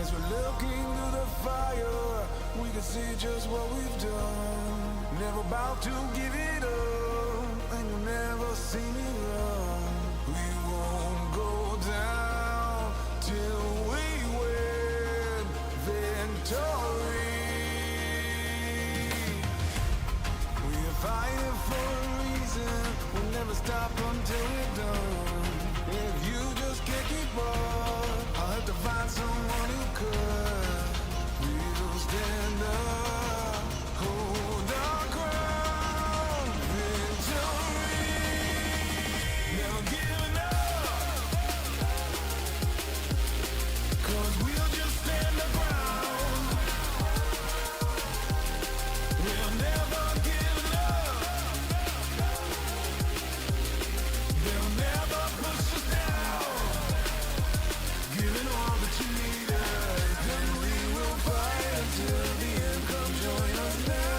As we're looking through the fire, we can see just what we've done. Never about to give it up, and you'll never see me run. We won't go down till we win victory. We are fighting for a reason, we'll never stop until we're done. If you just can't keep up, I'll have to find someone who could. We'll stand up, hold our ground, victory. Never giving up, 'cause we'll just stand our ground. We'll never give up. They'll never push us down. Giving all that you need us, then we will fight until the end. Come join us now.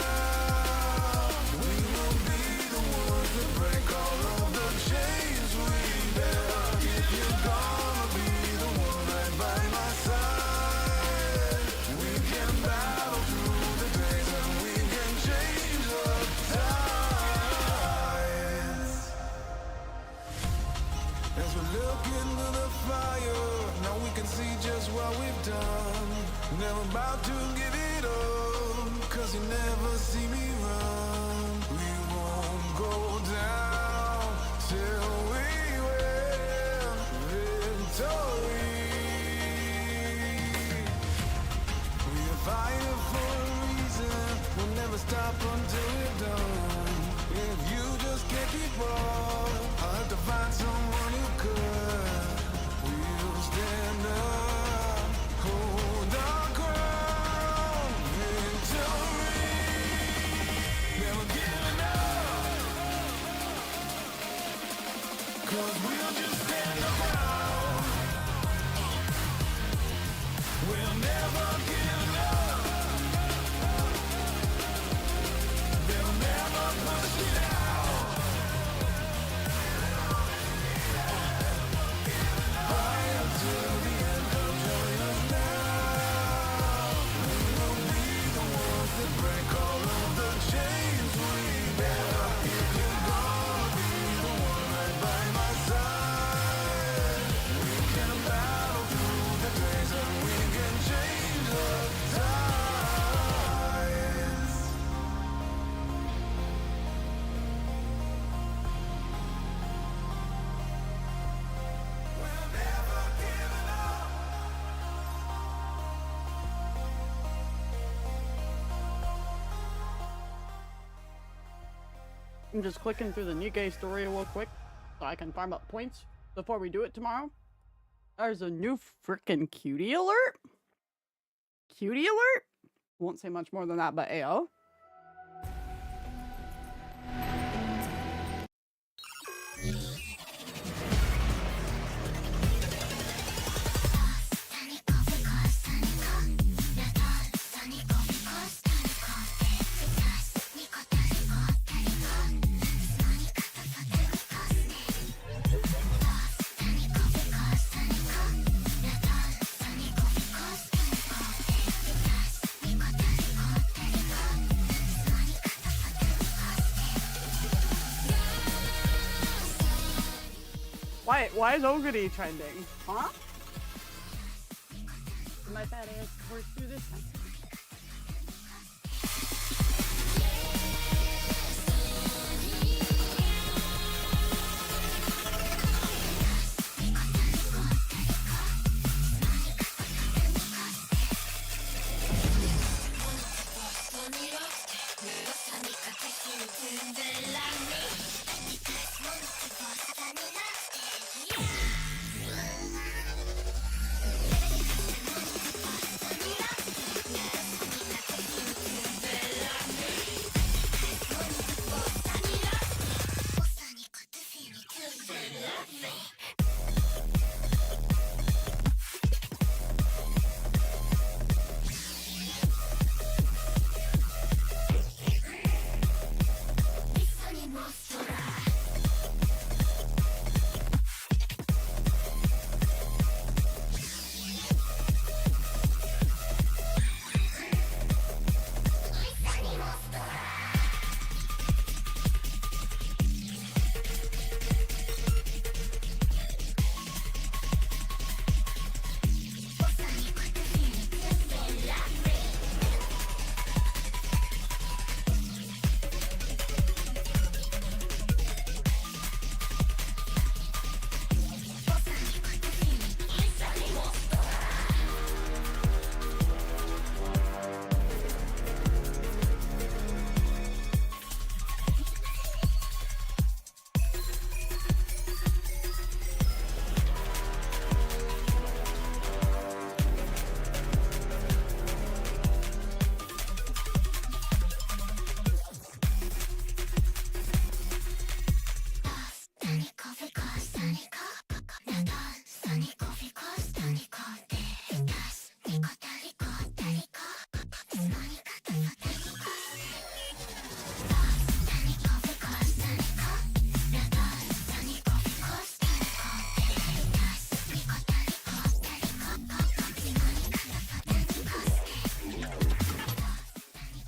We will be the ones that break all of the chains we bear. If you're gonna be the one right by my side, we can battle through the days and we can change the tides. As we look into the fire, now we can see just what we've done. Never about to give it up, 'cause you never see me run. We won't go down till we win victory. We are fighting for a reason, we'll never stop until we're done. If you just can't keep up, I'll have to find someone who could. We'll stand up, hold our ground, victory. Never giving up, 'cause we'll just stand our ground. We'll never give up. They'll never push it out. Fight until the end, come join us now. We will be the ones that break all of the chains we bear. If you're gonna be the one right by my side, we can battle through the days and we can change the tides. We're never giving up. I'm just clicking through the Nikkei story real quick so I can farm up points before we do it tomorrow. There's a new frickin' cutie alert. Cutie alert? Won't say much more than that, but AO. Why is Ogre trending? Huh? My bad ass works through this time.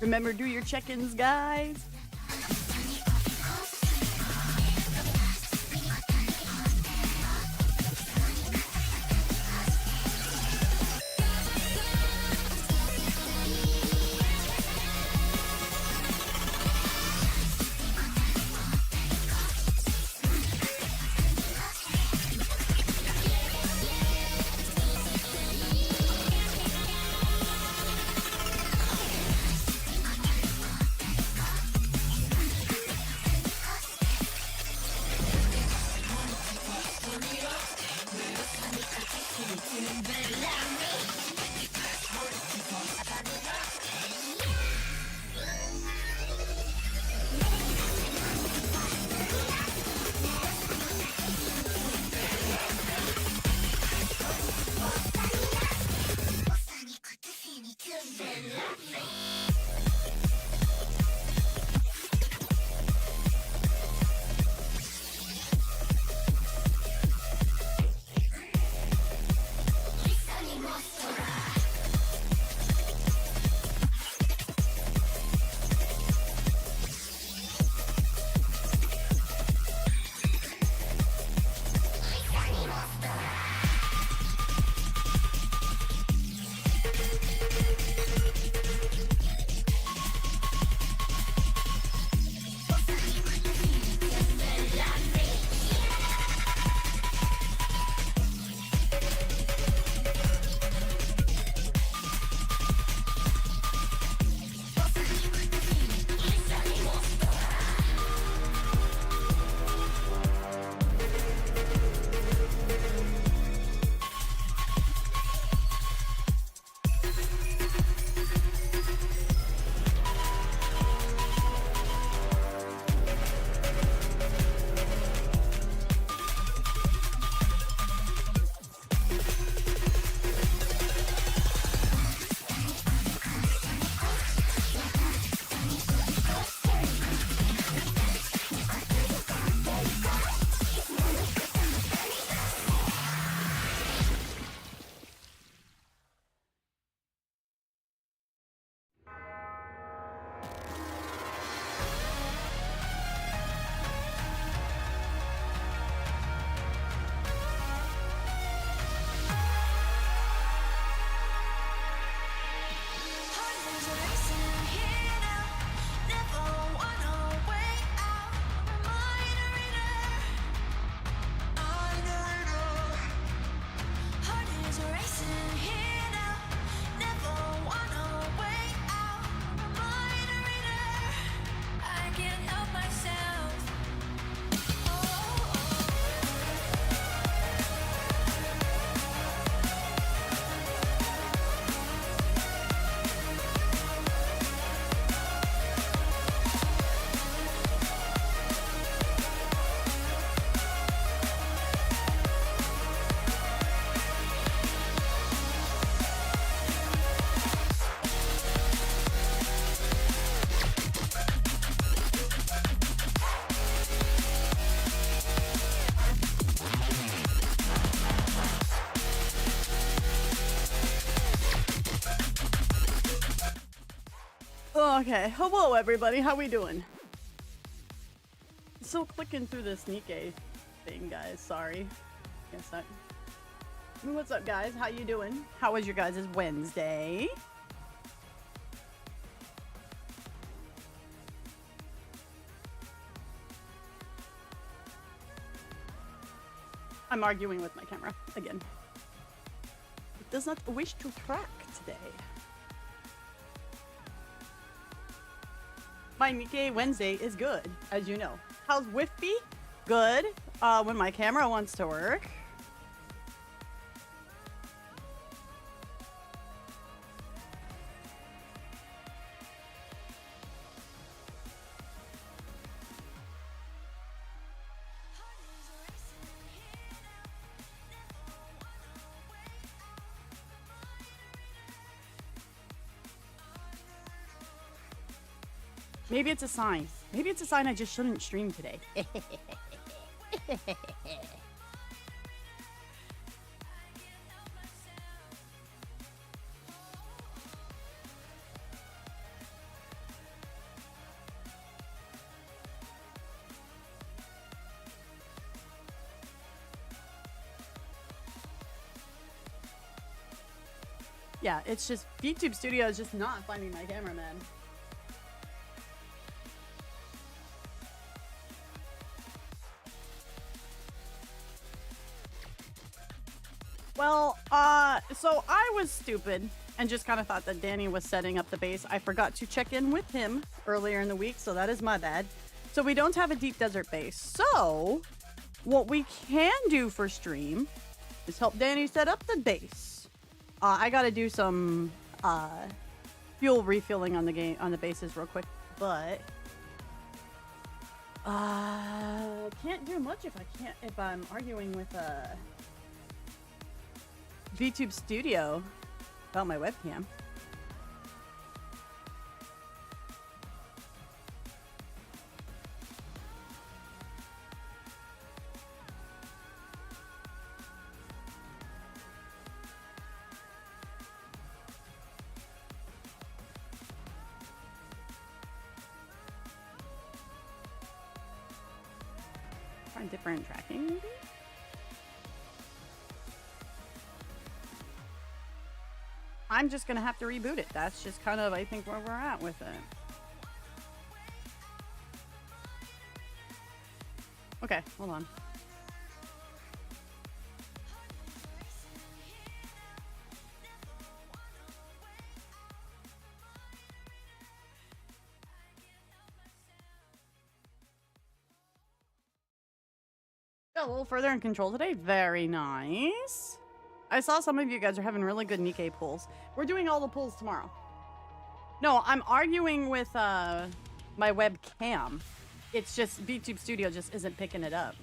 Remember, do your check-ins, guys. Okay, hello everybody, how we doing? Still clicking through this Nikkei thing, guys, sorry. Guess that. What's up, guys? How you doing? How was your guys' Wednesday? I'm arguing with my camera, again. It does not wish to track today. My Nikkei Wednesday is good, as you know. How's Whiffy? Good. When my camera wants to work. Maybe it's a sign. Maybe it's a sign I just shouldn't stream today. Yeah, it's just VTube Studio is just not finding my cameraman. Well, so I was stupid and just kind of thought that Danny was setting up the base. I forgot to check in with him earlier in the week, so that is my bad. So we don't have a deep desert base. So what we can do for stream is help Danny set up the base. I gotta do some fuel refilling on the bases real quick, but can't do much if I'm arguing with VTube Studio about my webcam. Trying different tracking, maybe? I'm just gonna have to reboot it. That's just kind of, I think, where we're at with it. Okay, hold on. Got a little further in control today. Very nice. I saw some of you guys are having really good Nikkei pulls. We're doing all the pulls tomorrow. No, I'm arguing with my webcam. It's just VTube Studio just isn't picking it up.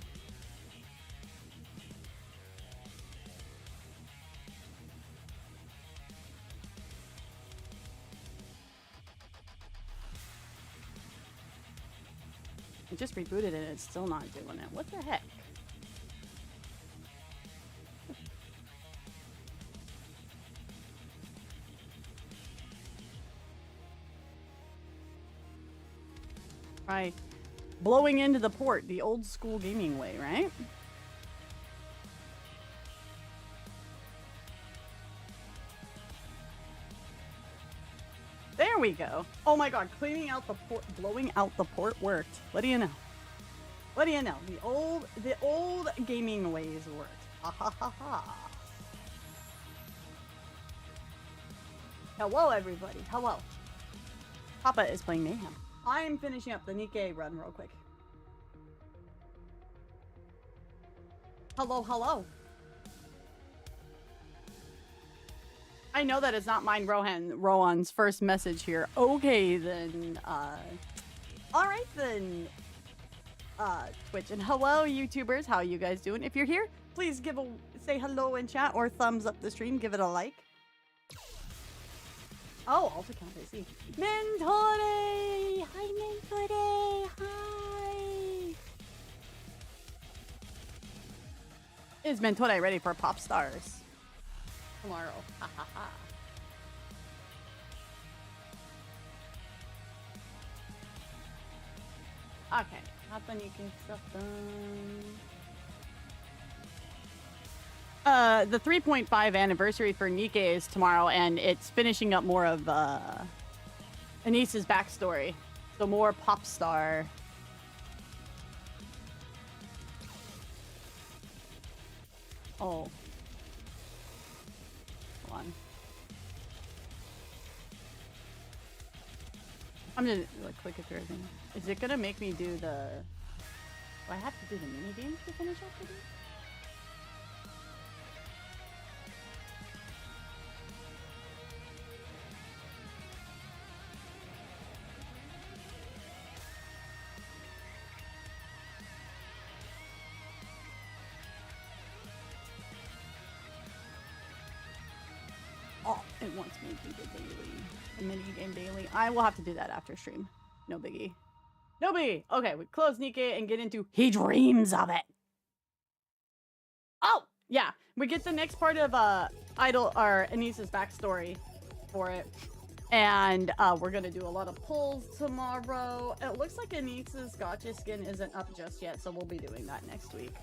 I just rebooted it and it's still not doing it. What the heck? Right. Blowing into the port, the old school gaming way, right? There we go. Oh my god, cleaning out the port, blowing out the port worked. What do you know? What do you know? The old gaming ways worked. Ha ha ha ha. Hello everybody. Hello. Papa is playing Mayhem. I'm finishing up the Nikkei run real quick. Hello, hello. I know that it's not mine, Rohan's first message here. Okay, then, alright then, Twitch. And hello, YouTubers. How are you guys doing? If you're here, please say hello in chat or thumbs up the stream. Give it a like. Oh, also count I see. Mentore! Hi, Mentore! Hi! Is Mentore ready for Pop Stars? Tomorrow. Ha ha ha. Okay. Hop can stuff done. The 3.5 anniversary for Nikkei is tomorrow, and it's finishing up more of Anis's backstory. So more pop star. Oh. Hold on. I'm gonna click it through everything. Is it gonna make me do the... Do I have to do the mini games to finish off the game? It wants me to do the daily, the mini game daily. I will have to do that after stream. No biggie. No biggie. Okay, we close Nikkei and get into He Dreams of It. Oh, yeah. We get the next part of Anis's backstory for it. And we're going to do a lot of pulls tomorrow. It looks like Anis's gotcha skin isn't up just yet, so we'll be doing that next week.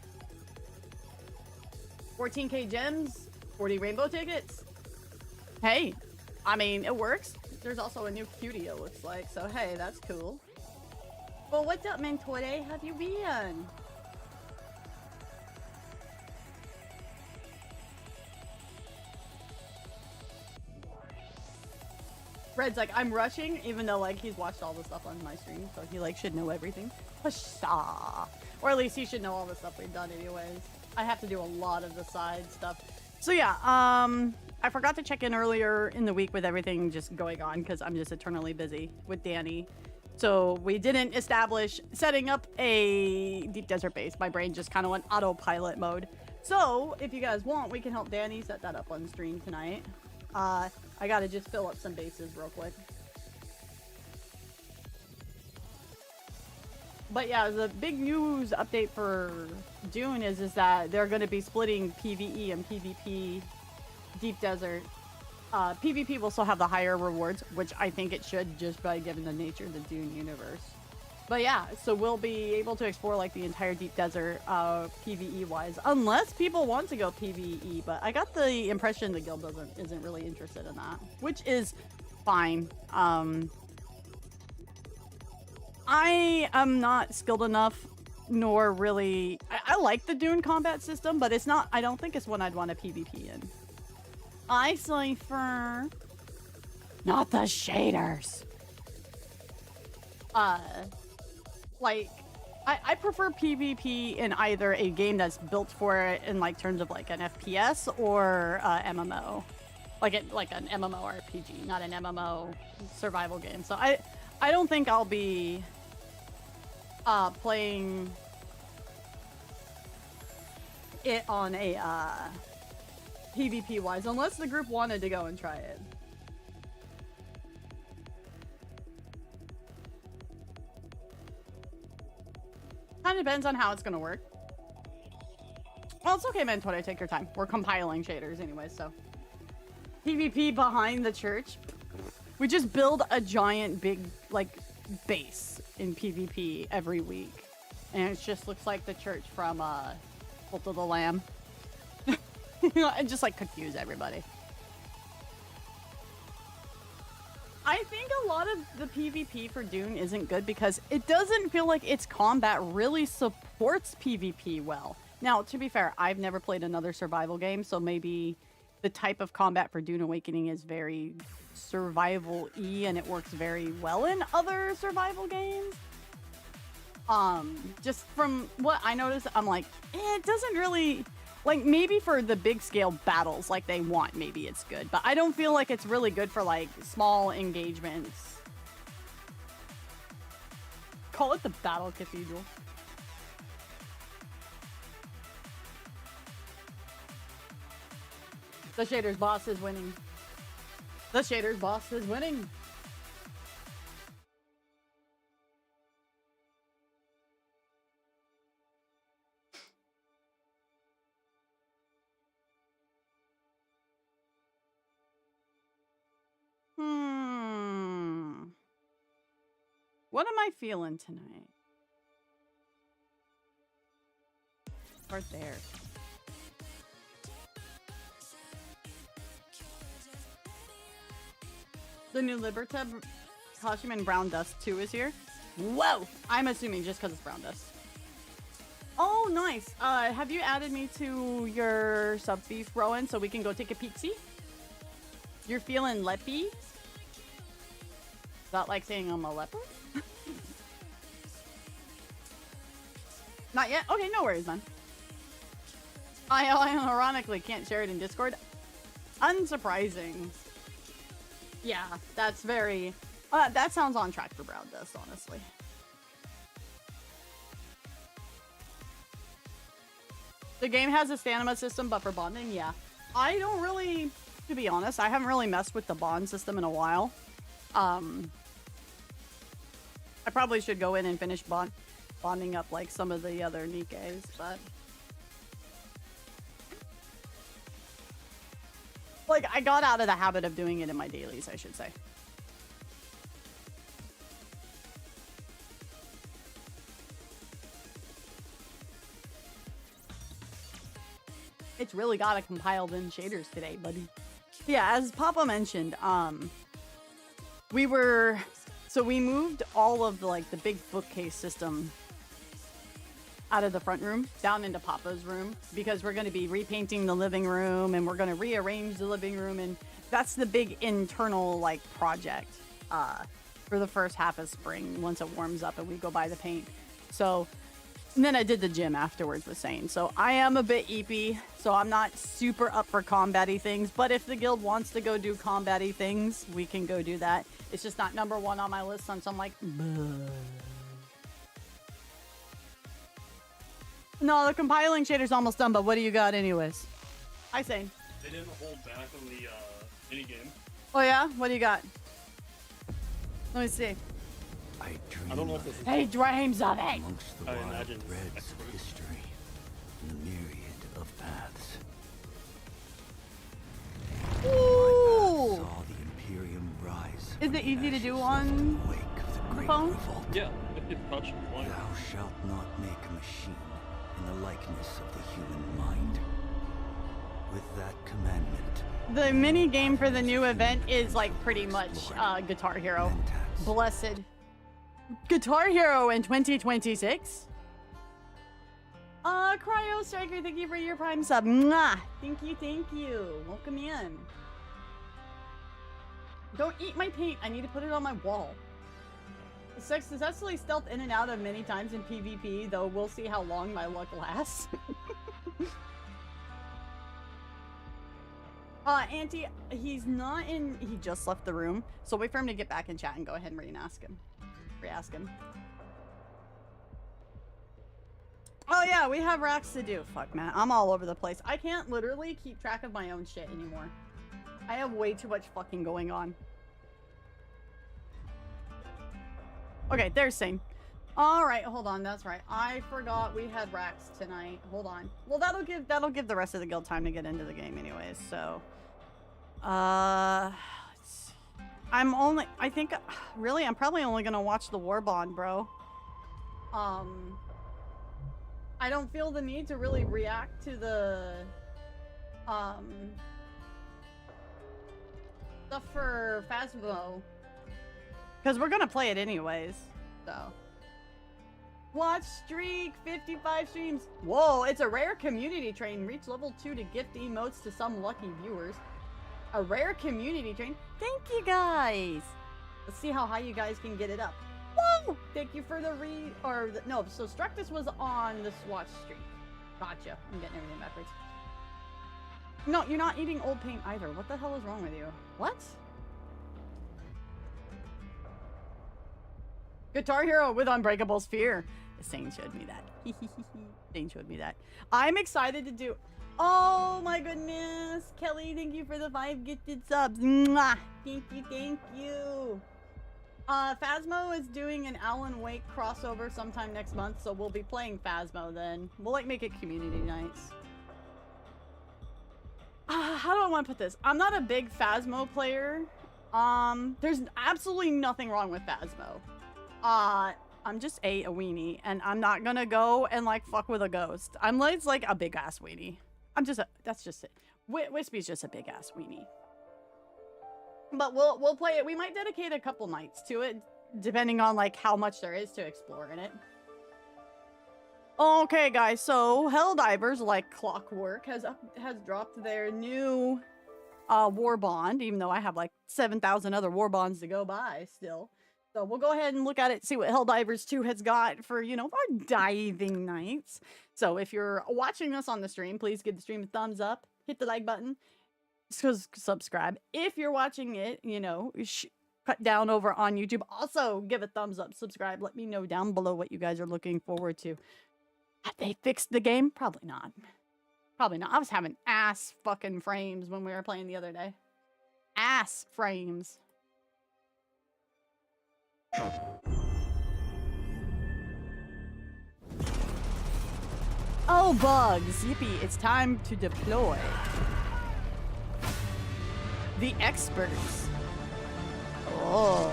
14k gems, 40 rainbow tickets. Hey, I mean, it works. There's also a new cutie, it looks like. So, hey, that's cool. Well, what's up, Mentore? Have you been? Red's like, I'm rushing, even though, like, he's watched all the stuff on my stream, so he, like, should know everything. Pshaw. Or at least he should know all the stuff we've done anyways. I have to do a lot of the side stuff. So, yeah, I forgot to check in earlier in the week with everything just going on, because I'm just eternally busy with Danny. So, we didn't establish setting up a deep desert base. My brain just kind of went autopilot mode. So, if you guys want, we can help Danny set that up on stream tonight. I gotta just fill up some bases real quick. But yeah, the big news update for Dune is that they're going to be splitting PvE and PvP Deep Desert. PvP will still have the higher rewards, which I think it should just by given the nature of the Dune universe. But yeah, so we'll be able to explore like the entire Deep Desert PvE wise, unless people want to go PvE. But I got the impression the guild isn't really interested in that, which is fine. I am not skilled enough, nor really. I like the Dune combat system, but it's not. I don't think it's one I'd want to PvP in. I Cypher, not the shaders. Like, I prefer PvP in either a game that's built for it in like terms of like an FPS or MMO, like an MMORPG, not an MMO survival game. So I don't think I'll be playing it on a PvP wise, unless the group wanted to go and try it. Kind of depends on how it's gonna work. Well, it's okay, Mentore, take your time. We're compiling shaders anyway, so. PvP behind the church. We just build a giant big, like, base in PvP every week. And it just looks like the church from, Cult of the Lamb. And just, like, confuse everybody. I think a lot of the PvP for Dune isn't good because it doesn't feel like its combat really supports PvP well. Now, to be fair, I've never played another survival game, so maybe the type of combat for Dune Awakening is very survival-y and it works very well in other survival games. Just from what I noticed, I'm like, it doesn't really... Like, maybe for the big-scale battles like they want, maybe it's good. But I don't feel like it's really good for, like, small engagements. Call it the Battle Cathedral. The Shader's boss is winning. The Shader's boss is winning. What am I feeling tonight? Right there. The new Libertab costume in Brown Dust 2 is here. Whoa! I'm assuming just because it's Brown Dust. Oh, nice. Have you added me to your sub beef, Rowan, so we can go take a peek-see? You're feeling leppy? Is that like saying I'm a leper? Not yet? Okay, no worries, man. I ironically can't share it in Discord. Unsurprising. Yeah, that's very... that sounds on track for Brown Dust, honestly. The game has a stamina system, but for bonding, yeah. I don't really... To be honest, I haven't really messed with the bond system in a while. I probably should go in and finish bonding up like some of the other Nikkes, but... Like, I got out of the habit of doing it in my dailies, I should say. It's really gotta compile them shaders today, buddy. Yeah, as Papa mentioned, we moved all of the, like, the big bookcase system out of the front room down into Papa's room because we're going to be repainting the living room and we're going to rearrange the living room, and that's the big internal, like, project for the first half of spring once it warms up and we go buy the paint. So, and then I did the gym afterwards with Sane. So I am a bit eepy, so I'm not super up for combat-y things, but if the guild wants to go do combat-y things, we can go do that. It's just not number one on my list, so I'm like, bleh. No, the compiling shader's almost done, but what do you got anyways? Hi, Sane. They didn't hold back on the minigame. Oh yeah? What do you got? Let me see. I don't know if this is... Hey, dreams of it! Amongst the I wild imagine threads it's of history, and the myriad of paths. Ooh! Saw the Imperium rise. Is from it the easy to ashes do in on the wake of the great phone? revolt. Yeah, it's touch and flying. Thou shalt not make a machine in the likeness of the human mind. With that commandment, The mini game for the new event is like pretty much Guitar Hero. Mentats. Blessed. Guitar Hero in 2026? Cryo Striker, thank you for your Prime sub. Mwah! Thank you. Welcome in. Don't eat my paint. I need to put it on my wall. Successfully stealth in and out of many times in PvP, though we'll see how long my luck lasts. Auntie, he's not in... He just left the room, so wait for him to get back in chat and go ahead and re-ask him. Oh yeah, we have racks to do. Fuck, man. I'm all over the place. I can't literally keep track of my own shit anymore. I have way too much fucking going on. Okay, there's Sane. Alright, hold on, that's right. I forgot we had racks tonight. Hold on. Well, that'll give the rest of the guild time to get into the game anyways, so... let's see. I'm probably only gonna watch the War Bond, bro. I don't feel the need to really react to the, stuff for Phasmo. Because we're gonna play it anyways, so. Watch streak, 55 streams. Whoa, it's a rare community train. Reach level 2 to gift emotes to some lucky viewers. A rare community train. Thank you guys. Let's see how high you guys can get it up. Whoa! Thank you for the no, so Structus was on the Swatch streak. Gotcha. I'm getting everything backwards. No, you're not eating old paint either. What the hell is wrong with you? What? Guitar Hero with Unbreakable Sphere. Sane showed me that. Sane showed me that. I'm excited to do... Oh my goodness. Kelly, thank you for the 5 gifted subs. Mwah! Thank you. Phasmo is doing an Alan Wake crossover sometime next month, so we'll be playing Phasmo then. We'll like make it community nights. How do I want to put this? I'm not a big Phasmo player. There's absolutely nothing wrong with Phasmo. I'm just a weenie, and I'm not gonna go and like fuck with a ghost. I'm like a big ass weenie. That's just it. Wispy's just a big ass weenie. But we'll play it. We might dedicate a couple nights to it, depending on like how much there is to explore in it. Okay, guys. So Helldivers, like clockwork, has dropped their new war bond. Even though I have like 7,000 other war bonds to go by still. So we'll go ahead and look at it, see what Helldivers 2 has got for, you know, our diving nights. So if you're watching this on the stream, please give the stream a thumbs up, hit the like button. Subscribe. If you're watching it, you know, cut down over on YouTube, also give a thumbs up, subscribe. Let me know down below what you guys are looking forward to. Have they fixed the game? Probably not. Probably not. I was having ass fucking frames when we were playing the other day. Ass frames. Oh, bugs. Yippee. It's time to deploy. The experts. Oh.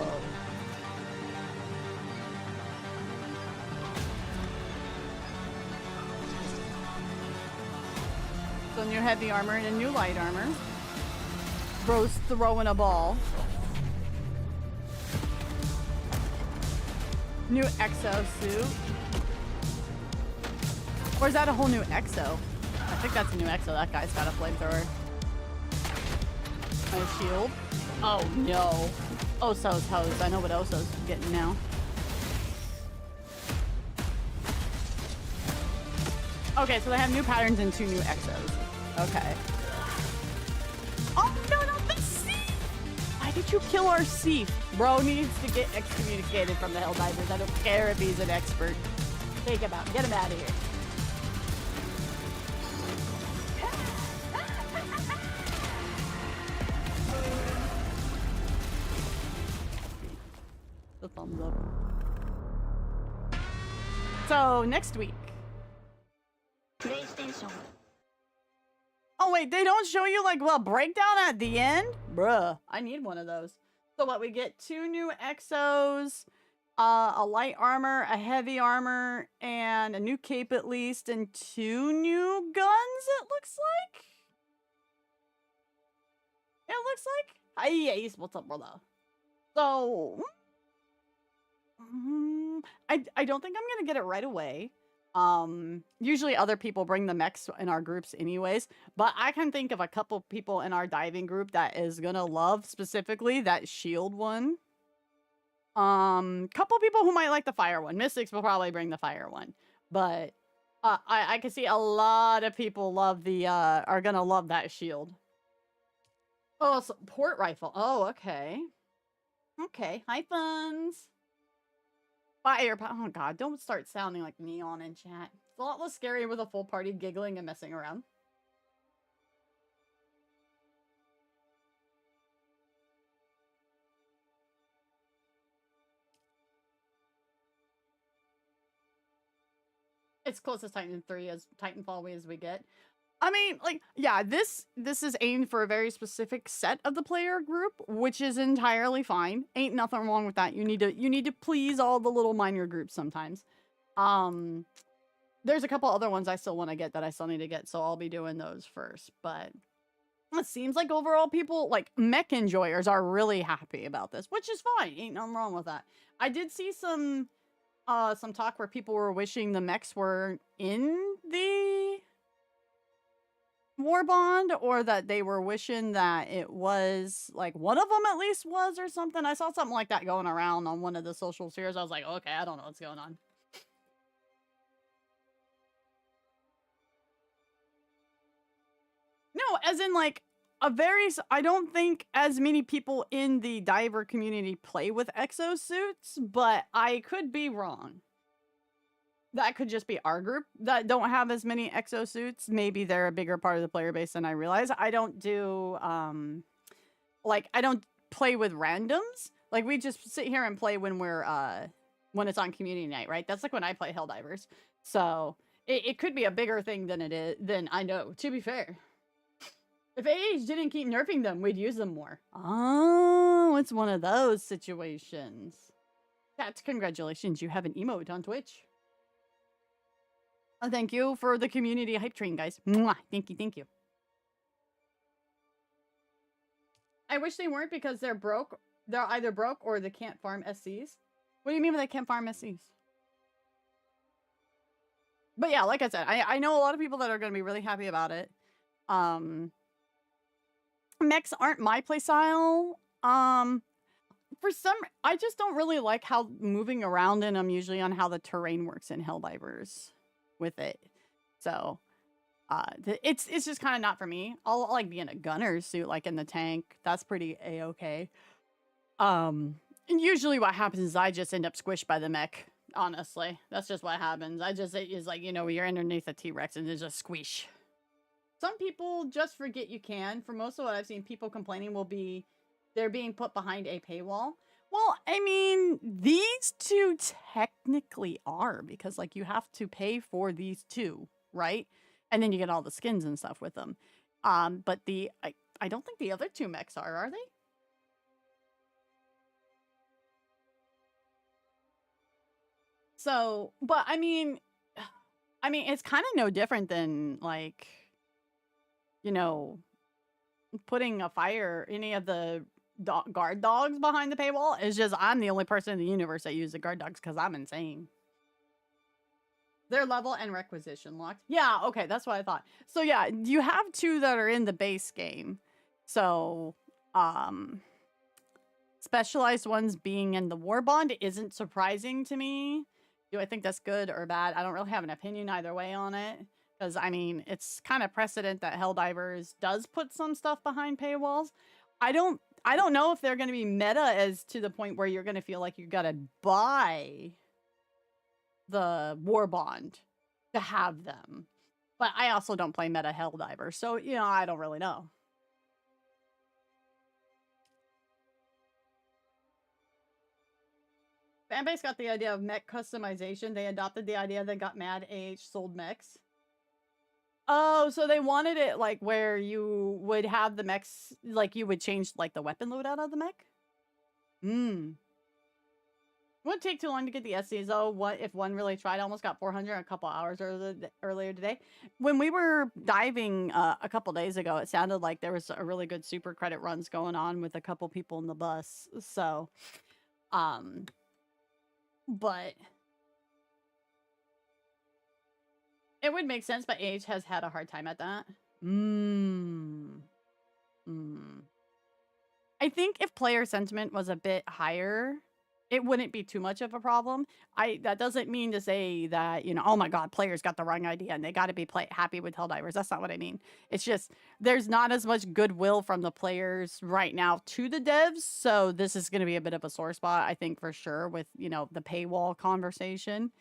So new heavy armor and a new light armor. Bro's throwing a ball. New exo suit. Or is that a whole new exo? I think that's a new exo. That guy's got a flamethrower. A shield. Oh no. Oso's hose. I know what Oso's getting now. Okay, so they have new patterns and 2 new exos. Okay. Oh no, not the Seaf! Why did you kill our Seaf? Bro needs to get excommunicated from the Helldivers. I don't care if he's an expert. Take him out. Get him out of here. The thumbs up. So, next week. PlayStation. Oh wait, they don't show you like a breakdown at the end? Bruh, I need one of those. So what, we get 2 new exos, a light armor, a heavy armor, and a new cape at least, and 2 new guns, it looks like? It looks like? Hey, what's up, brother? So, I don't think I'm gonna get it right away. Usually other people bring the mechs in our groups anyways, but I can think of a couple people in our diving group that is gonna love specifically that shield one. Couple people who might like the fire one. Mystics will probably bring the fire one, but I can see a lot of people love the are gonna love that shield. Oh, support rifle. Oh, okay. Okay, hi funds. Fire. Oh god, don't start sounding like Neon in chat. It's a lot less scary with a full party giggling and messing around. It's close as Titan 3 as Titanfall as we get. I mean, like, yeah, this is aimed for a very specific set of the player group, which is entirely fine. Ain't nothing wrong with that. You need to please all the little minor groups sometimes. There's a couple other ones I still want to get that I still need to get, so I'll be doing those first. But it seems like overall people, like, mech enjoyers are really happy about this, which is fine. Ain't nothing wrong with that. I did see some talk where people were wishing the mechs were in the War Bond, or that they were wishing that it was, like, one of them at least was or something. I saw something like that going around on one of the social spheres. I was like, okay, I don't know what's going on. No, as in, like, I don't think as many people in the diver community play with exosuits, but I could be wrong. That could just be our group that don't have as many exosuits. Maybe they're a bigger part of the player base than I realize. I don't do, like, I don't play with randoms. Like, we just sit here and play when we're, when it's on community night, right? That's like when I play Helldivers. So, it could be a bigger thing than it is, than I know, to be fair. If AH didn't keep nerfing them, we'd use them more. Oh, it's one of those situations. That's congratulations, you have an emote on Twitch. Thank you for the community hype train, guys. Mwah! Thank you, thank you. I wish they weren't because they're broke. They're either broke or they can't farm SCs. What do you mean by they can't farm SCs? But yeah, like I said, I know a lot of people that are going to be really happy about it. Mechs aren't my playstyle. For some, I just don't really like how moving around in them usually on how the terrain works in Helldivers with it. So, it's just kind of not for me. I'll like be in a gunner suit, like in the tank. That's pretty a-okay. And usually what happens is I just end up squished by the mech. Honestly, that's just what happens. It's like, you know, you're underneath a T-Rex and there's a squish. Some people just forget you can. For most of what I've seen, people complaining will be they're being put behind a paywall. Well, I mean, these two technically are, because, like, you have to pay for these two, right? And then you get all the skins and stuff with them. But I don't think the other two mechs are they? So, but I mean, it's kind of no different than, like, you know, putting any of the guard dogs behind the paywall. It's just I'm the only person in the universe that uses the guard dogs because I'm insane. Their level and requisition locked. Yeah, okay, that's what I thought. So yeah, you have 2 that are in the base game. So, specialized ones being in the war bond isn't surprising to me. Do I think that's good or bad? I don't really have an opinion either way on it. Because, I mean, it's kind of precedent that Helldivers does put some stuff behind paywalls. I don't know if they're going to be meta as to the point where you're going to feel like you got to buy the war bond to have them. But I also don't play meta Helldivers, so, you know, I don't really know. Fanbase got the idea of mech customization. They adopted the idea that got mad AH sold mechs. Oh, so they wanted it like where you would have the mechs, like you would change like the weapon loadout of the mech? Wouldn't take too long to get the SCs though. What if one really tried? I almost got 400 in a couple hours earlier today. When we were diving a couple days ago, it sounded like there was a really good super credit runs going on with a couple people in the bus. So, but it would make sense, but AH has had a hard time at that. I think if player sentiment was a bit higher, it wouldn't be too much of a problem. That doesn't mean to say that, you know, oh my god, players got the wrong idea and they got to be happy with Helldivers. That's not what I mean. It's just there's not as much goodwill from the players right now to the devs, so this is going to be a bit of a sore spot, I think, for sure, with, you know, the paywall conversation.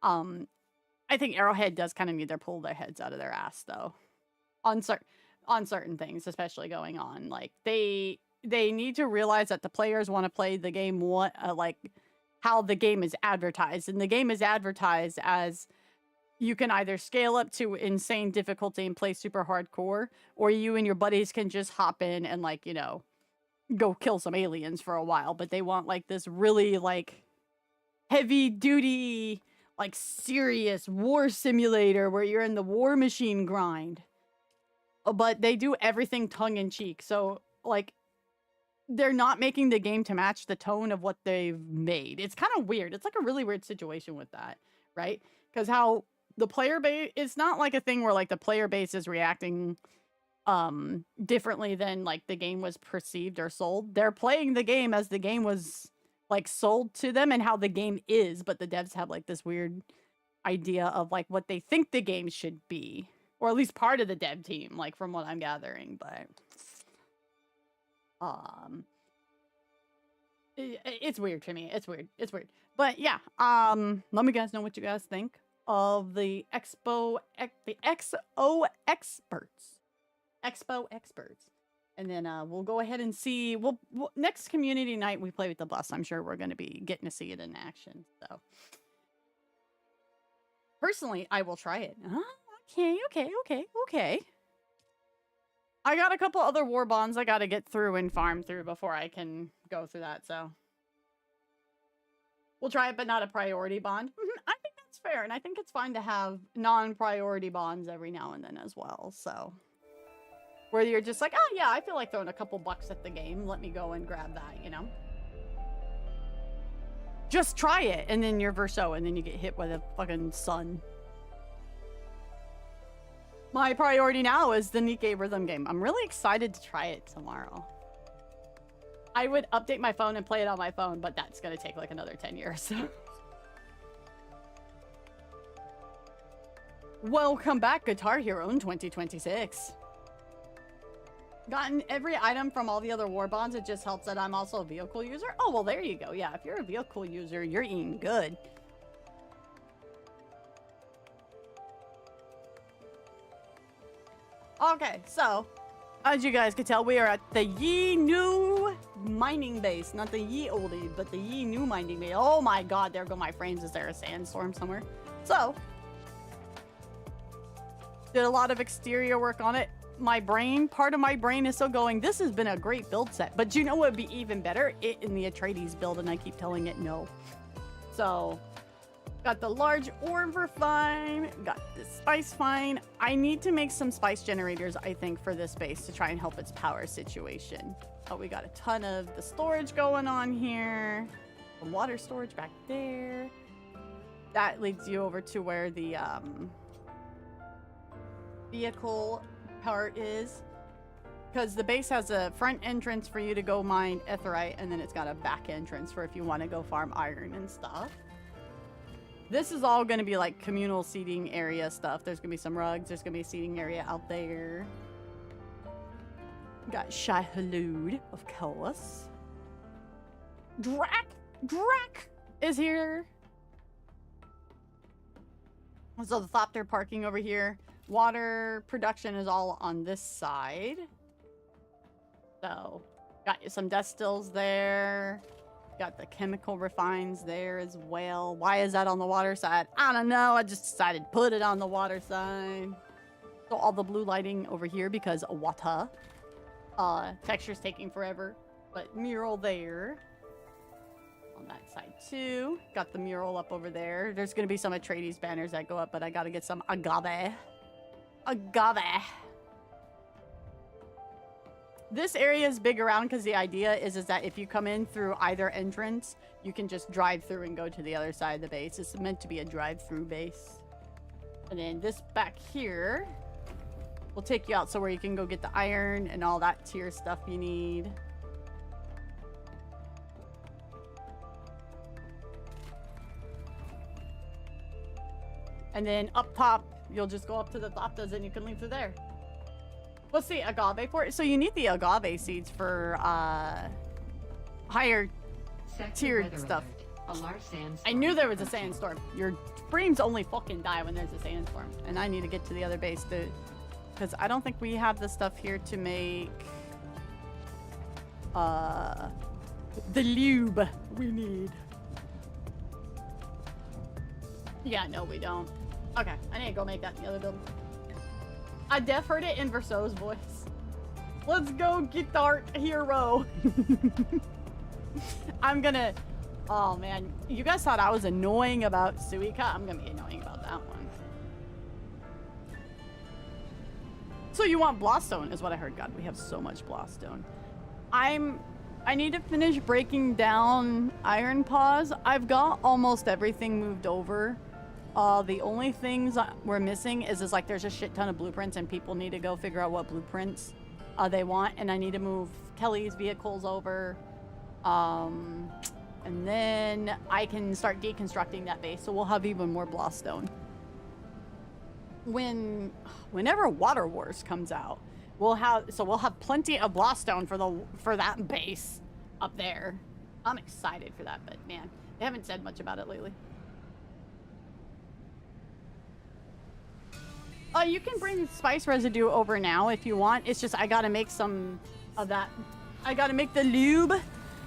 I think Arrowhead does kind of need to pull their heads out of their ass, though, on certain things, especially going on. Like, they need to realize that the players want to play the game like how the game is advertised. And the game is advertised as you can either scale up to insane difficulty and play super hardcore, or you and your buddies can just hop in and, like, you know, go kill some aliens for a while. But they want, like, this really, like, heavy duty, like, serious war simulator where you're in the war machine grind. But they do everything tongue-in-cheek. So, like, they're not making the game to match the tone of what they've made. It's kind of weird. It's like a really weird situation with that, right? Because how the player base, it's not like a thing where, like, the player base is reacting differently than, like, the game was perceived or sold. They're playing the game as the game was, like, sold to them and how the game is, but the devs have, like, this weird idea of, like, what they think the game should be, or at least part of the dev team, like, from what I'm gathering. But it's weird to me. It's weird. But yeah, let me guys know what you guys think of the XO experts. And then we'll go ahead and see. We'll next community night we play with the bus. I'm sure we're going to be getting to see it in action. So personally, I will try it. Okay. I got a couple other war bonds I got to get through and farm through before I can go through that. So we'll try it, but not a priority bond. I think that's fair, and I think it's fine to have non-priority bonds every now and then as well. So where you're just like, oh yeah, I feel like throwing a couple bucks at the game. Let me go and grab that, you know? Just try it, and then you're Verso, and then you get hit with a fucking sun. My priority now is the Nikkei rhythm game. I'm really excited to try it tomorrow. I would update my phone and play it on my phone, but that's gonna take like another 10 years. Welcome back, Guitar Hero in 2026. Gotten every item from all the other war bonds. It just helps that I'm also a vehicle user. Oh, well, there you go. Yeah, if you're a vehicle user, you're eating good. Okay, so as you guys can tell, we are at the Ye New mining base. Not the Ye Oldie, but the Ye New mining base. Oh my god, there go my frames. Is there a sandstorm somewhere? So, did a lot of exterior work on it. Part of my brain is still going, this has been a great build set. But you know what would be even better? It in the Atreides build, and I keep telling it no. So, Got the large orb refine. Got the spice fine. I need to make some spice generators, I think, for this base to try and help its power situation. Oh, we got a ton of the storage going on here. The water storage back there. That leads you over to where the vehicle part is. Because the base has a front entrance for you to go mine etherite, and then it's got a back entrance for if you want to go farm iron and stuff. This is all going to be like communal seating area stuff. There's going to be some rugs. There's going to be a seating area out there. Got Shai-Hulud, of course. Drac is here. So the Thopter parking over here. Water production is all on this side. So, got some destills there. Got the chemical refines there as well. Why is that on the water side? I don't know. I just decided to put it on the water side. So all the blue lighting over here because water. Texture's taking forever. But mural there. On that side too. Got the mural up over there. There's going to be some Atreides banners that go up, but I got to get some agave. Agave. This area is big around because the idea is that if you come in through either entrance, you can just drive through and go to the other side of the base. It's meant to be a drive-through base. And then this back here will take you out so where you can go get the iron and all that tier stuff you need. And then up top, you'll just go up to the Thoptas and you can leave through there. What's the agave for? So you need the agave seeds for higher tiered stuff. I knew there was a sandstorm. Your streams only fucking die when there's a sandstorm. And I need to get to the other base to... Because I don't think we have the stuff here to make... the lube we need. Yeah, no, we don't. Okay, I need to go make that in the other building. I def heard it in Verso's voice. Let's go, guitar hero. I'm gonna... Oh, man. You guys thought I was annoying about Suika? I'm gonna be annoying about that one. So you want Blastone is what I heard. God, we have so much Blastone. I need to finish breaking down Iron Paws. I've got almost everything moved over. The only things we're missing is like there's a shit ton of blueprints and people need to go figure out what blueprints they want, and I need to move Kelly's vehicles over. And then I can start deconstructing that base, so we'll have even more Blastone. Whenever Water Wars comes out, we'll have plenty of Blastone for that base up there. I'm excited for that, but man, they haven't said much about it lately. You can bring spice residue over now if you want. It's just I gotta make some of that. I gotta make the lube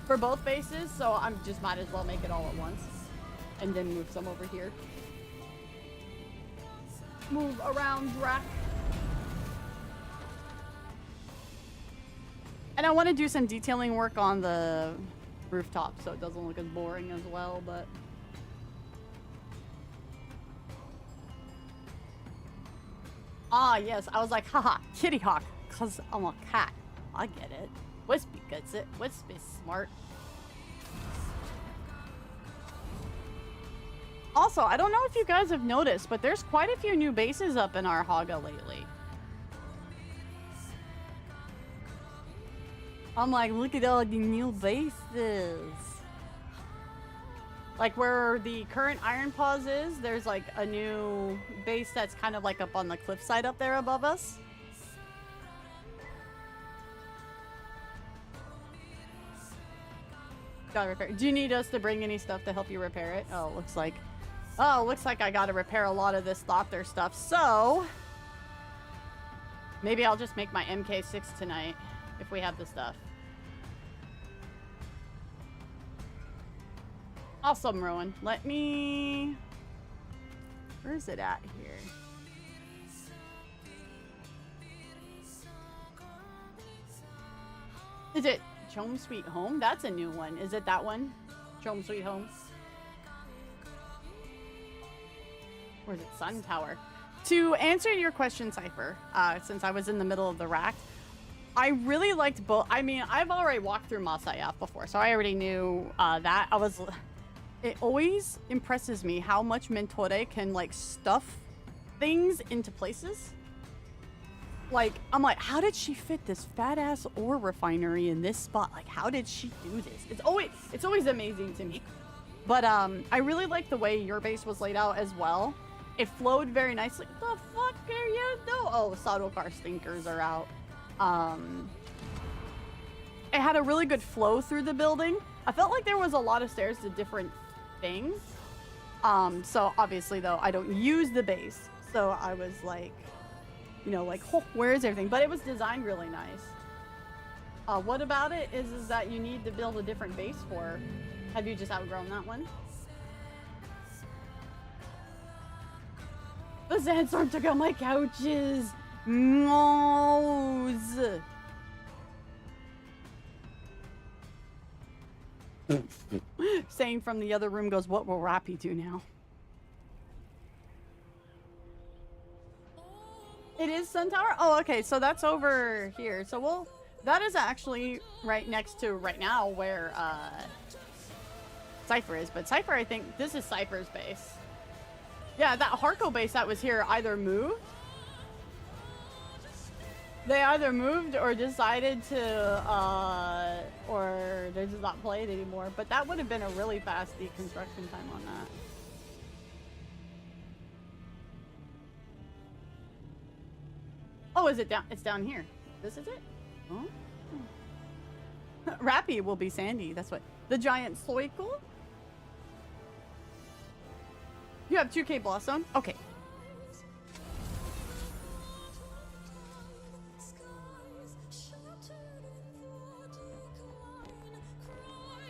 for both bases, so I just might as well make it all at once. And then move some over here. Move around, Drac. And I want to do some detailing work on the rooftop so it doesn't look as boring as well, but... Ah, yes. I was like, haha, kitty hawk, because I'm a cat. I get it. Wispy gets it. Wispy's smart. Also, I don't know if you guys have noticed, but there's quite a few new bases up in our Haga lately. I'm like, look at all the new bases. Like where the current Iron Paws is, there's like a new base that's kind of like up on the cliffside up there above us. Gotta repair. Do you need us to bring any stuff to help you repair it? Oh, looks like I gotta repair a lot of this Thopter stuff. So maybe I'll just make my MK6 tonight if we have the stuff. Awesome, Rowan. Let me... Where is it at here? Is it Chome Sweet Home? That's a new one. Is it that one? Chome Sweet Home? Or is it Sun Tower? To answer your question, Cypher, since I was in the middle of the rack, I really liked both. I mean, I've already walked through Masayaf before, so I already knew that. It always impresses me how much Mentore can, like, stuff things into places. Like, I'm like, how did she fit this fat-ass ore refinery in this spot? Like, how did she do this? It's always amazing to me. But I really like the way your base was laid out as well. It flowed very nicely. What the fuck are you doing? Oh, Sadokar stinkers are out. It had a really good flow through the building. I felt like there was a lot of stairs to different things. So obviously though, I don't use the base. So I was like, you know, like, oh, where is everything? But it was designed really nice. What about it is that you need to build a different base for. Have you just outgrown that one? The sandstorm took out my couches. Noes. Saying from the other room goes, what will Rappy do now? It is Sun Tower? Oh, okay, so that's over here. So that is actually right next to right now where Cypher is. But Cypher, I think this is Cypher's base. Yeah, that Harko base that was here either moved. They either moved or decided to, or they just not play it anymore. But that would have been a really fast deconstruction time on that. Oh, is it down? It's down here. This is it? Oh. Rappy will be Sandy. That's what. The giant Soikle? You have 2K Blossom? Okay.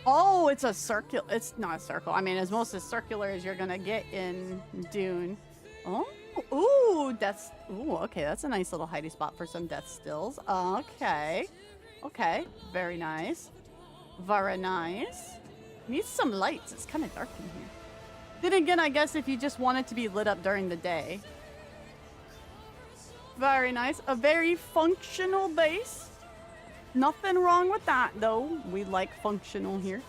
Oh, it's a circle. It's not a circle. I mean, as most as circular as you're gonna get in Dune. Oh, ooh, that's ooh. Okay, that's a nice little hidey spot for some death stills. Okay, okay, very nice, very nice. Needs some lights. It's kind of dark in here. Then again, I guess if you just want it to be lit up during the day. Very nice. A very functional base. Nothing wrong with that, though. We like functional here.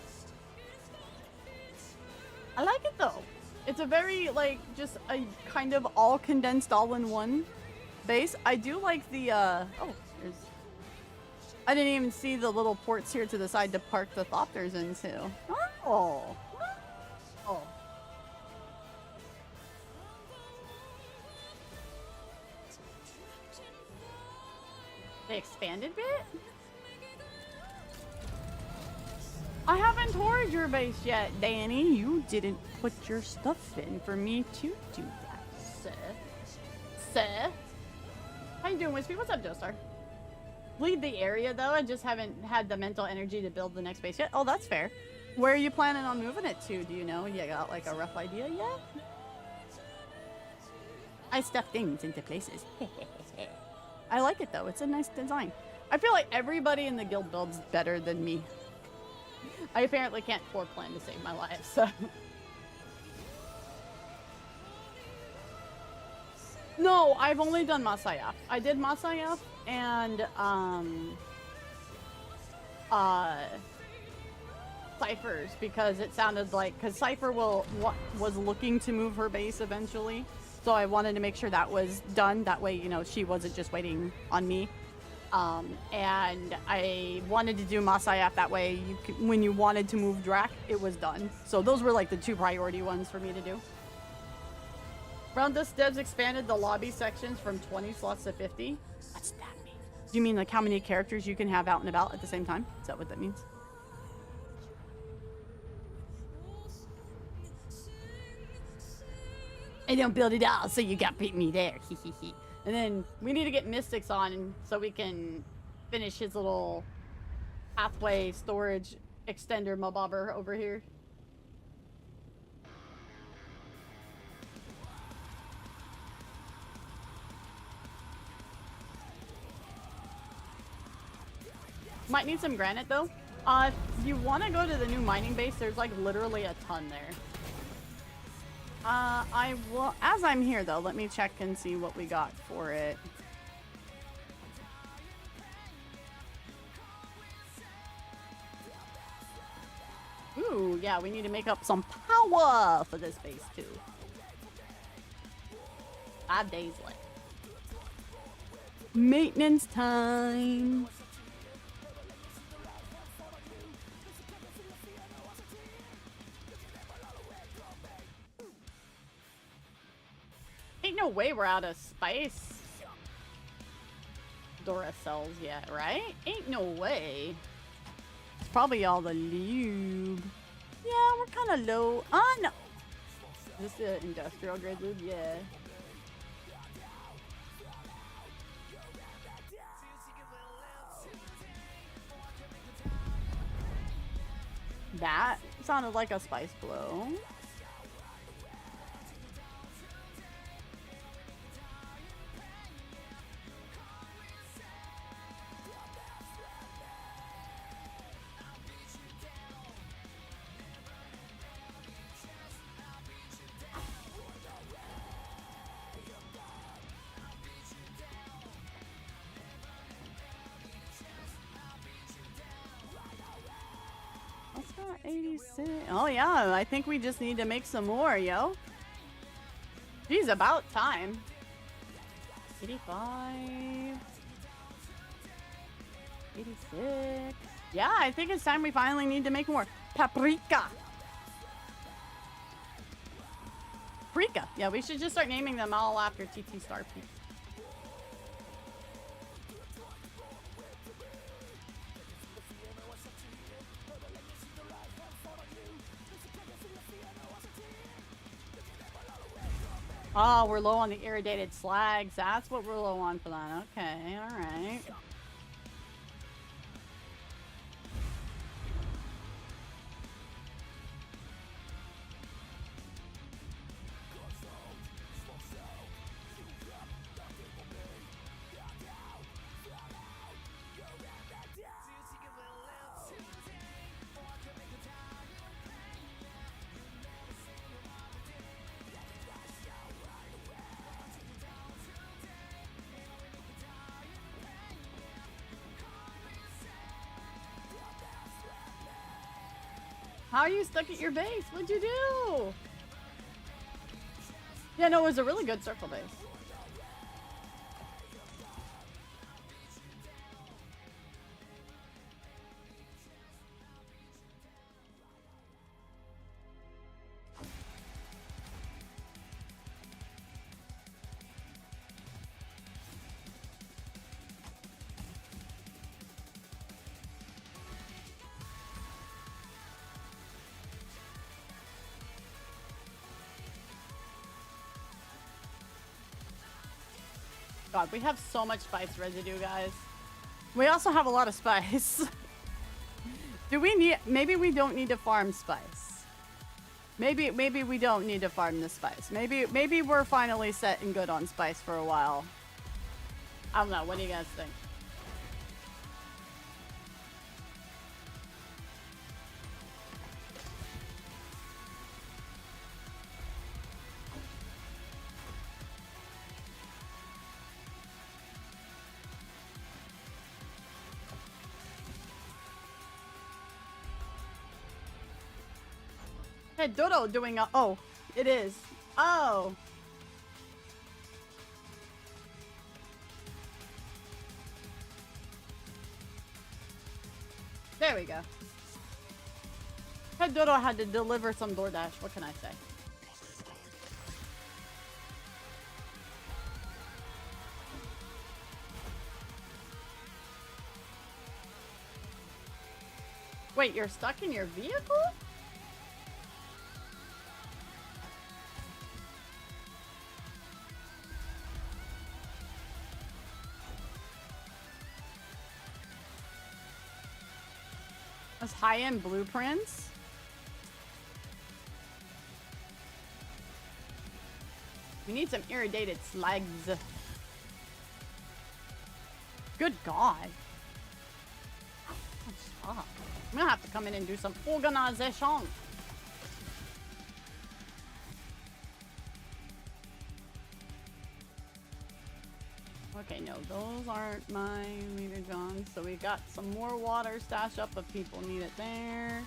I like it, though. It's a very, like, just a kind of all condensed all-in-one base. I do like the, oh, there's... I didn't even see the little ports here to the side to park the Thopters into. Oh. Oh. They expanded bit? I haven't toured your base yet, Danny. You didn't put your stuff in for me to do that, sir. Sir? How you doing, Wispy? What's up, Joestar? Lead the area, though. I just haven't had the mental energy to build the next base yet. Oh, that's fair. Where are you planning on moving it to? Do you know? You got, like, a rough idea yet? I stuff things into places. I like it, though. It's a nice design. I feel like everybody in the guild builds better than me. I apparently can't core plan to save my life, so... No, I've only done Masayaf. I did Masayaf and, Cypher's, because it sounded like... Because Cypher was looking to move her base eventually, so I wanted to make sure that was done. That way, you know, she wasn't just waiting on me. And I wanted to do Masayaf that way. When you wanted to move Drac, it was done. So those were like the 2 priority ones for me to do. Roundus devs expanded the lobby sections from 20 slots to 50. What's that mean? Do you mean like how many characters you can have out and about at the same time? Is that what that means? I don't build it all, so you got beat me there. And then we need to get Mystics on so we can finish his little pathway storage extender mobobber over here. Might need some granite though. If you want to go to the new mining base, there's like literally a ton there. I will. As I'm here, though, let me check and see what we got for it. Ooh, yeah, we need to make up some power for this phase 2. 5 days left. Maintenance time. Ain't no way we're out of spice Duracells yet, right? Ain't no way. It's probably all the lube. Yeah, we're kind of low. Oh, no. Is this the industrial grade lube? Yeah. That sounded like a spice blow. What's that? 86. Oh yeah, I think we just need to make some more, yo. Geez, about time. 85. 86. Yeah, I think it's time we finally need to make more. Paprika. Paprika. Yeah, we should just start naming them all after TT Star P. Oh, we're low on the irradiated slags. That's what we're low on for that. Okay, alright. How are you stuck at your base? What'd you do? Yeah, no, it was a really good circle base. God, we have so much spice residue, guys. We also have a lot of spice. Do we need... Maybe we don't need to farm spice. Maybe we don't need to farm the spice. Maybe we're finally set and good on spice for a while. I don't know. What do you guys think? Hey, Dodo doing a... Oh, it is. Oh. There we go. Hey, Dodo had to deliver some DoorDash. What can I say? Wait, you're stuck in your vehicle? Those high-end blueprints? We need some irradiated slags. Good God. Oh, stop. I'm gonna have to come in and do some organization. Okay, no, those aren't my meter johns. So we've got some more water stashed up if people need it there.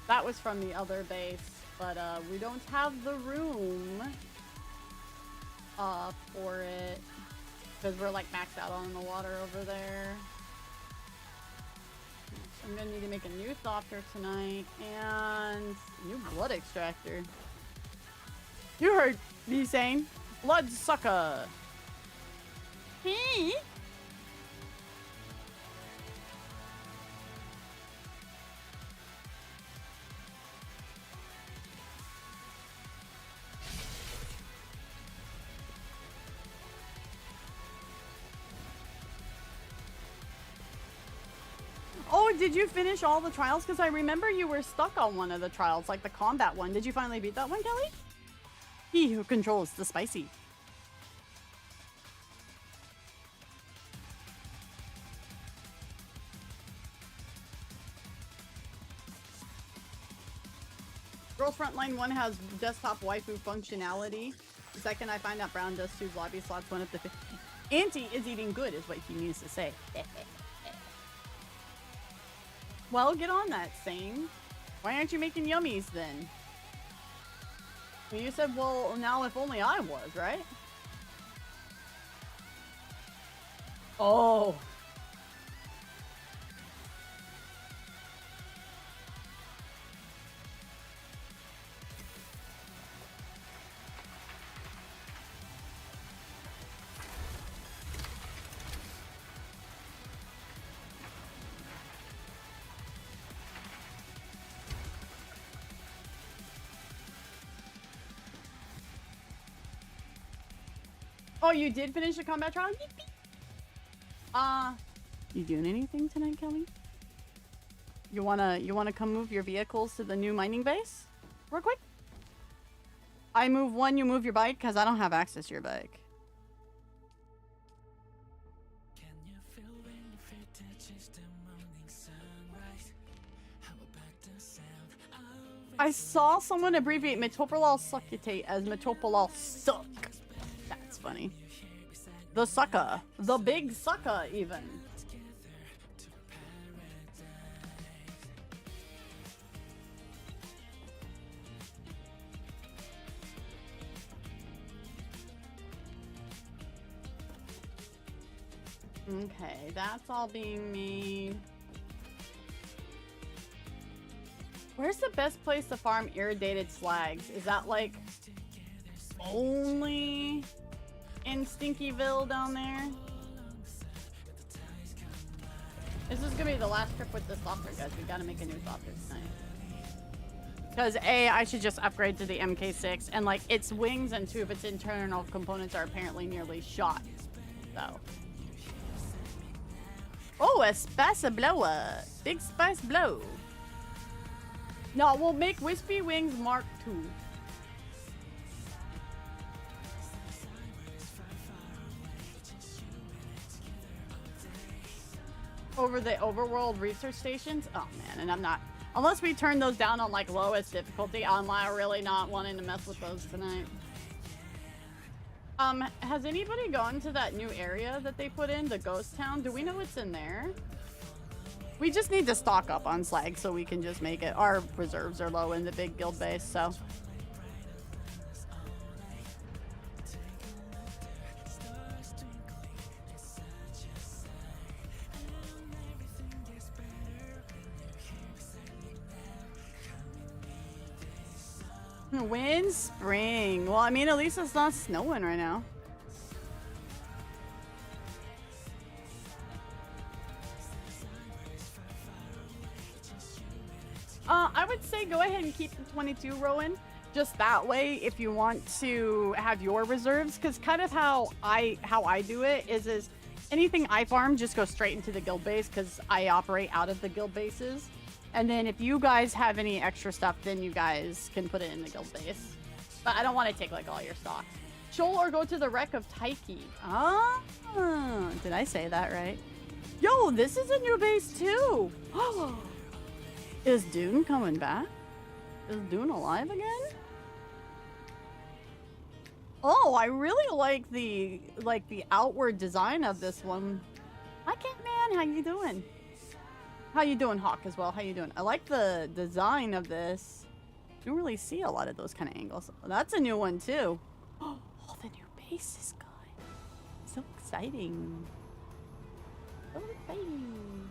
That was from the other base, but we don't have the room for it because we're like maxed out on the water over there. So I'm gonna need to make a new thopter tonight and new blood extractor. You heard me saying blood sucker. Hey. Oh, did you finish all the trials? Because I remember you were stuck on one of the trials, like the combat one. Did you finally beat that one, Kelly? He who controls the spicy. Girls Frontline 1 has desktop waifu functionality. The second I find out Brown does too, lobby slots 1 up to 50. Auntie is eating good is what he needs to say. Well, get on that, Sane. Why aren't you making yummies then? Well, you said, well, now if only I was, right? Oh. Oh, you did finish the combat trial? Yippee! You doing anything tonight, Kelly? You wanna come move your vehicles to the new mining base? Real quick? I move one, you move your bike, because I don't have access to your bike. I saw someone abbreviate Metoprolol succitate as Metoprolol suck. That's funny. The sucker. The big sucker, even. Okay, that's all being made. Where's the best place to farm irradiated slags? Is that like only in Stinkyville down there? This is gonna be the last trip with this software, guys. We gotta make a new software tonight. Because A, I should just upgrade to the MK6, and like its wings and two of its internal components are apparently nearly shot. So. Oh, a spice blower. Big spice blow. No, we'll make Wispy Wings Mark II. Over the overworld research stations? Oh man, and I'm not. Unless we turn those down on like lowest difficulty, I'm really not wanting to mess with those tonight. Has anybody gone to that new area that they put in, the ghost town? Do we know what's in there? We just need to stock up on slag so we can just make it. Our reserves are low in the big guild base, so. When spring? Well, I mean, at least it's not snowing right now. I would say go ahead and keep the 22 rowing. Just that way, if you want to have your reserves, because kind of how I do it is anything I farm just goes straight into the guild base because I operate out of the guild bases. And then if you guys have any extra stuff, then you guys can put it in the guild base. But I don't want to take like all your stock. Shoal or go to the wreck of Taiki. Ah, did I say that right? Yo, this is a new base too. Is Dune coming back? Is Dune alive again? Oh, I really like the outward design of this one. Hi, Catman. How you doing? How you doing, Hawk, as well? How you doing? I like the design of this. You don't really see a lot of those kind of angles. That's a new one, too. Oh, the new base is good. So exciting. So exciting.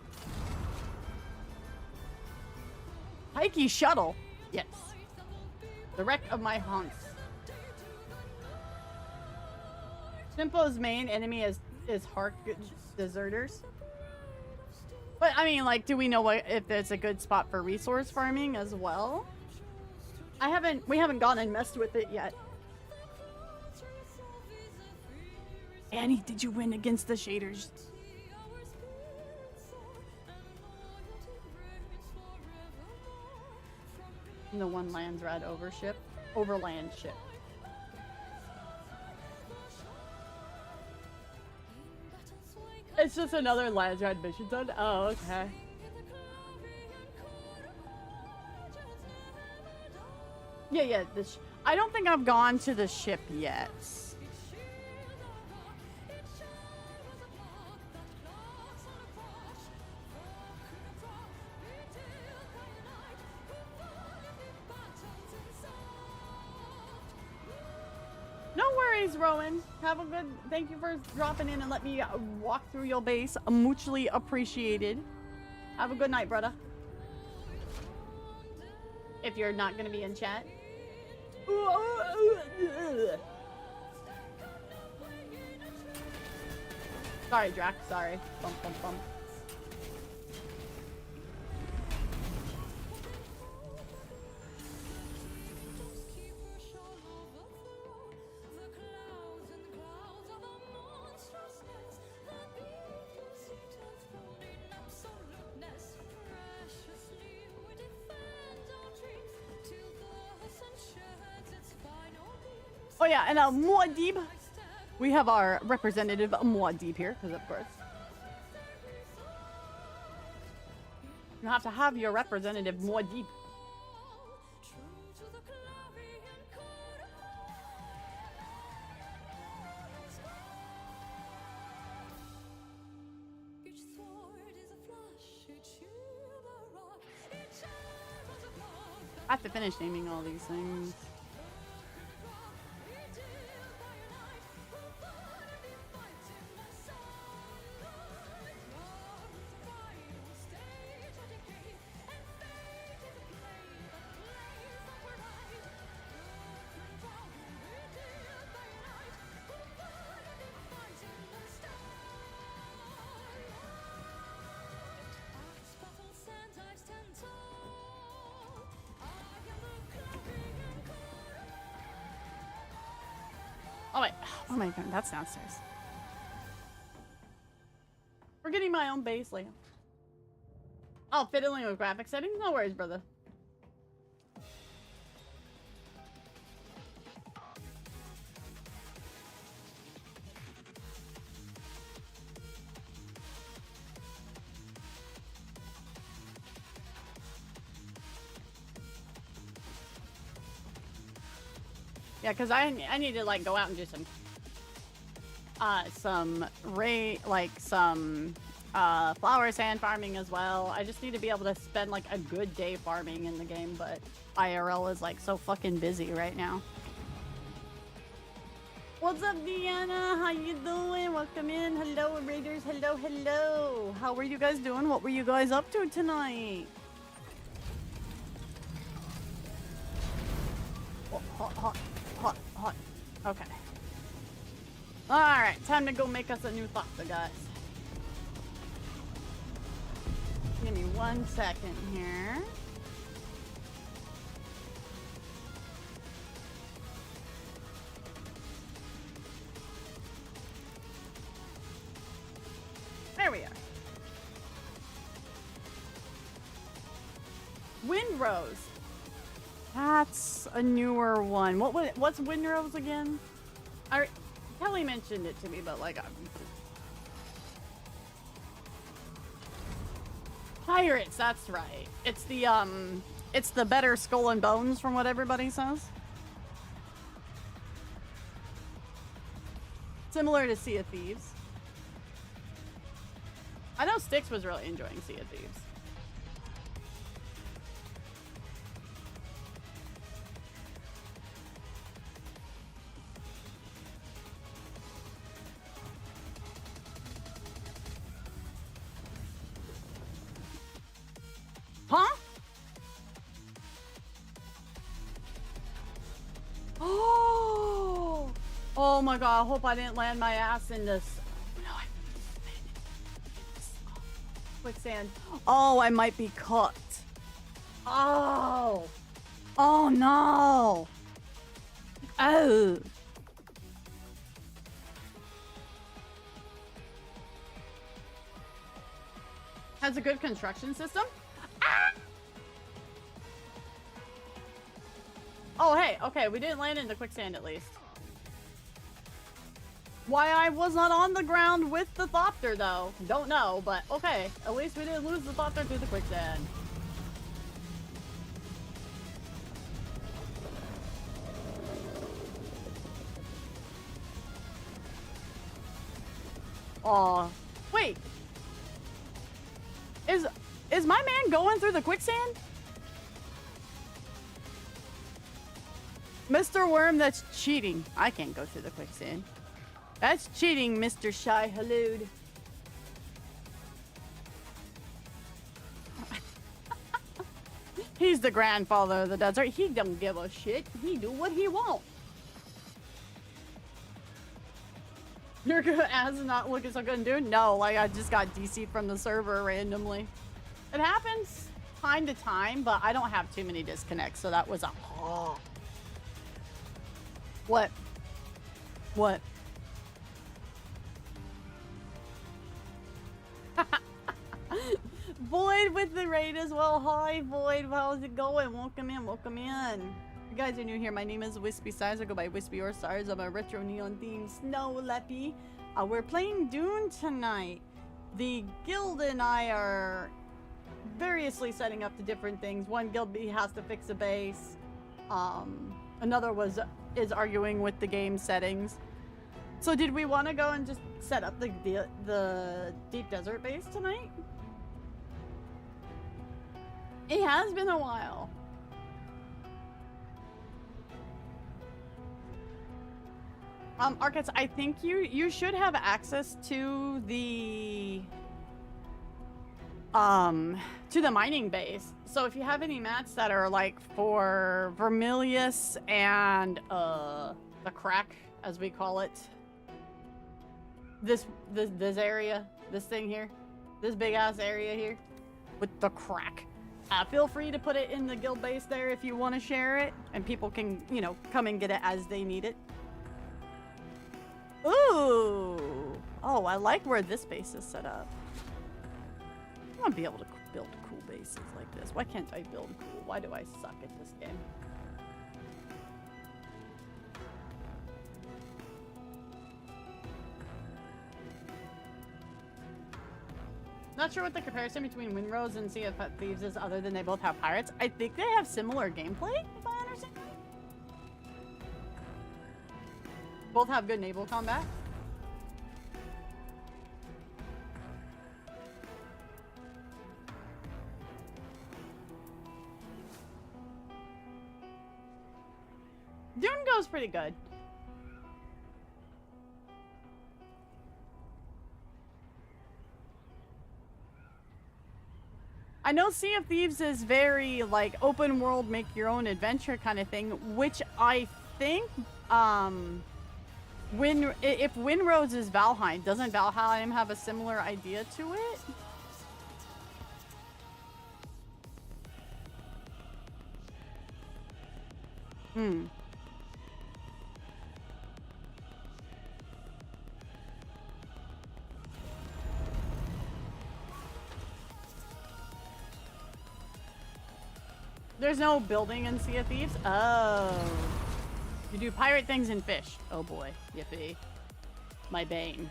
Pikey shuttle. Yes. The wreck of my haunts. Simpo's main enemy is Hark deserters. But I mean, like, do we know if there's a good spot for resource farming as well? We haven't gone and messed with it yet. Annie, did you win against the shaders? The one Landsraad overland ship. It's just another Landsraad mission zone? Oh, okay. Yeah, I don't think I've gone to the ship yet. No worries, Rowan. Have a good... Thank you for dropping in and let me walk through your base. Mutually appreciated. Have a good night, brother. If you're not going to be in chat. Sorry, Drac. Sorry. Bump, bump, bump. Oh yeah, and Maud'dib. We have our representative Maud'dib here, because of course. You have to have your representative Maud'dib. I have to finish naming all these things. Oh wait, oh my god, that's downstairs. We're getting my own base layout. Oh, fiddling with graphic settings? No worries, brother. Yeah, because I need to like go out and do some flower sand farming as well. I just need to be able to spend like a good day farming in the game, but IRL is like so fucking busy right now. What's up, Deanna? How you doing? Welcome in. Hello, Raiders. Hello, hello. How are you guys doing? What were you guys up to tonight? Oh, hot, hot. Hot, hot. Okay. Alright, time to go make us a new thopter, guys. Give me 1 second here. There we are. Windrose. That's a newer one. What's Windrose again? Kelly mentioned it to me, but like Pirates, that's right. It's the better Skull and Bones from what everybody says. Similar to Sea of Thieves. I know Styx was really enjoying Sea of Thieves. Huh? Oh! Oh my god, I hope I didn't land my ass in this. No, I landed in this quicksand. Oh, I might be cooked. Oh! Oh no! Oh! Has a good construction system? Ah! Oh, hey, okay, we didn't land in the quicksand at least. Why I was not on the ground with the Thopter, though, don't know, but okay, at least we didn't lose the Thopter through the quicksand. Aw, wait. Is my man going through the quicksand? Mr. Worm, that's cheating. I can't go through the quicksand. That's cheating, Mr. Shy Halud. He's the grandfather of the desert. He don't give a shit. He do what he want. Your ass is not looking so good, dude. No, like I just got DC'd from the server randomly. It happens time to time, but I don't have too many disconnects, so that was a What? What? Void with the raid as well. Hi, Void. How's it going? Welcome in. Welcome in. If you guys are new here, my name is Wispy Stars. I go by Wispy or Stars. I'm a retro neon themed snow leppy. We're playing Dune tonight. The guild and I are variously setting up the different things. One guild has to fix a base. Another is arguing with the game settings. So did we want to go and just set up the deep desert base tonight? It has been a while. Arcats, I think you should have access to the mining base. So if you have any mats that are like for Vermilius and the crack, as we call it, this area, this thing here, this big ass area here with the crack. Feel free to put it in the guild base there if you want to share it, and people can, you know, come and get it as they need it. Ooh! Oh, I like where this base is set up. I want to be able to build cool bases like this. Why can't I build cool? Why do I suck at this game? Not sure what the comparison between Windrose and Sea of Thieves is, other than they both have pirates. I think they have similar gameplay, if I understand right. Both have good naval combat. Dune goes pretty good. I know Sea of Thieves is very, like, open world, make your own adventure kind of thing, which I think, if Windrose is Valheim, doesn't Valheim have a similar idea to it? Hmm. There's no building in Sea of Thieves? Oh. You do pirate things and fish. Oh boy. Yippee. My bane.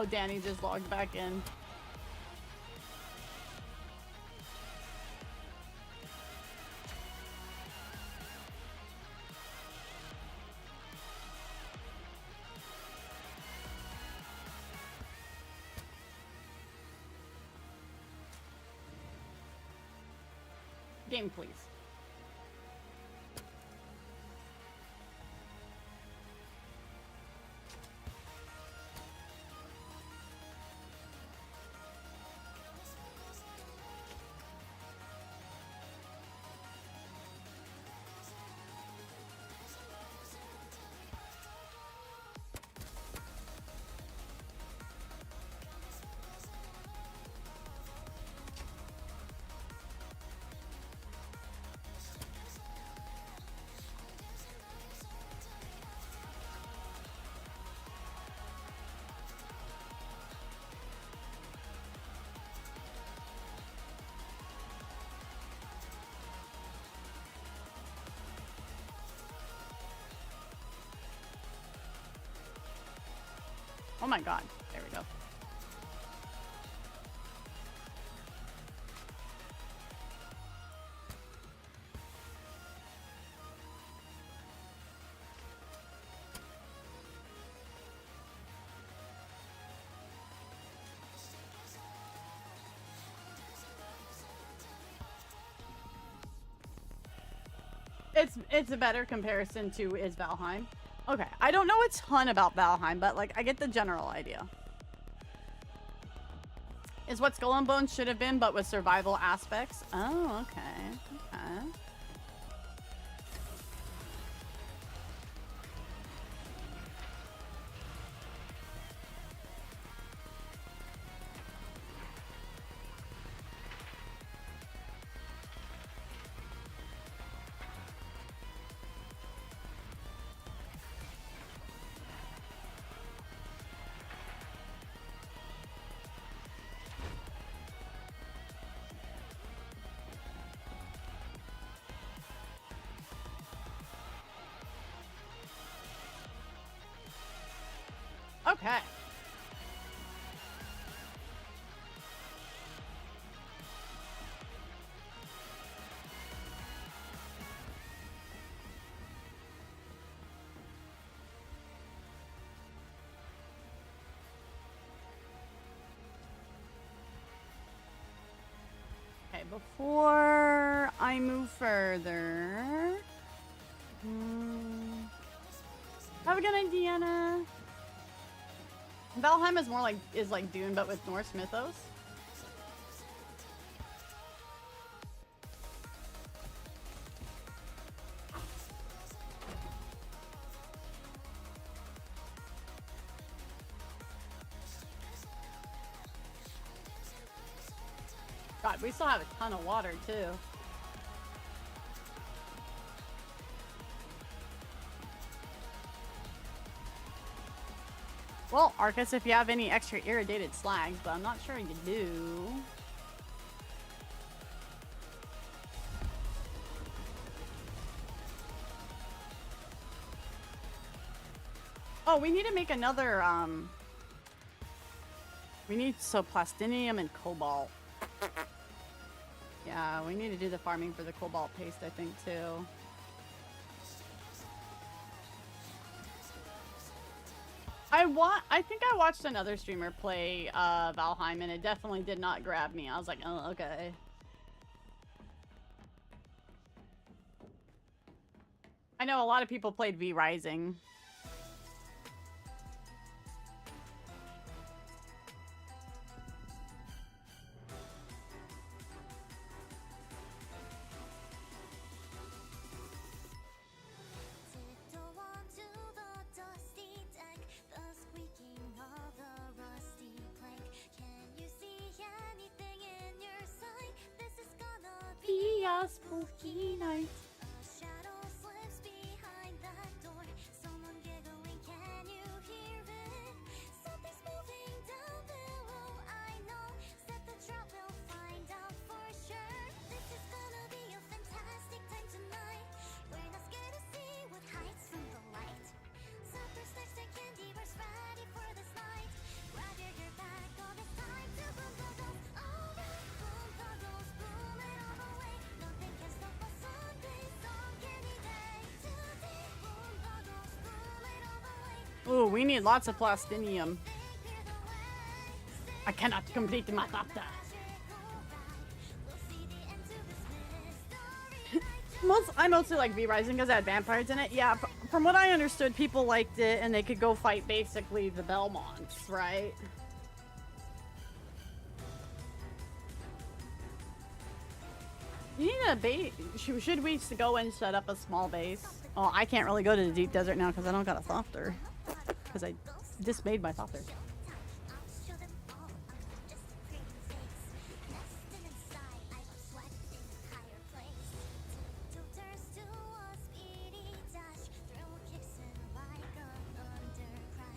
Oh, Danny just logged back in. Game, please. Oh my god. There we go. It's a better comparison to is Valheim. Okay, I don't know a ton about Valheim, but like I get the general idea. Is what Skull and Bones should have been, but with survival aspects. Oh, okay. Okay. Okay. Okay, before I move further, have a good night, Deanna. Valheim is more like Dune, but with Norse mythos. God, we still have a ton of water too. Well, Arcus, if you have any extra irradiated slags, but I'm not sure you do. Oh, we need to make another, we need plastinium and cobalt. Yeah, we need to do the farming for the cobalt paste, I think, too. I think I watched another streamer play Valheim, and it definitely did not grab me. I was like, oh, okay. I know a lot of people played V Rising. A spooky night. We need lots of plastinium. I cannot complete my chapter. I mostly like V Rising because it had vampires in it. Yeah, from what I understood, people liked it and they could go fight basically the Belmonts, right? You need a base. Should we go and set up a small base? Oh, I can't really go to the deep desert now because I don't got a softer. Because I dismade my softer.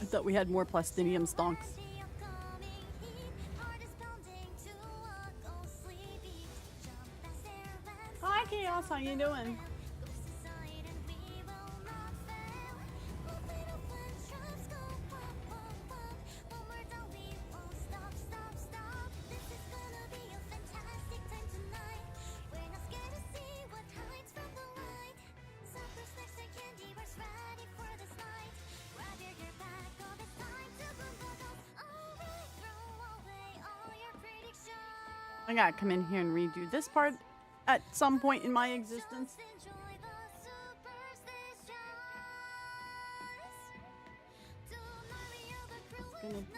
I thought we had more plastinium stonks. Hi Chaos, how you doing? I gotta come in here and redo this part at some point in my existence.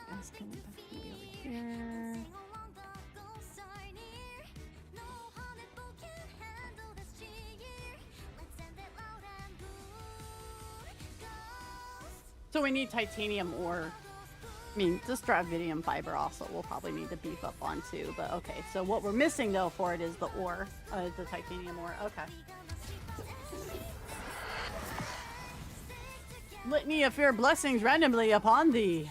That's gonna be over here. So we need titanium ore. I mean, this dravidium fiber also we'll probably need to beef up on too, but okay. So what we're missing though for it is the ore, the titanium ore. Okay. Litany of fair blessings randomly upon thee.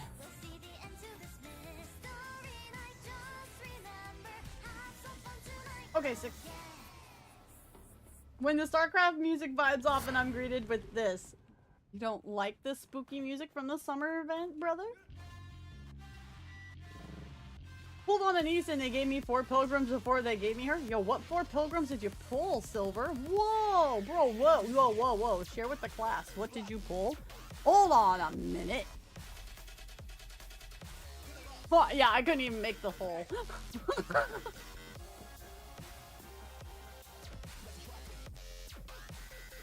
Okay, so when the StarCraft music vibes off and I'm greeted with this, you don't like the spooky music from the summer event, brother? Pulled on an East and they gave me 4 pilgrims before they gave me her. Yo, what 4 pilgrims did you pull, Silver? Whoa, bro, whoa. Share with the class. What did you pull? Hold on a minute. Oh, yeah, I couldn't even make the hole.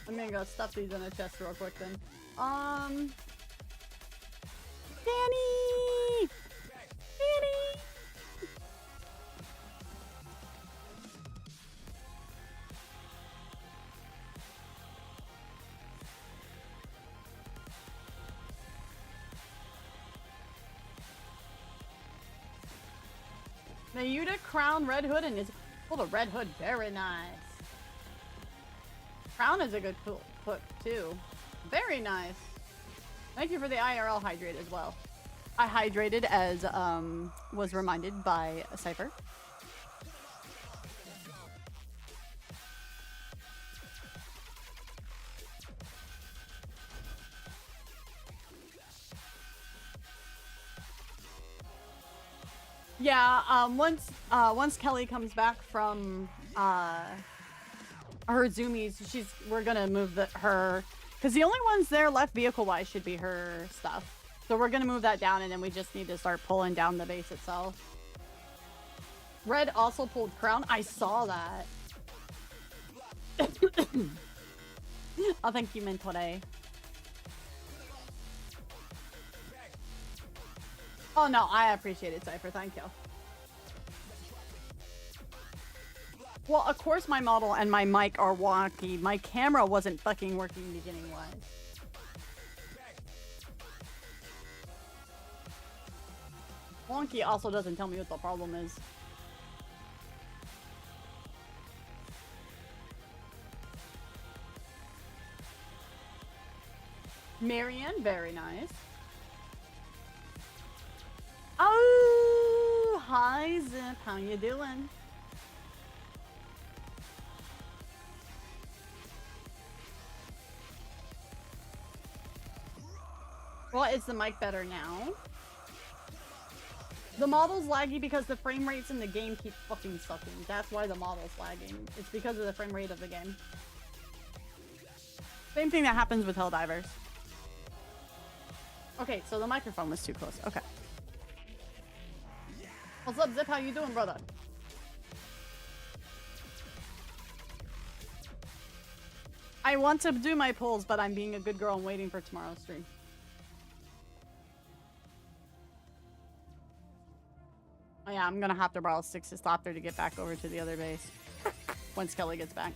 I'm gonna go stuff these in a chest real quick then. Danny! Mayuda Crown Red Hood and is pulled a Red Hood, very nice. Crown is a good hook too. Very nice. Thank you for the IRL hydrate as well. I hydrated as was reminded by a Cypher. Yeah, once Kelly comes back from her zoomies, we're gonna move her, because the only ones there left vehicle wise should be her stuff. So we're gonna move that down, and then we just need to start pulling down the base itself. Red also pulled Crown. I saw that. Oh, thank you, Mentore. Oh no, I appreciate it, Cypher. Thank you. Well, of course my model and my mic are wonky. My camera wasn't fucking working beginning-wise. Wonky also doesn't tell me what the problem is. Marianne, very nice. Oh, hi Zip, how you doing? Well, is the mic better now? The model's laggy because the frame rates in the game keep fucking sucking. That's why the model's lagging. It's because of the frame rate of the game. Same thing that happens with Helldivers. Okay, so the microphone was too close. Okay. What's up, Zip? How you doing, brother? I want to do my polls, but I'm being a good girl and waiting for tomorrow's stream. Oh yeah, I'm gonna have to borrow Styx's Thopter to get back over to the other base. Once Kelly gets back.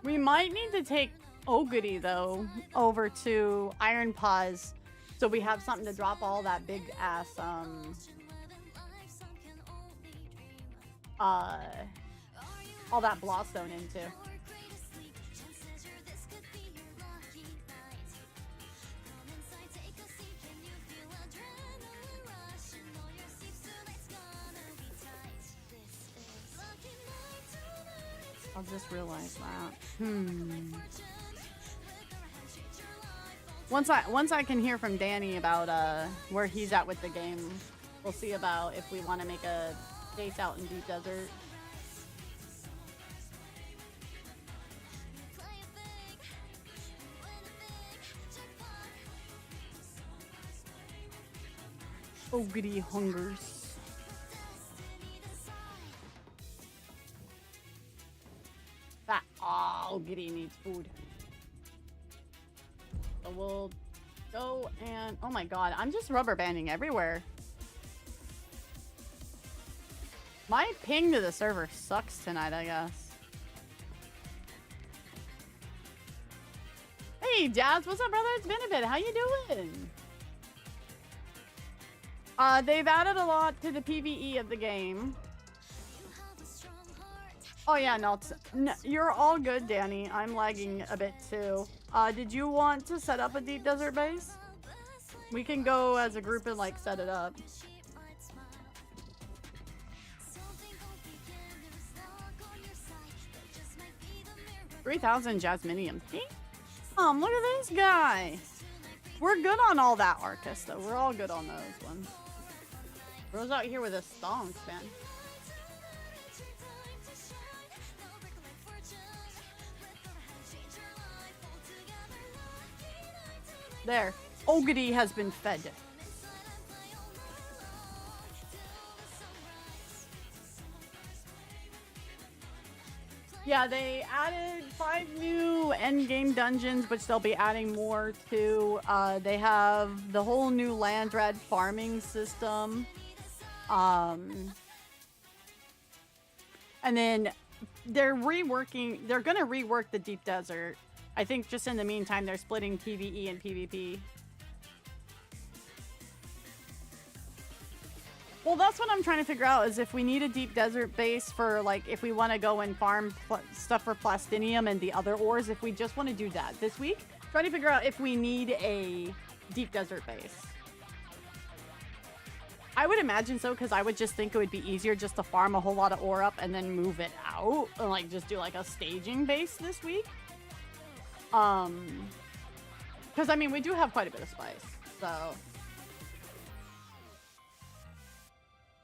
We might need to take Ogity, though, over to Iron Paws so we have something to drop all that big ass, all that Blawstone into. I'll just realize that. Once I can hear from Danny about where he's at with the game, we'll see about if we want to make a base out in Deep Desert. Ogity hungers. That Ogity needs food. So we'll go and oh my god, I'm just rubber banding everywhere. My ping to the server sucks tonight, I guess. Hey Jazz, what's up, brother? It's been a bit. How you doing? They've added a lot to the PvE of the game. Oh yeah, no, you're all good, Danny. I'm lagging a bit too. Did you want to set up a Deep Desert base? We can go as a group and like set it up. 3,000 Jasminium. Damn, look at this guy. We're good on all that Arcus though. We're all good on those ones. Bro's out here with a stonks, man. There. Ogity has been fed. Yeah, they added 5 new endgame dungeons, which they'll be adding more to. They have the whole new Landsraad farming system. And then they're gonna rework the Deep Desert. I think just in the meantime, they're splitting PvE and PvP. Well, that's what I'm trying to figure out, is if we need a Deep Desert base for, like, if we want to go and farm stuff for Plastinium and the other ores, if we just want to do that this week. Trying to figure out if we need a Deep Desert base. I would imagine so, because I would just think it would be easier just to farm a whole lot of ore up and then move it out. And, like, just do, like, a staging base this week. Because, I mean, we do have quite a bit of spice, so...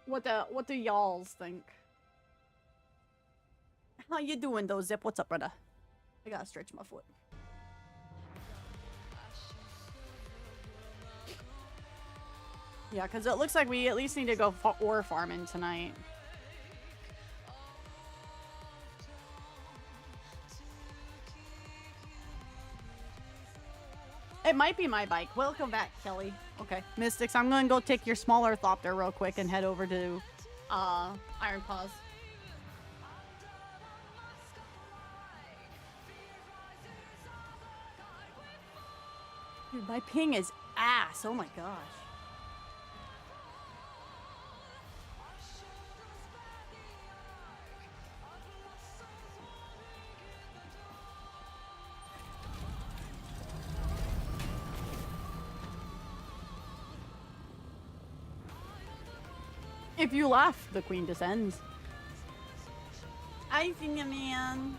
What do y'alls think? How you doing though, Zip? What's up, brother? I gotta stretch my foot. Yeah, because it looks like we at least need to go ore farming tonight. It might be my bike. Welcome back, Kelly. Okay, Mystics, I'm gonna go take your smaller Thopter real quick and head over to Iron Paws. Dude, my ping is ass. Oh my gosh. If you laugh, the queen descends. I think, man.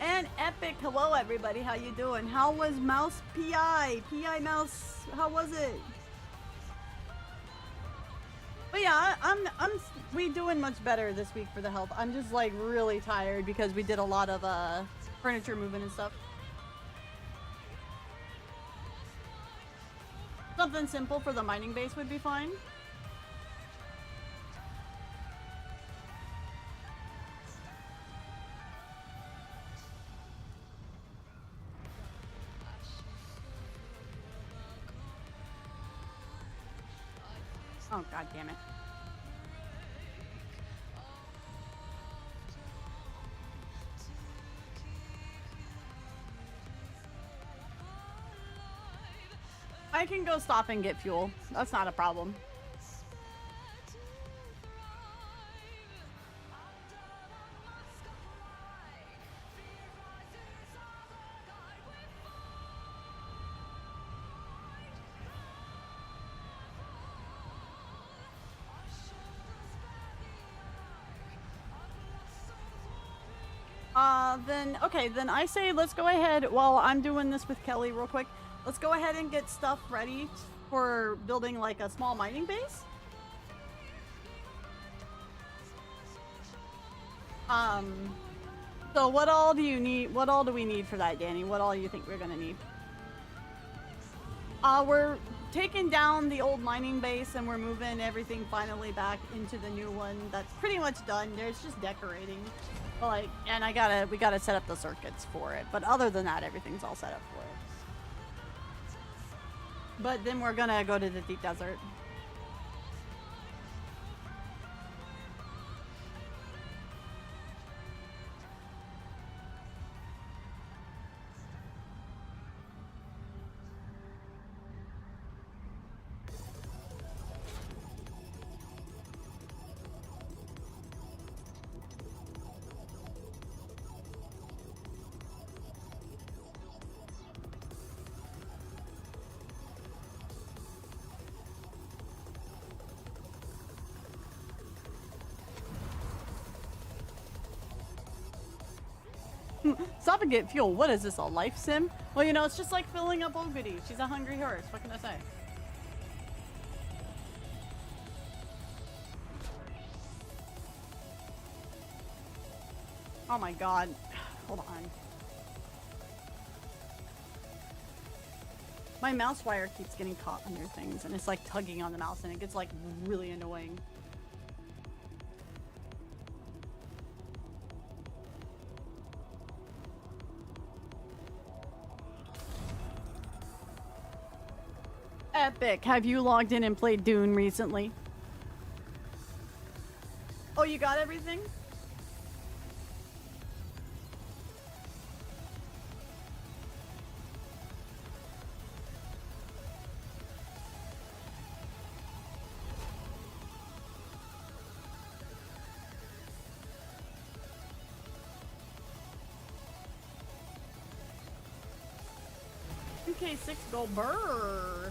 An Epic, hello everybody, how you doing? How was Mouse PI? PI Mouse, how was it? But yeah, we doing much better this week for the health. I'm just like really tired because we did a lot of furniture moving and stuff. Something simple for the mining base would be fine. Oh, god damn it. I can go stop and get fuel. That's not a problem. Then I say let's go ahead while I'm doing this with Kelly real quick. Let's go ahead and get stuff ready for building like a small mining base. So what all do you need? What all do we need for that, Danny? What all do you think we're gonna need? We're taking down the old mining base and we're moving everything finally back into the new one. That's pretty much done. There's just decorating. Like, and we gotta set up the circuits for it. But other than that, everything's all set up for it. But then we're gonna go to the deep desert. Stop and get fuel. What is this, a life sim? Well, you know, it's just like filling up old goodies. She's a hungry horse. What can I say? Oh my god. Hold on. My mouse wire keeps getting caught under things and it's like tugging on the mouse and it gets like really annoying. Epic. Have you logged in and played Dune recently? Oh, you got everything? Okay, 6 gold burr.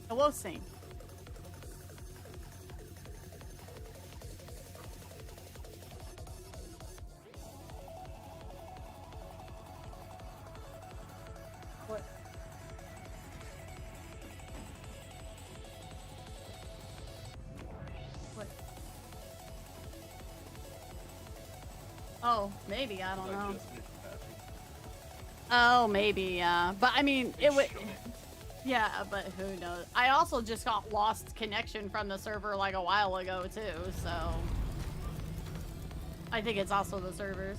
Hello, Saint. What? What? Oh, maybe, I don't know. Oh, maybe, yeah. But I mean, it would... Yeah, but who knows? I also just got lost connection from the server like a while ago too, so I think it's also the servers.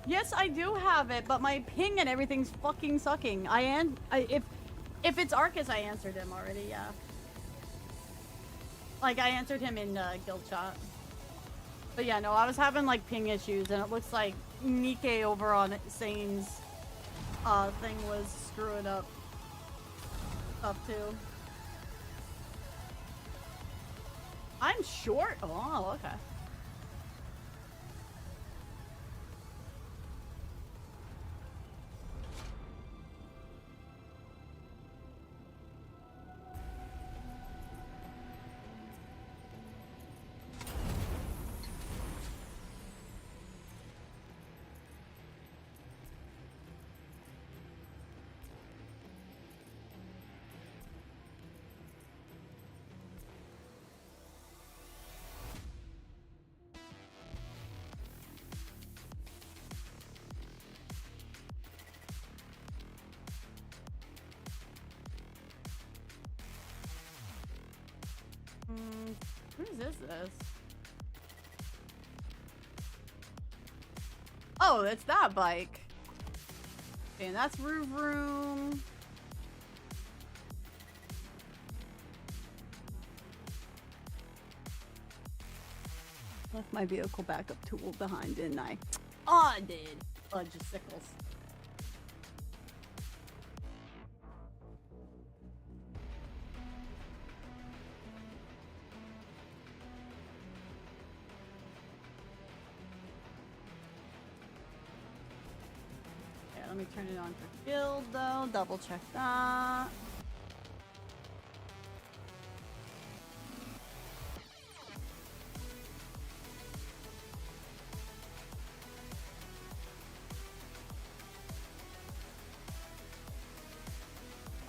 Yes, I do have it, but my ping and everything's fucking sucking. If it's Arcus, I answered him already, yeah. Like I answered him in guild chat. But yeah, no, I was having like ping issues and it looks like Nikkei over on Sane's thing was screwing up stuff too. I'm short? Oh, okay. Whose is this? Oh, it's that bike. Okay, and that's Roof Room. Left my vehicle backup tool behind, didn't I? Oh, I did. Fudge sickles. Let me turn it on for guild though, double check that.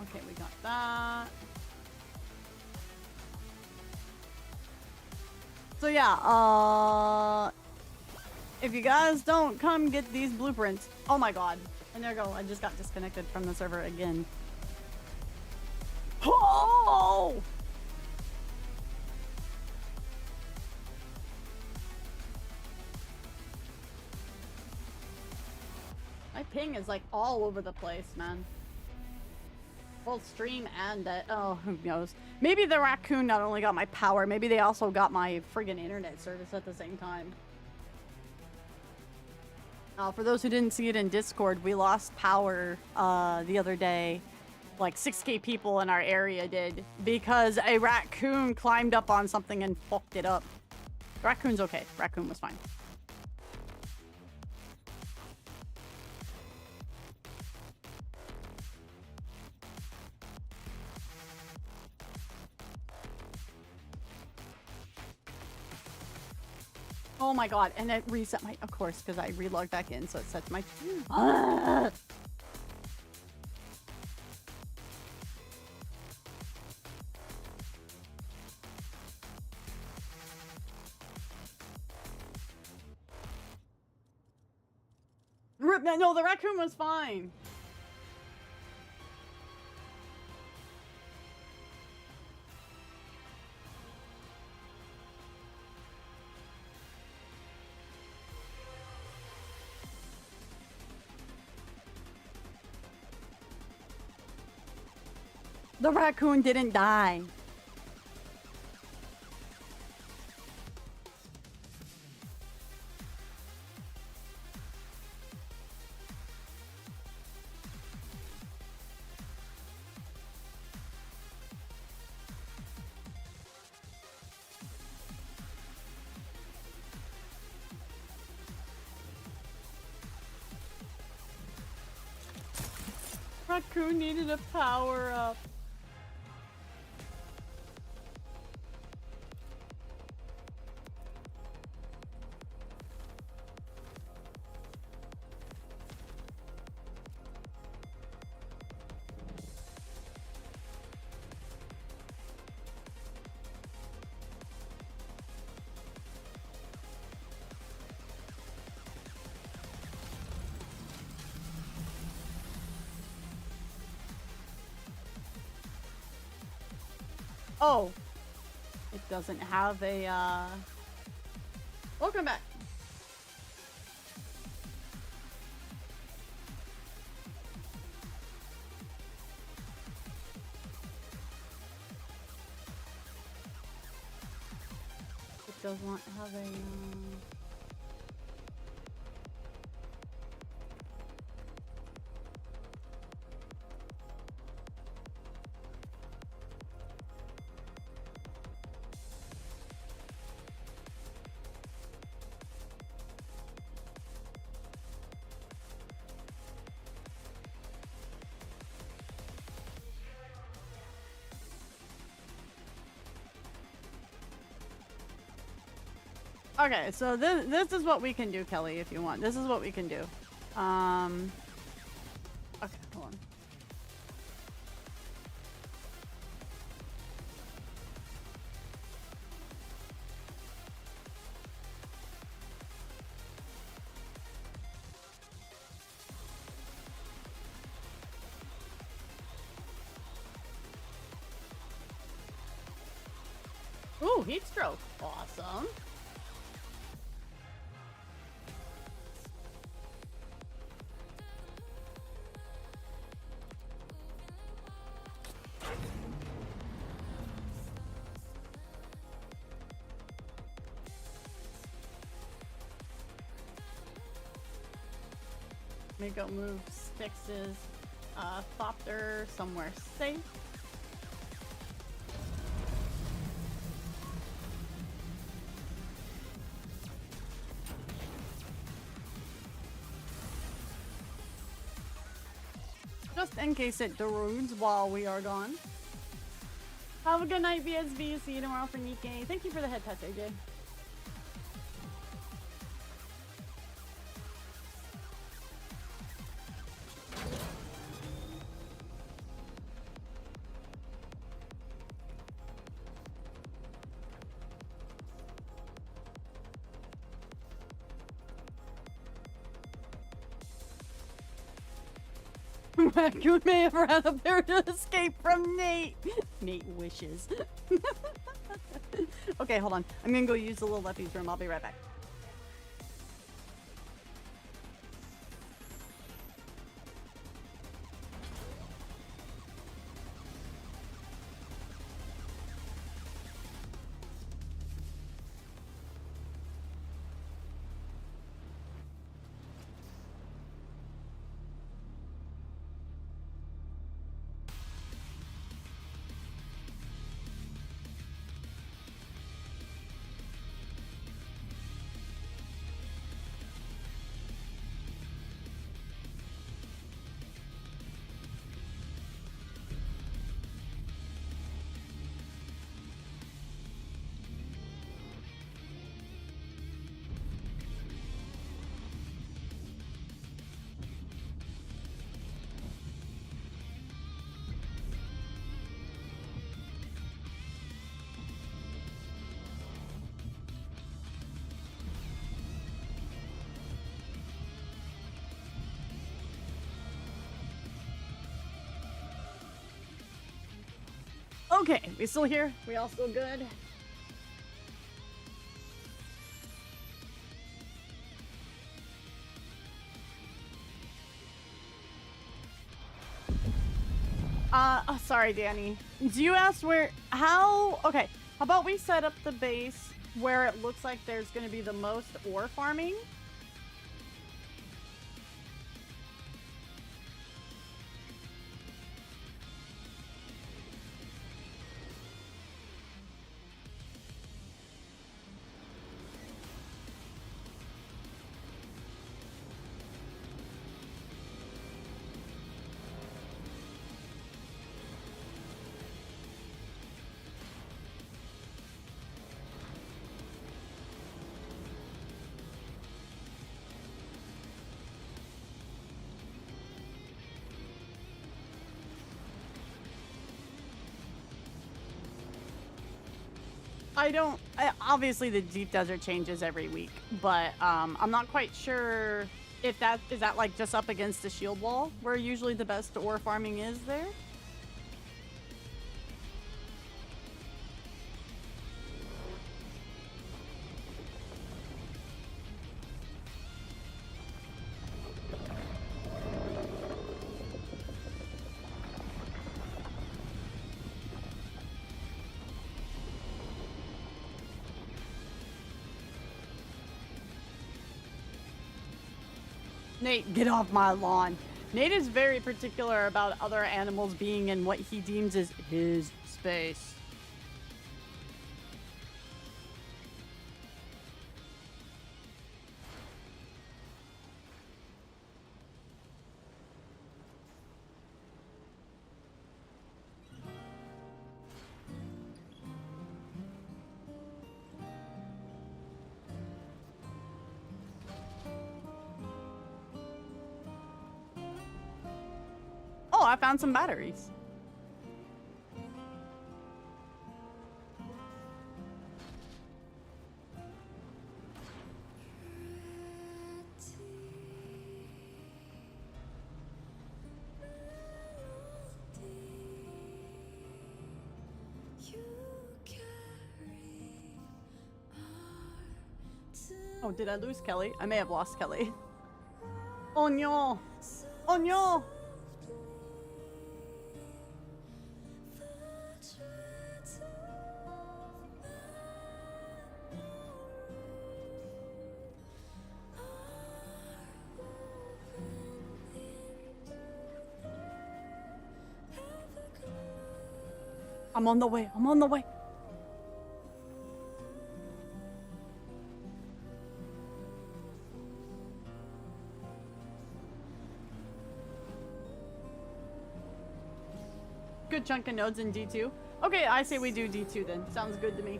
Okay, we got that. So yeah, if you guys don't come get these blueprints, oh my god. And there you go, I just got disconnected from the server again. Oh! My ping is like all over the place, man. Both stream and oh, who knows? Maybe the raccoon not only got my power, maybe they also got my friggin' internet service at the same time. For those who didn't see it in Discord, we lost power the other day. Like 6k people in our area did because a raccoon climbed up on something and fucked it up. Raccoon's okay. Raccoon was fine. Oh my god, and it reset my, of course, because I relogged back in, so it sets my... No, the raccoon was fine. The raccoon didn't die. Raccoon needed a power up. Oh, it doesn't have a, welcome back. It does not have a, Okay, so this is what we can do, Kelly, if you want. This is what we can do. Okay, hold on. Ooh, heat stroke. Awesome. Mako moves, fixes, Thopter somewhere safe. Just in case it derudes while we are gone. Have a good night, BSB. See you tomorrow for Nikkei. Thank you for the head touch, AJ. Raccoon may have ran up there to escape from Nate. Nate wishes. Okay, hold on. I'm gonna go use the little Leffy's room. I'll be right back. Okay, we still here? We all still good? Oh, sorry, Danny. Do you ask where, how, okay, how about we set up the base where it looks like there's gonna be the most ore farming? Obviously the deep desert changes every week, but I'm not quite sure if is that like just up against the shield wall where usually the best ore farming is there? Nate, get off my lawn. Nate is very particular about other animals being in what he deems as his space. I found some batteries. Oh, did I lose Kelly? I may have lost Kelly. Oh no! Oh no! I'm on the way. I'm on the way. Good chunk of nodes in D2. Okay, I say we do D2 then. Sounds good to me.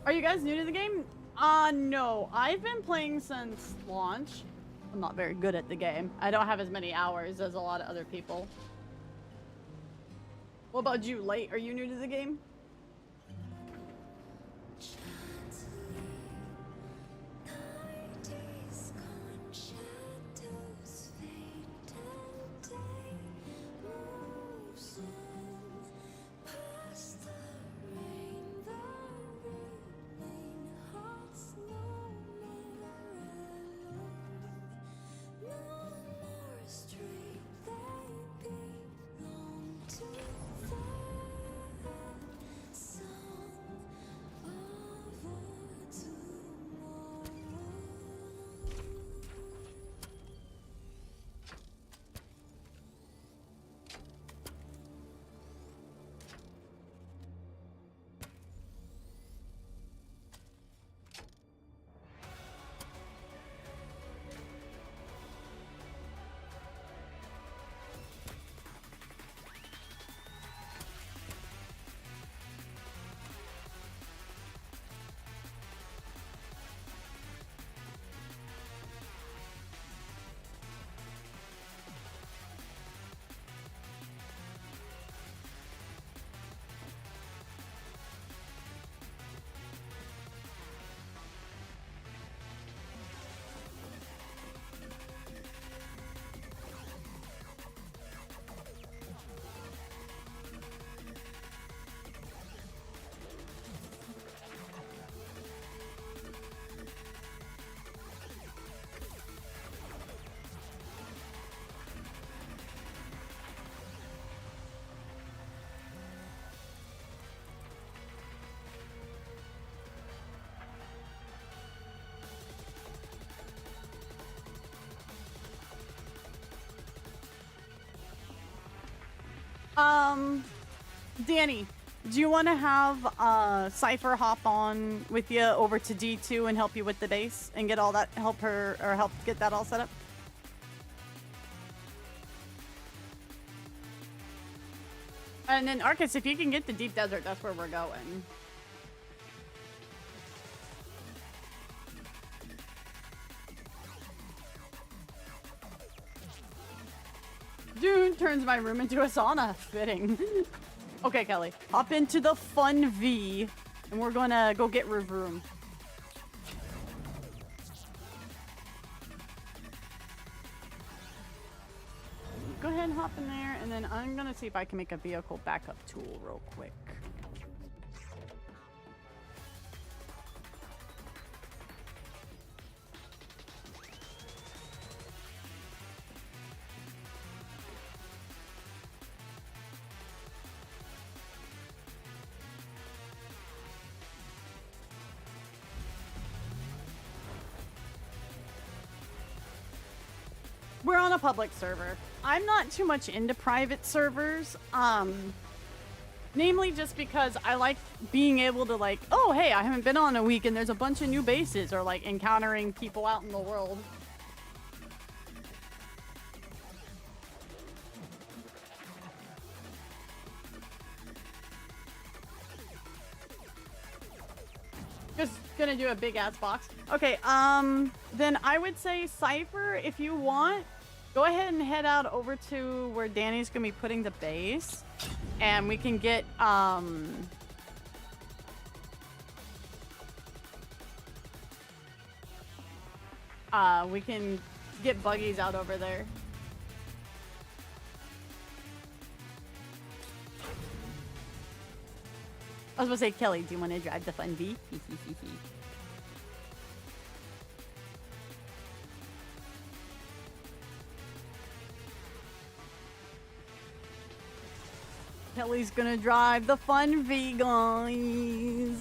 Are you guys new to the game? No. I've been playing since launch. I'm not very good at the game. I don't have as many hours as a lot of other people. What about you, Late? Are you new to the game? Danny, do you want to have Cypher hop on with you over to D2 and help you with the base and get all that, help get that all set up? And then Arcus, if you can get the deep desert, that's where we're going. Dune turns my room into a sauna. Fitting. Okay, Kelly. Hop into the fun V, and we're gonna go get room. Go ahead and hop in there, and then I'm gonna see if I can make a vehicle backup tool real quick. We're on a public server. I'm not too much into private servers, namely just because I like being able to like, oh hey, I haven't been on a week and there's a bunch of new bases, or like encountering people out in the world. Just gonna do a big ass box. Okay, then I would say Cypher, if you want, Go ahead and head out over to where Danny's gonna be putting the base, and we can get we can get buggies out over there. I was gonna say, Kelly, do you want to drive the fun V? Kelly's gonna drive the fun V, guys.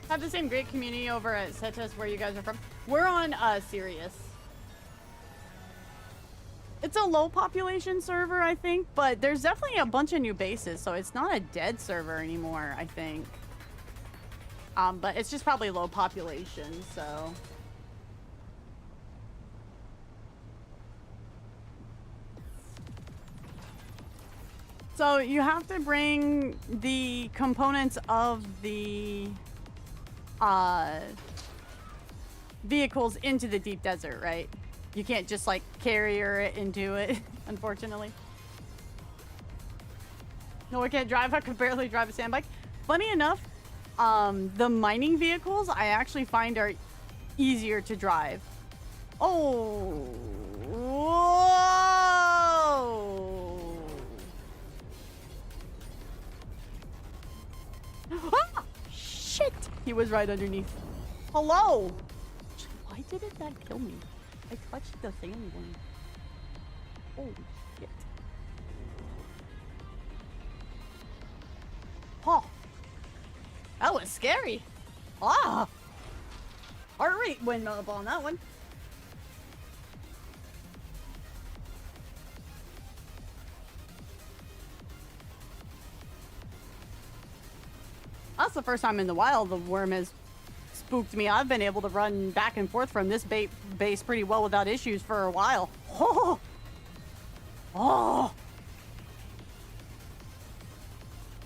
Have the same great community over at Cetus where you guys are from. We're on Sirius. It's a low population server, I think, but there's definitely a bunch of new bases, so it's not a dead server anymore, I think. But it's just probably low population, so. So you have to bring the components of the vehicles into the deep desert, right? You can't just like carrier it into it, unfortunately. No, I can't drive. I could barely drive a sand bike. Funny enough, the mining vehicles I actually find are easier to drive. Oh, whoa! Ah! Shit! He was right underneath. Hello! Why didn't that kill me? I touched the sand one. Holy shit. Oh. That was scary. Ah! Heart rate went up on that one. That's the first time in the wild the worm has spooked me. I've been able to run back and forth from this base pretty well without issues for a while. Oh! Oh!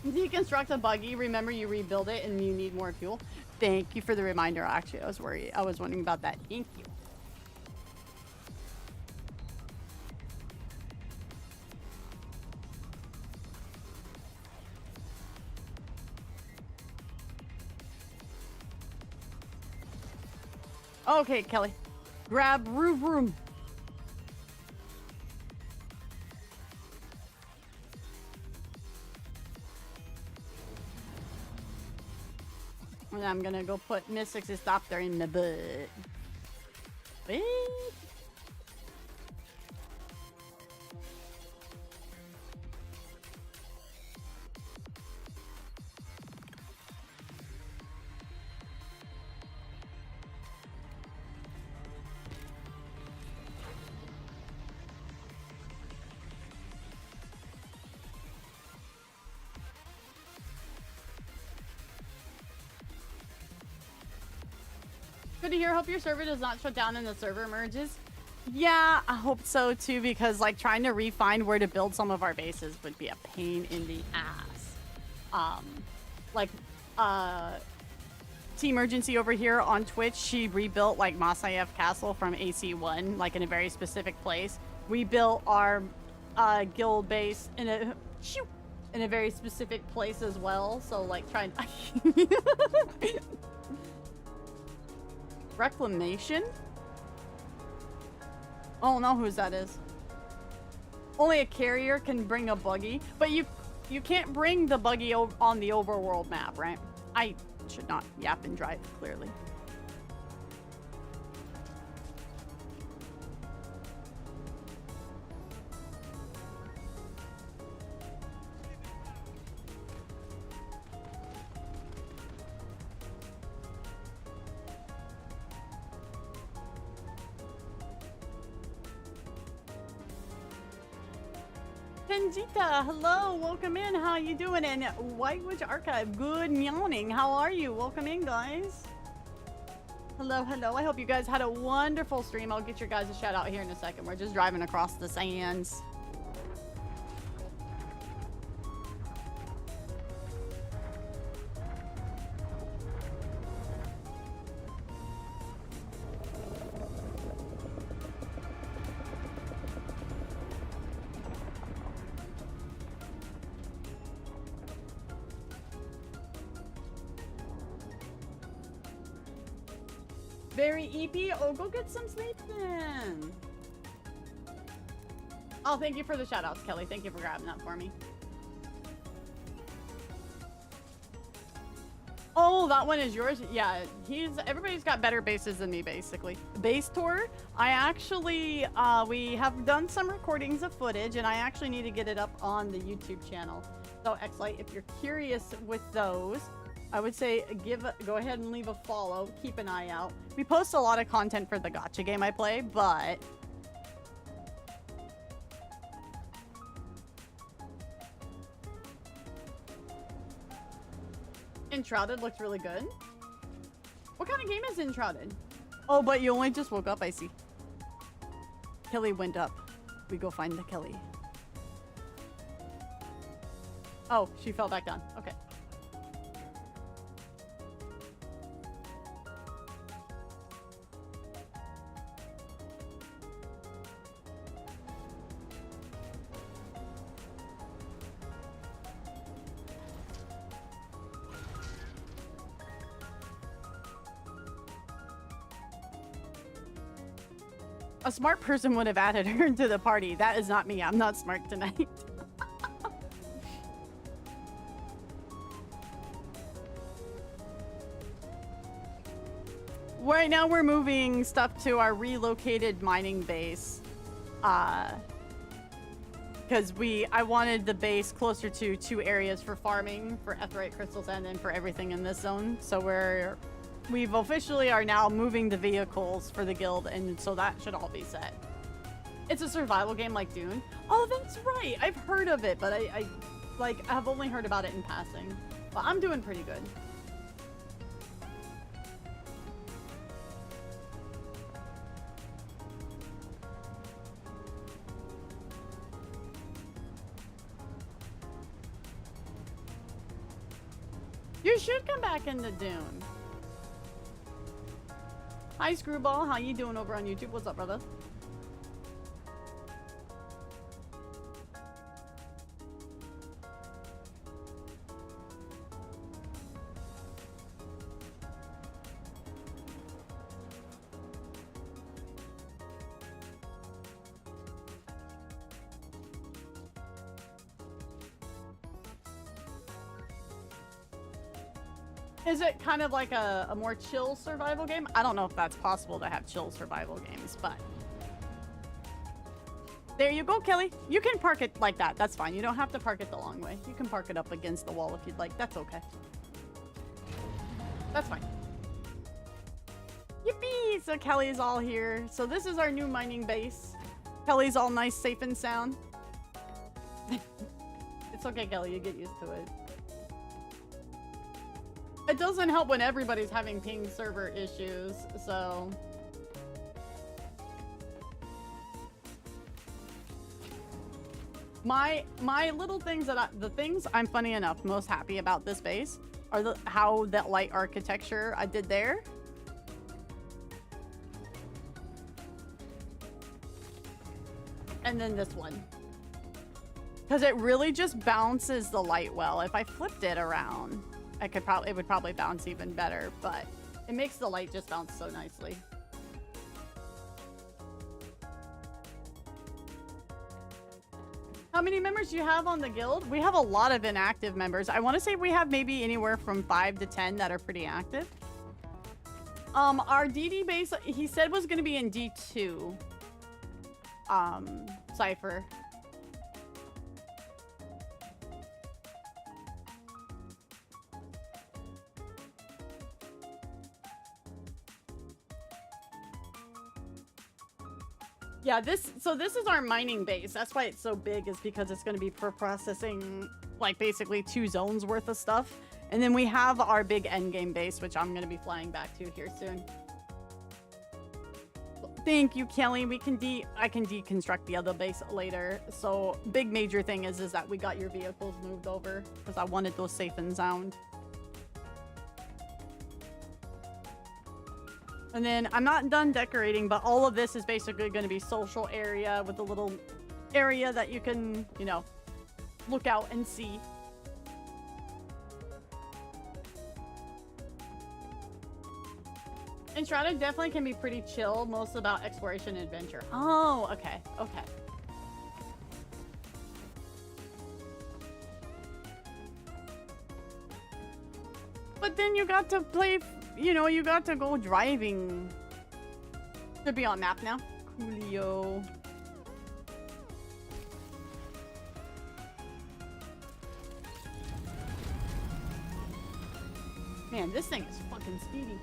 Deconstruct a buggy. Remember, you rebuild it and you need more fuel. Thank you for the reminder. Actually, I was worried. I was wondering about that. Thank you. Okay, Kelly. Grab roof room. And I'm gonna go put Miss Doctor in the butt. Wait. Good to hear. Hope your server does not shut down and the server merges. Yeah, I hope so too, because like trying to refine where to build some of our bases would be a pain in the ass. T-Emergency over here on Twitch, she rebuilt like Masayev Castle from AC1, like in a very specific place. We built our guild base in a very specific place as well. So like trying. Reclamation? I don't know whose that is. Only a carrier can bring a buggy, but you can't bring the buggy on the overworld map, right? I should not yap and drive, clearly. Kenjita, hello, welcome in. How you doing? And White Witch Archive, good morning. How are you? Welcome in, guys. Hello, hello. I hope you guys had a wonderful stream. I'll get your guys a shout out here in a second. We're just driving across the sands. Very EP. Oh, go get some sleep then. Oh, thank you for the shout outs, Kelly. Thank you for grabbing that for me. Oh, that one is yours? Yeah, everybody's got better bases than me, basically. Base tour, I actually, we have done some recordings of footage, and I actually need to get it up on the YouTube channel. So, Xlight, if you're curious with those, I would say go ahead and leave a follow. Keep an eye out. We post a lot of content for the gacha game I play, but... Enshrouded looks really good. What kind of game is Enshrouded? Oh, but you only just woke up, I see. Kelly went up. We go find the Kelly. Oh, she fell back down. Okay. A smart person would have added her to the party. That is not me. I'm not smart tonight. Right now we're moving stuff to our relocated mining base. Because I wanted the base closer to 2 areas for farming, for Etherite crystals, and then for everything in this zone. So we've officially are now moving the vehicles for the guild, and so that should all be set. It's a survival game like Dune. Oh, that's right. I've heard of it, but I have only heard about it in passing. But I'm doing pretty good. You should come back into Dune. Hi, Screwball. How you doing over on YouTube? What's up, brother? Is it kind of like a more chill survival game? I don't know if that's possible to have chill survival games, but... There you go, Kelly. You can park it like that. That's fine. You don't have to park it the long way. You can park it up against the wall if you'd like. That's okay. That's fine. Yippee! So Kelly's all here. So this is our new mining base. Kelly's all nice, safe, and sound. It's okay, Kelly. You get used to it. It doesn't help when everybody's having ping server issues, so... My little things the things I'm funny enough most happy about this base are how that light architecture I did there. And then this one. Because it really just bounces the light well. If I flipped it around... it would probably bounce even better, but it makes the light just bounce so nicely. How many members do you have on the guild? We have a lot of inactive members. I want to say we have maybe anywhere from 5 to 10 that are pretty active. Our DD base, he said was going to be in D2. Cypher. Yeah, this is our mining base. That's why it's so big, is because it's going to be for processing, like, basically 2 zones worth of stuff. And then we have our big endgame base, which I'm going to be flying back to here soon. Thank you, Kelly. I can deconstruct the other base later. So, big major thing is that we got your vehicles moved over, because I wanted those safe and sound. And then I'm not done decorating, but all of this is basically going to be social area with a little area that you can, you know, look out and see. Enshrouded definitely can be pretty chill, most about exploration and adventure. Oh, okay, okay. But then you got to play, you know, you got to go driving. Should be on map now. Coolio. Man, this thing is fucking speedy.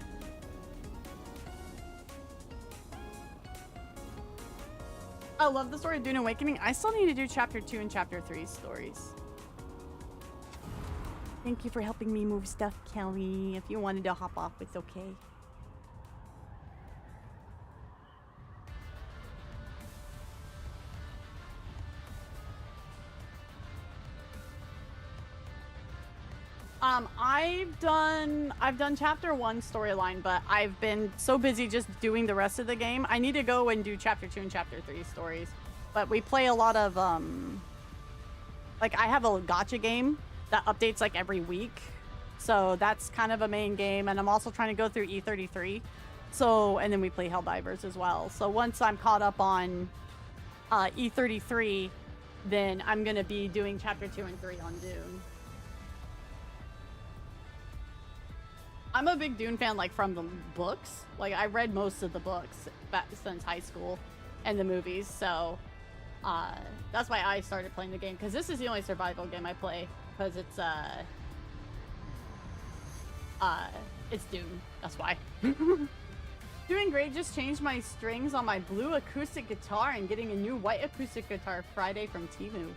I love the story of Dune Awakening. I still need to do chapter 2 and chapter 3 stories. Thank you for helping me move stuff, Kelly. If you wanted to hop off, it's okay. I've done chapter 1 storyline, but I've been so busy just doing the rest of the game. I need to go and do chapter 2 and chapter 3 stories. But we play a lot of like I have a gacha game that updates like every week. So that's kind of a main game, and I'm also trying to go through E33. So, and then we play Helldivers as well. So once I'm caught up on E33, then I'm going to be doing chapter 2 and 3 on Dune. I'm a big Dune fan, like, from the books. Like, I read most of the books back since high school and the movies, so that's why I started playing the game, because this is the only survival game I play, because it's Dune. That's why. Doing great. Just changed my strings on my blue acoustic guitar and getting a new white acoustic guitar Friday from Temu.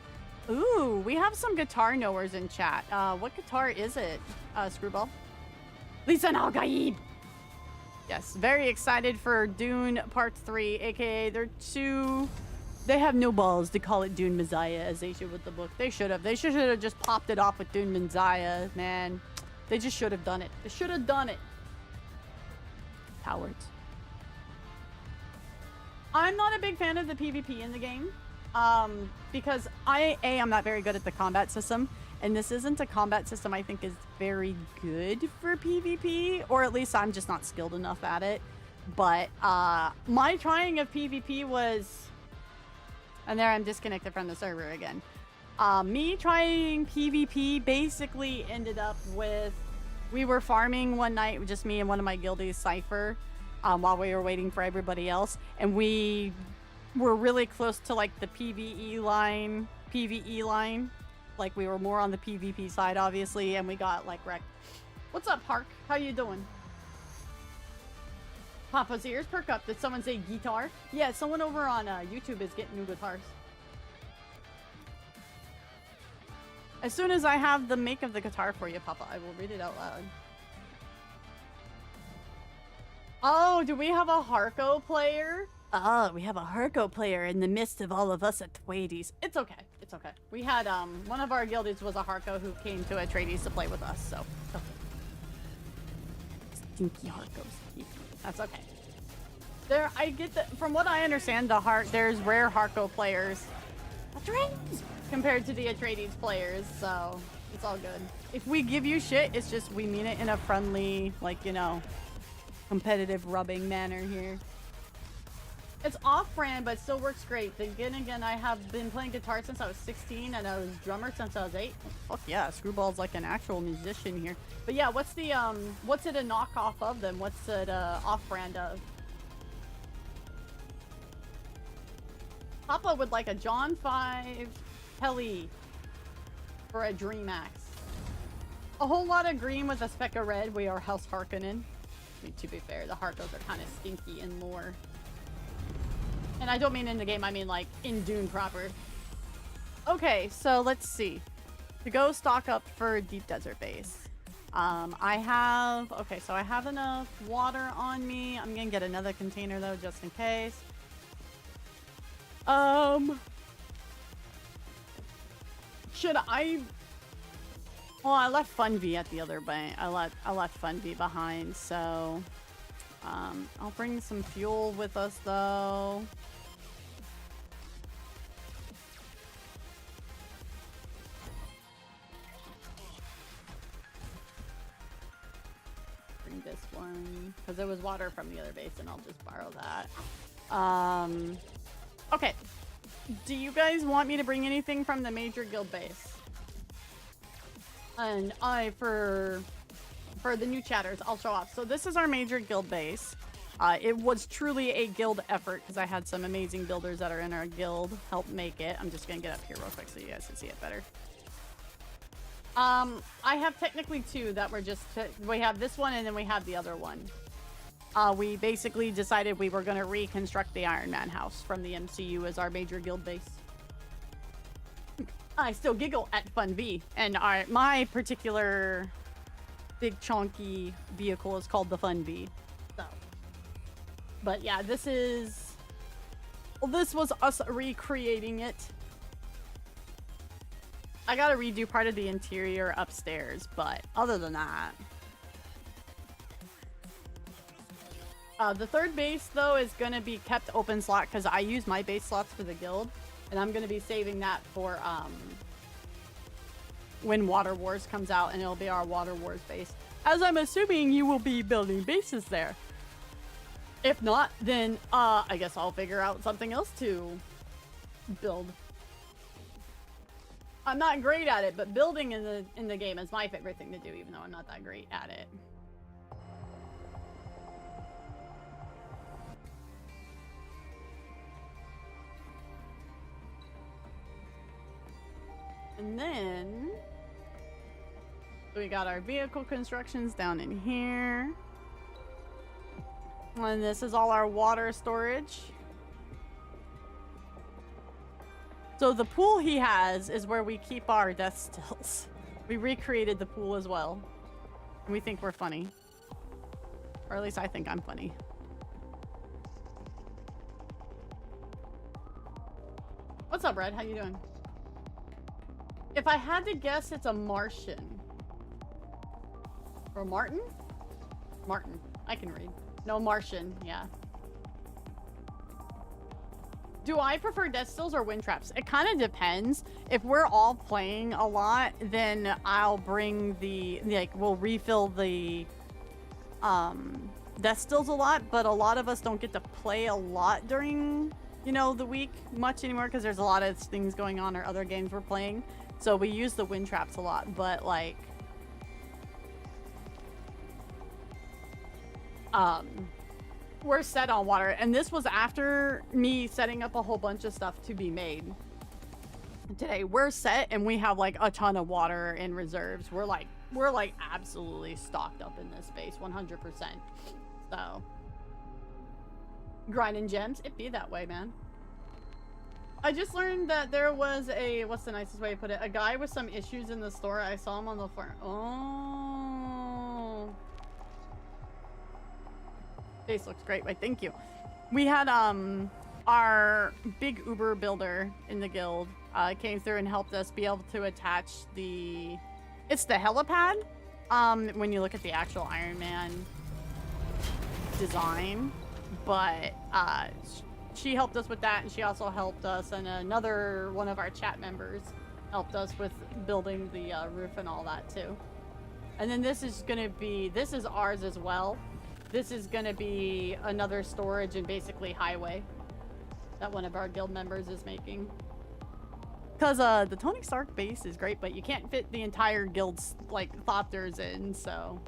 Ooh, we have some guitar knowers in chat. What guitar is it, Screwball? Lisan Al-Gaib! Yes, very excited for Dune Part 3, aka they have no balls to call it Dune Messiah as they should with the book. They should have. They should have just popped it off with Dune Messiah, man. They just should have done it. They should have done it. Cowards. I'm not a big fan of the PvP in the game. Because I'm not very good at the combat system. And this isn't a combat system I think is very good for PvP, or at least I'm just not skilled enough at it. But my trying of PvP was, and there I'm disconnected from the server again. Me trying PvP basically ended up with, we were farming one night, just me and one of my guildies, Cypher, while we were waiting for everybody else, and we were really close to like the PvE line. Like, we were more on the PvP side, obviously, and we got, like, wrecked. What's up, Park? How you doing? Papa's ears perk up. Did someone say guitar? Yeah, someone over on YouTube is getting new guitars. As soon as I have the make of the guitar for you, Papa, I will read it out loud. Oh, do we have a Harco player? Oh, we have a Harco player in the midst of all of us Atreides. It's okay. It's okay. We had, one of our guildies was a Harco who came to Atreides to play with us, so. Okay. Stinky Harcos. That's okay. There, I get that, from what I understand, there's rare Harco players. Atreides! Compared to the Atreides players, so it's all good. If we give you shit, it's just we mean it in a friendly, like, you know, competitive rubbing manner here. It's off-brand, but still works great. Then again, I have been playing guitar since I was 16, and I was drummer since I was 8. Oh, fuck yeah, Screwball's like an actual musician here. But yeah, what's it a knockoff of them? What's it off-brand of? Papa would like a John 5 Heli for a Dream Axe. A whole lot of green with a speck of red. We are House Harkonnen. I mean, to be fair, the Harkos are kind of stinky in lore. And I don't mean in the game, I mean like in Dune proper. Okay, so let's see. To go stock up for Deep Desert Base. I have enough water on me. I'm gonna get another container though, just in case. Should I? Well, I left Funvi at the other bank. I left Funvi behind, so I'll bring some fuel with us though. bring this one because there was water from the other base, and I'll just borrow that. Okay. Do you guys want me to bring anything from the major guild base? And for the new chatters, I'll show off. So this is our major guild base. It was truly a guild effort because I had some amazing builders that are in our guild help make it. I'm just gonna get up here real quick so you guys can see it better. I have technically two that were just, we have this one and then we have the other one. We basically decided we were gonna reconstruct the Iron Man house from the MCU as our major guild base. I still giggle at Fun V, and my particular big chonky vehicle is called the Fun V. So, but yeah, this was us recreating it. I gotta redo part of the interior upstairs, but other than that. The third base, though, is gonna be kept open slot because I use my base slots for the guild, and I'm gonna be saving that for when Water Wars comes out, and it'll be our Water Wars base. As I'm assuming you will be building bases there. If not, then I guess I'll figure out something else to build. I'm not great at it, but building in the game is my favorite thing to do, even though I'm not that great at it. And then we got our vehicle constructions down in here. And this is all our water storage. So the pool he has is where we keep our death stills. We recreated the pool as well. We think we're funny. Or at least I think I'm funny. What's up, Red? How you doing? If I had to guess, it's a Martian. Or Martin? Martin. I can read. No, Martian. Yeah. Do I prefer death stills or wind traps? It kind of depends. If we're all playing a lot, then I'll bring the, like, we'll refill the death stills a lot, but a lot of us don't get to play a lot during, you know, the week much anymore because there's a lot of things going on or other games we're playing. So we use the wind traps a lot, but like, we're set on water, and this was after me setting up a whole bunch of stuff to be made. Today we're set and we have like a ton of water in reserves. We're like absolutely stocked up in this space, 100%. So grinding gems, it be that way, man. I just learned that there was a, what's the nicest way to put it, a guy with some issues in the store. I saw him on the farm. Oh, face looks great. Wait, thank you. We had our big Uber builder in the guild came through and helped us be able to attach the, it's the helipad when you look at the actual Iron Man design, but she helped us with that, and she also helped us, and another one of our chat members helped us with building the roof and all that too. And then this is gonna be, this is ours as well. This is gonna be another storage and basically highway that one of our guild members is making. Because the Tony Stark base is great, but you can't fit the entire guild's like thopters in, so.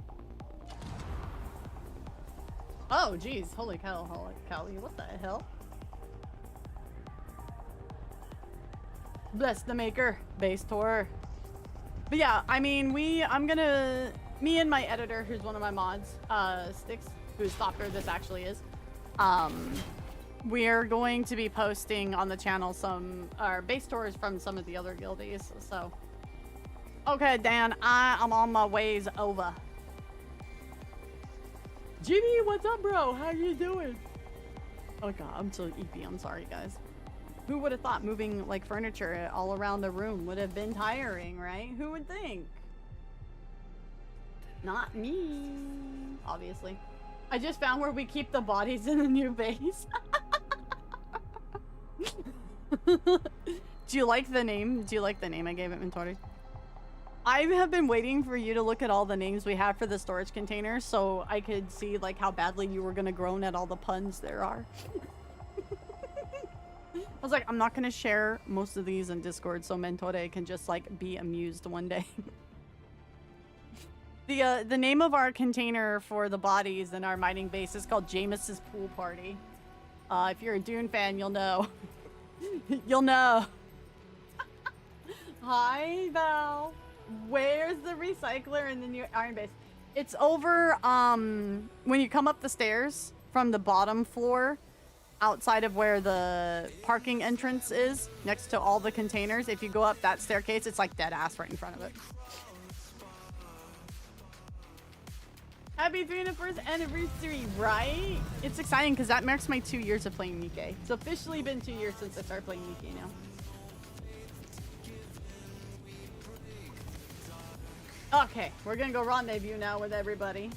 Oh geez, holy cow, what the hell? Bless the maker, base tour. But yeah, I mean, me and my editor, who's one of my mods, Sticks, whose thopter this actually is, we're going to be posting on the channel some base tours from some of the other guildies, so. Okay, Dan, I am on my ways over. Jimmy, what's up, bro? How you doing? Oh god, I'm so EP, I'm sorry, guys. Who would have thought moving like furniture all around the room would have been tiring, right? Who would think? Not me, obviously. I just found where we keep the bodies in the new base. Do you like the name? Do you like the name I gave Inventory? I have been waiting for you to look at all the names we have for the storage containers so I could see like how badly you were gonna groan at all the puns there are. I was like, I'm not gonna share most of these in Discord so Mentore can just like be amused one day. The name of our container for the bodies in our mining base is called Jameis's Pool Party. If you're a Dune fan, you'll know. You'll know. Hi, Val. Where's the recycler in the new iron base? It's over, when you come up the stairs from the bottom floor, outside of where the parking entrance is, next to all the containers. If you go up that staircase, it's like dead ass right in front of it. Happy 301st anniversary, right? It's exciting because that marks my 2 years of playing Nikkei. It's officially been 2 years since I started playing Nikkei now. Okay, we're gonna go rendezvous now with everybody.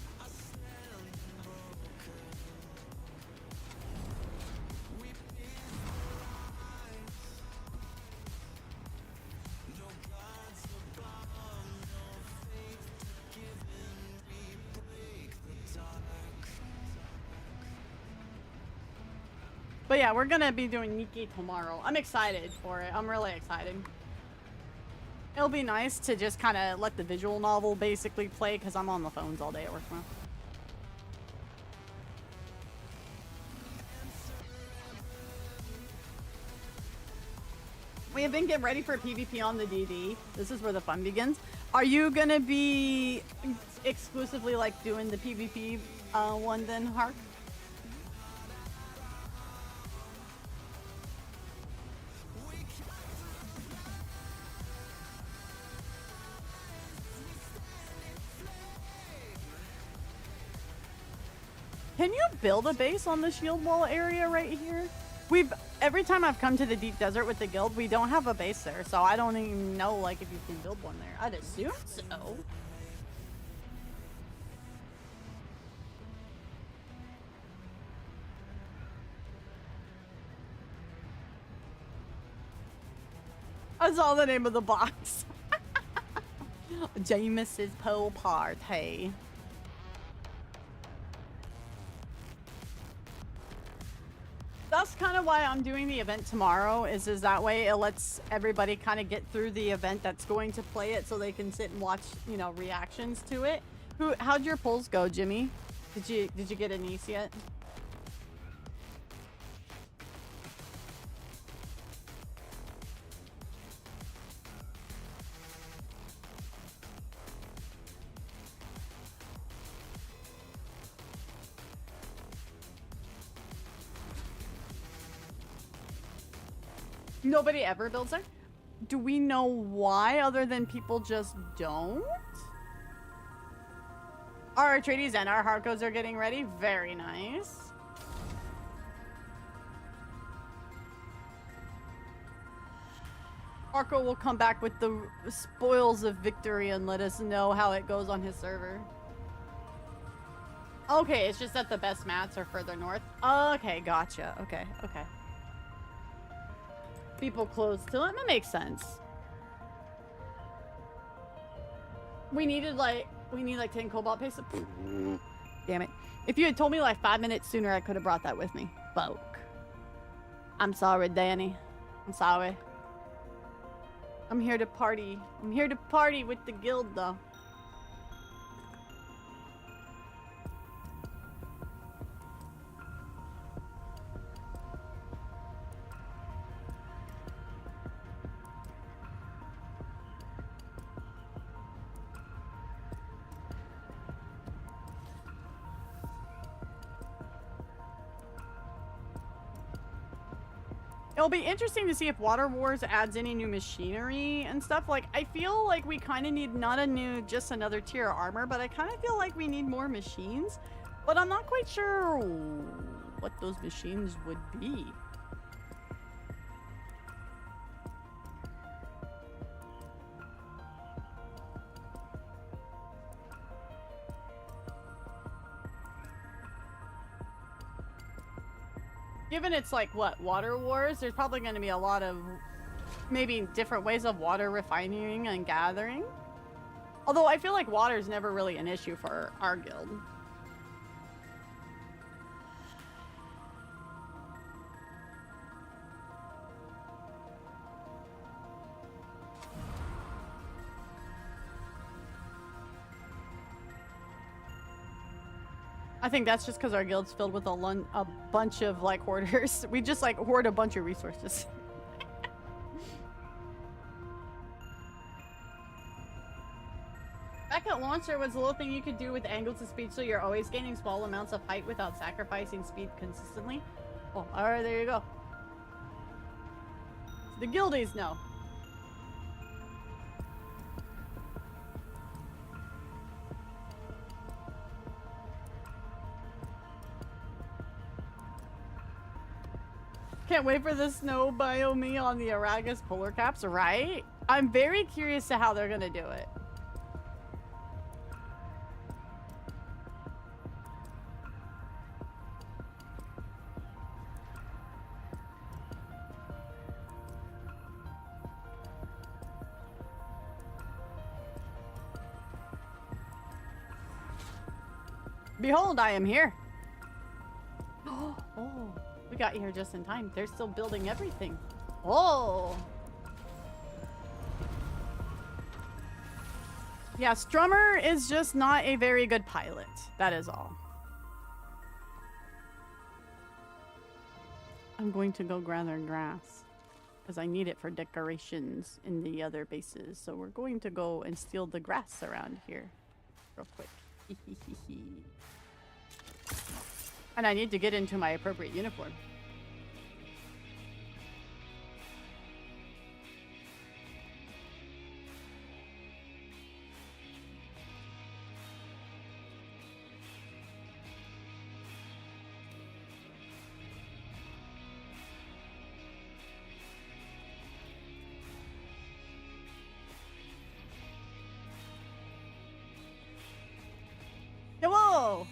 But yeah, we're gonna be doing Nikkei tomorrow. I'm excited for it. I'm really excited. It'll be nice to just kind of let the visual novel basically play because I'm on the phones all day at work now. We have been getting ready for PvP on the DD. This is where the fun begins. Are you gonna be exclusively like doing the PvP one then, Hark? Can you build a base on the shield wall area right here? Every time I've come to the deep desert with the guild, we don't have a base there, so I don't even know like if you can build one there. I'd assume so. I saw the name of the box. Jameis's Pool Party. That's kind of why I'm doing the event tomorrow, is that way it lets everybody kind of get through the event that's going to play it so they can sit and watch, you know, reactions to it. How'd your polls go, Jimmy? Did you get an Nice yet? Nobody ever builds there? Do we know why other than people just don't? Our Atreides and our Harkos are getting ready. Very nice. Arco will come back with the spoils of victory and let us know how it goes on his server. Okay, it's just that the best mats are further north. Okay, gotcha. Okay. People close to it. That makes sense. We need like 10 cobalt paste. Damn it. If you had told me like 5 minutes sooner, I could have brought that with me. Folk. I'm sorry, Danny. I'm sorry. I'm here to party. I'm here to party with the guild, though. It'll be interesting to see if Water Wars adds any new machinery and stuff. Like, I feel like we kind of need not just another tier of armor, but I kind of feel like we need more machines. But I'm not quite sure what those machines would be. Given it's like, what, Water Wars, there's probably going to be a lot of maybe different ways of water refining and gathering. Although I feel like water is never really an issue for our guild. I think that's just because our guild's filled with a bunch of like hoarders. We just like hoard a bunch of resources. Back at launch, there was a little thing you could do with angles of speed, so you're always gaining small amounts of height without sacrificing speed consistently. Oh, alright, there you go. The guildies know. Can't wait for the snow biome on the Arrakeen polar caps, right? I'm very curious to how they're gonna do it. Behold, I am here. Oh, we got here just in time. They're still building everything. Oh. Yeah, Strummer is just not a very good pilot. That is all. I'm going to go gather grass because I need it for decorations in the other bases. So we're going to go and steal the grass around here real quick. And I need to get into my appropriate uniform. Whoa!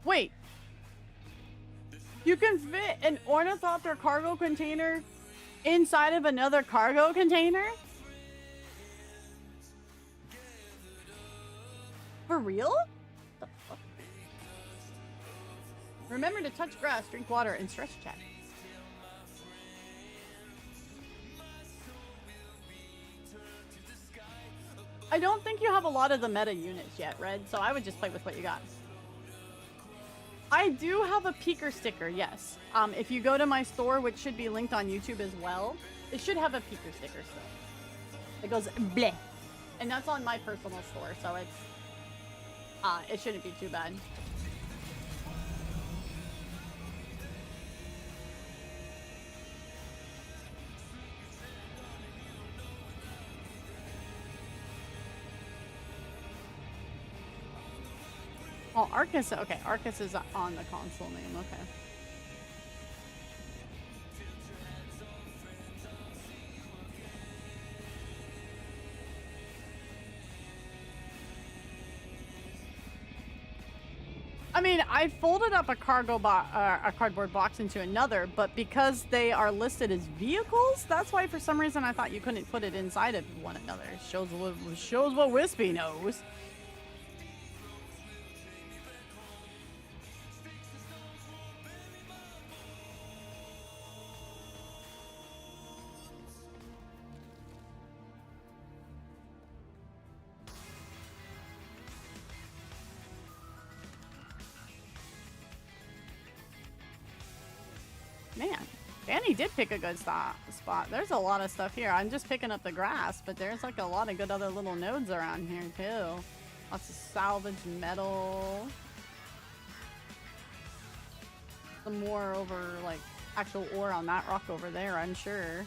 Wait. You can fit an ornithopter cargo container inside of another cargo container? For real? The fuck? Remember to touch grass, drink water, and stretch chat. I don't think you have a lot of the meta units yet, Red, so I would just play with what you got. I do have a peeker sticker, yes. If you go to my store, which should be linked on YouTube as well, it should have a peeker sticker still. It goes bleh. And that's on my personal store, so it's it shouldn't be too bad. Oh, Arcus. Okay, Arcus is on the console name. Okay. I mean, I folded up a cardboard box into another, but because they are listed as vehicles, that's why for some reason I thought you couldn't put it inside of one another. Shows what Wispy knows. Man, Danny did pick a good spot. There's a lot of stuff here. I'm just picking up the grass, but there's like a lot of good other little nodes around here too. Lots of salvage metal. Some more over like actual ore on that rock over there, I'm sure.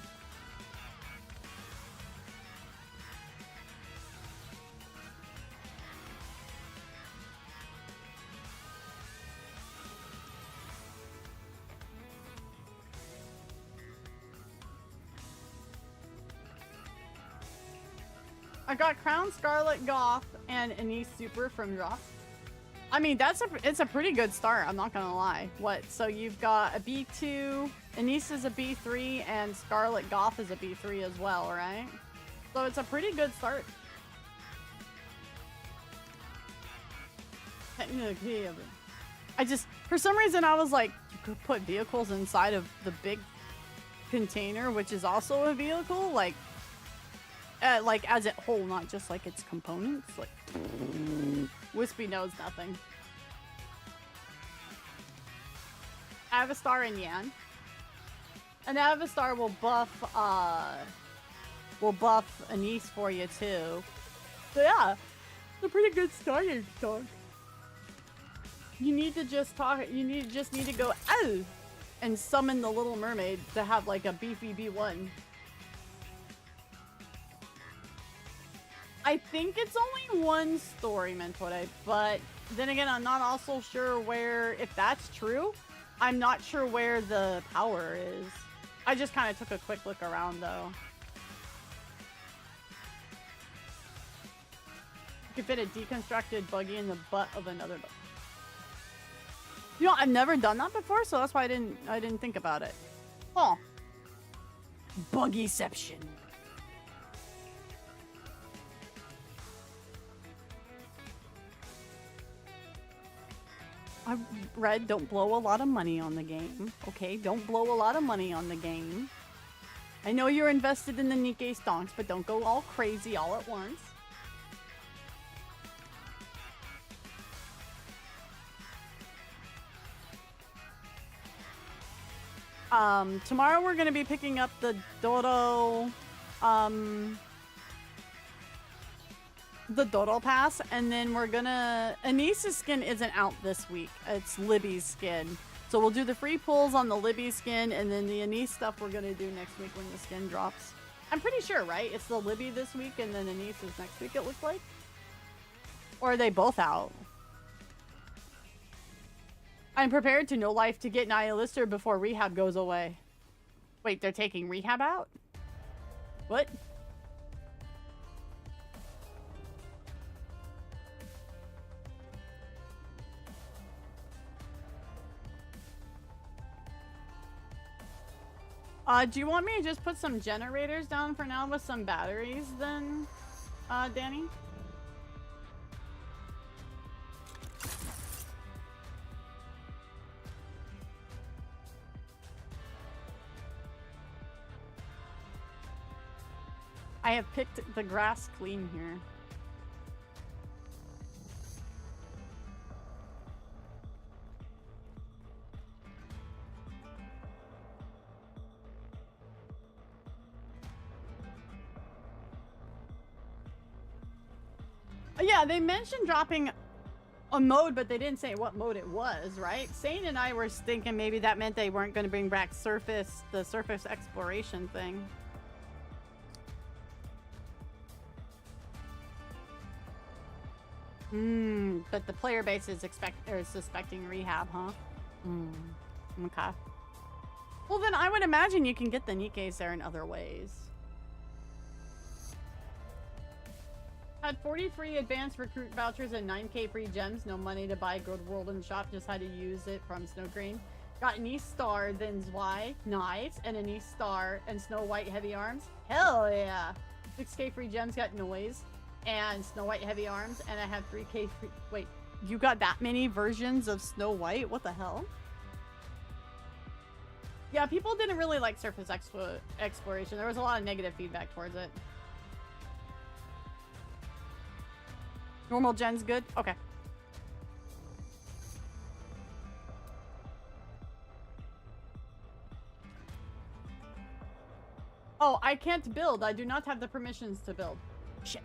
I got Crown Scarlet Goth and Anise Super from Dross. I mean, it's a pretty good start. I'm not gonna lie. What? So you've got a B2, Anise is a B3, and Scarlet Goth is a B3 as well, right? So it's a pretty good start. Technically, I just, for some reason, I was like, you could put vehicles inside of the big container, which is also a vehicle, like as a whole, not just like its components. Like, Wispy knows nothing. Avastar and Yan. And Avastar will buff Anise for you too. So yeah, it's a pretty good starting start. You need to just need to go oh and summon the Little Mermaid to have like a beefy B1. I think it's only one story, Mentore, but then again, I'm not also sure where, if that's true, I'm not sure where the power is. I just kind of took a quick look around though. You could fit a deconstructed buggy in the butt of another buggy. You know, I've never done that before, so that's why I didn't think about it. Oh. Buggyception. I read, don't blow a lot of money on the game. Okay, don't blow a lot of money on the game. I know you're invested in the Nikkei stonks, but don't go all crazy all at once. Tomorrow we're gonna be picking up the Dodo, the Dodo Pass, and then we're gonna... Anise's skin isn't out this week. It's Libby's skin. So we'll do the free pulls on the Libby skin, and then the Anise stuff we're gonna do next week when the skin drops. I'm pretty sure, right? It's the Libby this week, and then Anise is next week, it looks like? Or are they both out? I'm prepared to no life to get Nihilister before rehab goes away. Wait, they're taking rehab out? What? Do you want me to just put some generators down for now with some batteries then, Danny? I have picked the grass clean here. Yeah, they mentioned dropping a mode, but they didn't say what mode it was, right? Sane and I were thinking maybe that meant they weren't going to bring back the surface exploration thing. But the player base is suspecting rehab, huh? Okay. Well, then I would imagine you can get the Nikkeis there in other ways. Had 43 advanced recruit vouchers and 9k free gems. No money to buy Good World in the shop. Just had to use it from Snow Green. Got an East Star, then Zwei. Nice. And an East Star and Snow White Heavy Arms. Hell yeah. 6k free gems. Got Noise. And Snow White Heavy Arms. And I have 3k free... Wait. You got that many versions of Snow White? What the hell? Yeah, people didn't really like surface exploration. There was a lot of negative feedback towards it. Normal gen's good? Okay. Oh, I can't build. I do not have the permissions to build. Shit.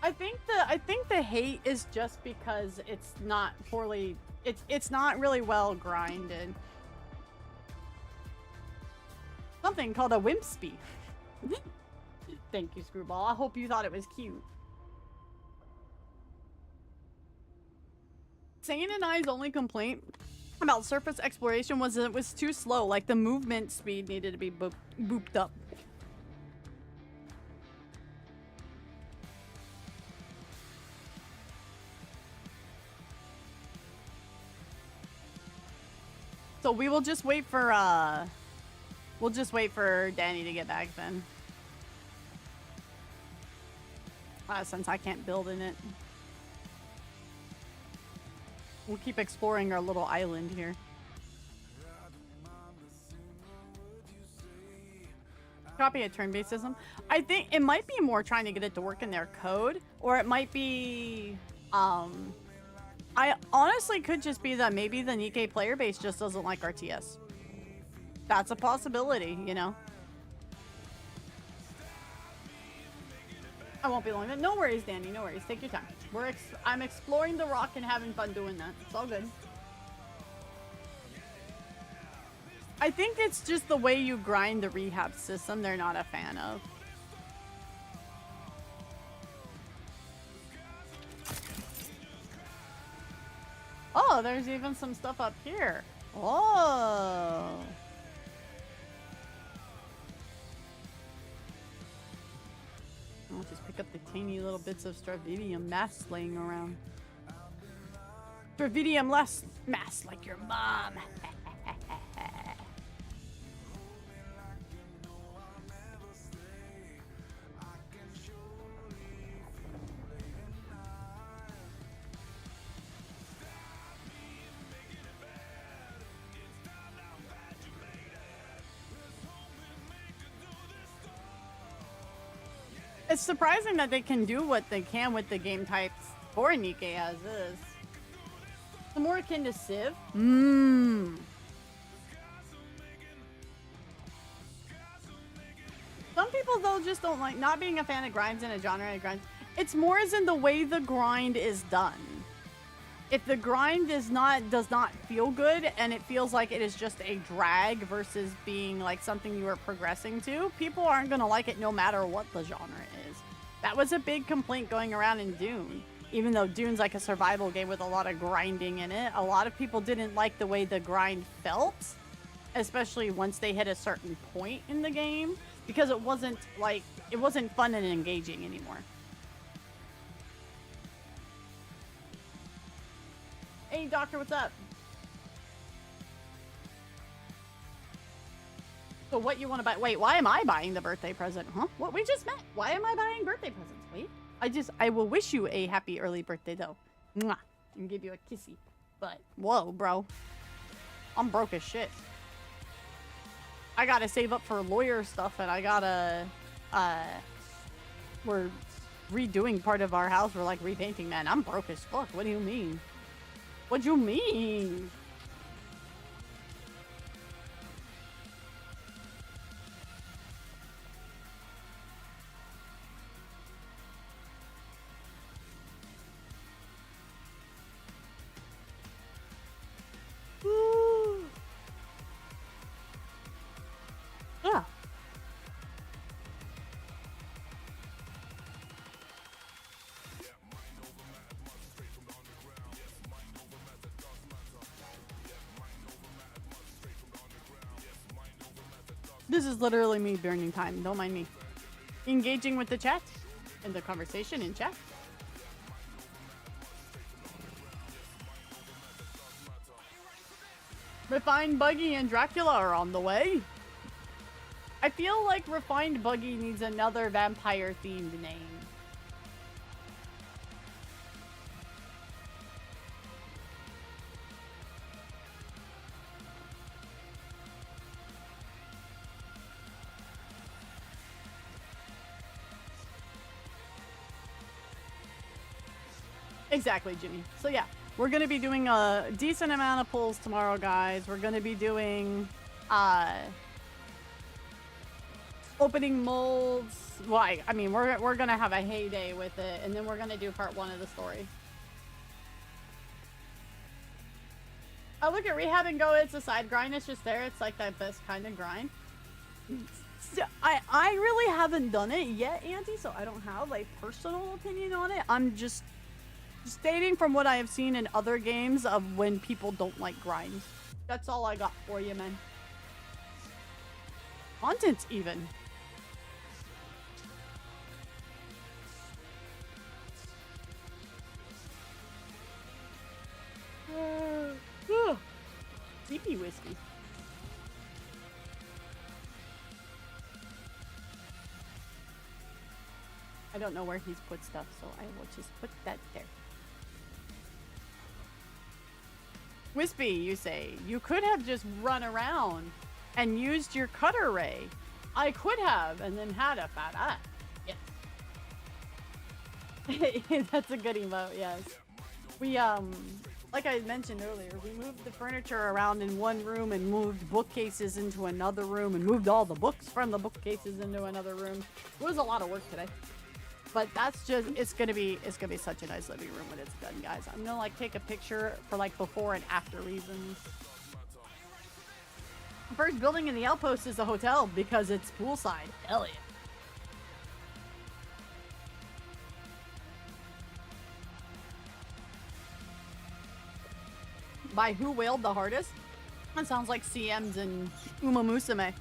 I think the hate is just because it's not poorly... It's not really well grinded. Something called a Wimpspy. Thank you, Screwball. I hope you thought it was cute. Sane and I's only complaint about surface exploration was it was too slow. Like the movement speed needed to be booped up. So we will just wait for we'll just wait for Danny to get back then. Since I can't build in it. We'll keep exploring our little island here. Copy a turn-based system. I think it might be more trying to get it to work in their code, or it might be I honestly could just be that maybe the Nikkei player base just doesn't like RTS. That's a possibility, you know. I won't be long. No worries, Danny. No worries. Take your time. I'm exploring the rock and having fun doing that. It's all good. I think it's just the way you grind the rehab system they're not a fan of. Oh, there's even some stuff up here. Oh. I'll just pick up the tiny little bits of Stravidium mass laying around. Stravidium mass like your mom. It's surprising that they can do what they can with the game types for Nikkei as is. It's more akin to Civ. Some people though just don't like, not being a fan of grinds in a genre of grinds. It's more as in the way the grind is done. If the grind does not feel good and it feels like it is just a drag versus being like something you are progressing to, people aren't gonna like it no matter what the genre is. That was a big complaint going around in Dune. Even though Dune's like a survival game with a lot of grinding in it, a lot of people didn't like the way the grind felt, especially once they hit a certain point in the game, because it wasn't fun and engaging anymore. Hey, Doctor, what's up? So what you want to buy? Wait, why am I buying the birthday present? Huh? What? We just met. Why am I buying birthday presents? Wait, I will wish you a happy early birthday, though. Mwah. And give you a kissy. But, whoa, bro. I'm broke as shit. I gotta save up for lawyer stuff, and I gotta, we're redoing part of our house. We're, like, repainting, man. I'm broke as fuck. What do you mean? What do you mean? Yeah. This is literally me burning time. Don't mind me. Engaging with the chat and the conversation in chat. Refined Buggy and Dracula are on the way. I feel like Refined Buggy needs another vampire-themed name. Exactly, Jimmy. So yeah, we're going to be doing a decent amount of pulls tomorrow, guys. We're going to be doing opening molds. Well, I mean, we're going to have a heyday with it, and then we're going to do part 1 of the story. I look at Rehab and go, it's a side grind. It's just there. It's like that best kind of grind. I really haven't done it yet, Auntie, so I don't have a personal opinion on it. I'm just Stating from what I have seen in other games of when people don't like grinds. That's all I got for you, man. Content, even. Sleepy whiskey. I don't know where he's put stuff, so I will just put that there. Wispy, you say, you could have just run around and used your cutter ray. I could have, and then had a fat eye. Yes. That's a good emote, yes. We, like I mentioned earlier, we moved the furniture around in one room and moved bookcases into another room and moved all the books from the bookcases into another room. It was a lot of work today. But that's just, it's gonna be such a nice living room when it's done, guys. I'm gonna like take a picture for like before and after reasons. The first building in the outpost is a hotel because it's poolside. Hell yeah. By who wailed the hardest? That sounds like CM's and Uma Musume.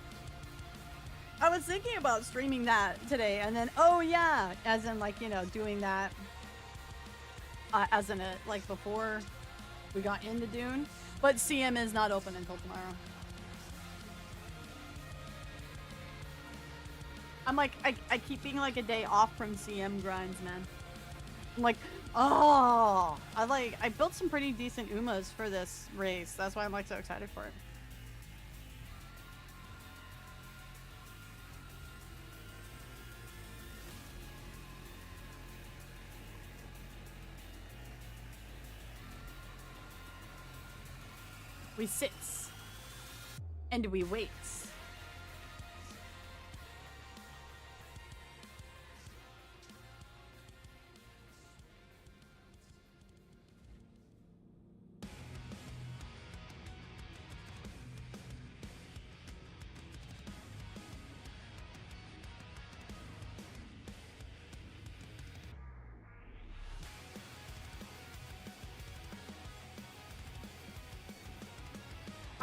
I was thinking about streaming that today, and then, oh yeah, as in like, you know, doing that as in a, like before we got into Dune, but CM is not open until tomorrow. I'm like, I keep being like a day off from CM grinds, man. I'm like, oh, I built some pretty decent Umas for this race. That's why I'm like so excited for it. We sit and we wait.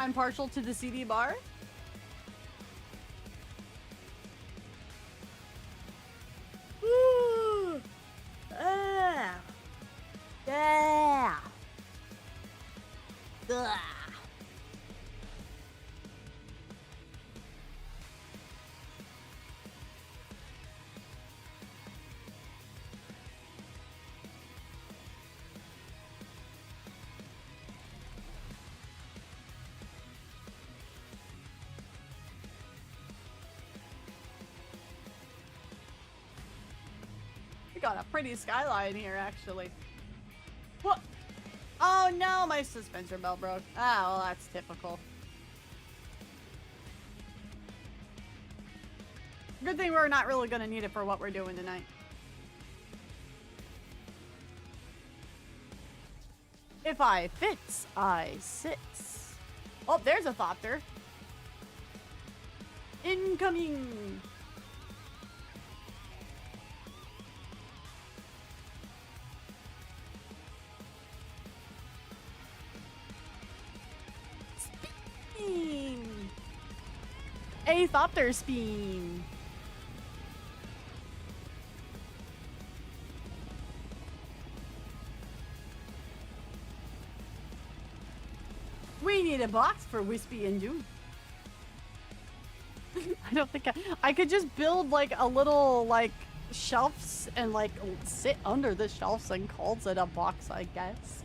I'm partial to the CD bar. Woo! Ah! Yeah! Ugh. We got a pretty skyline here, actually. What? Oh no, my suspensor belt broke. Ah, well, that's typical. Good thing we're not really gonna need it for what we're doing tonight. If I fits, I sits. Oh, there's a thopter. Incoming! Spin! A thopter spin! We need a box for Wispy and Dune. I don't think I could just build like a little like shelves and like sit under the shelves and calls it a box, I guess.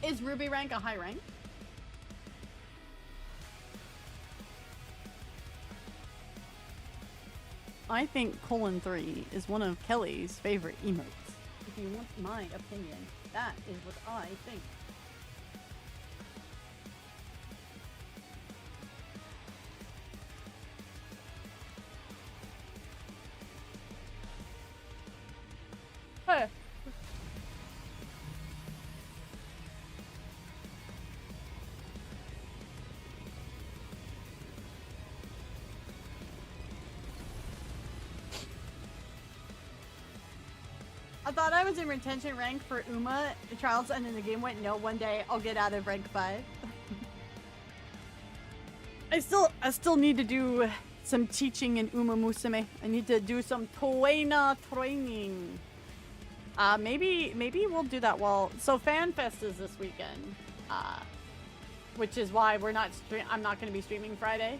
Is Ruby rank a high rank? I think :3 is one of Kelly's favorite emotes. If you want my opinion, that is what I think. Hey. I thought I was in retention rank for Uma trials, and then the game went, no, one day I'll get out of rank 5. I still need to do some teaching in Uma Musume. I need to do some Toena training. Maybe we'll do that so FanFest is this weekend. Which is why I'm not going to be streaming Friday.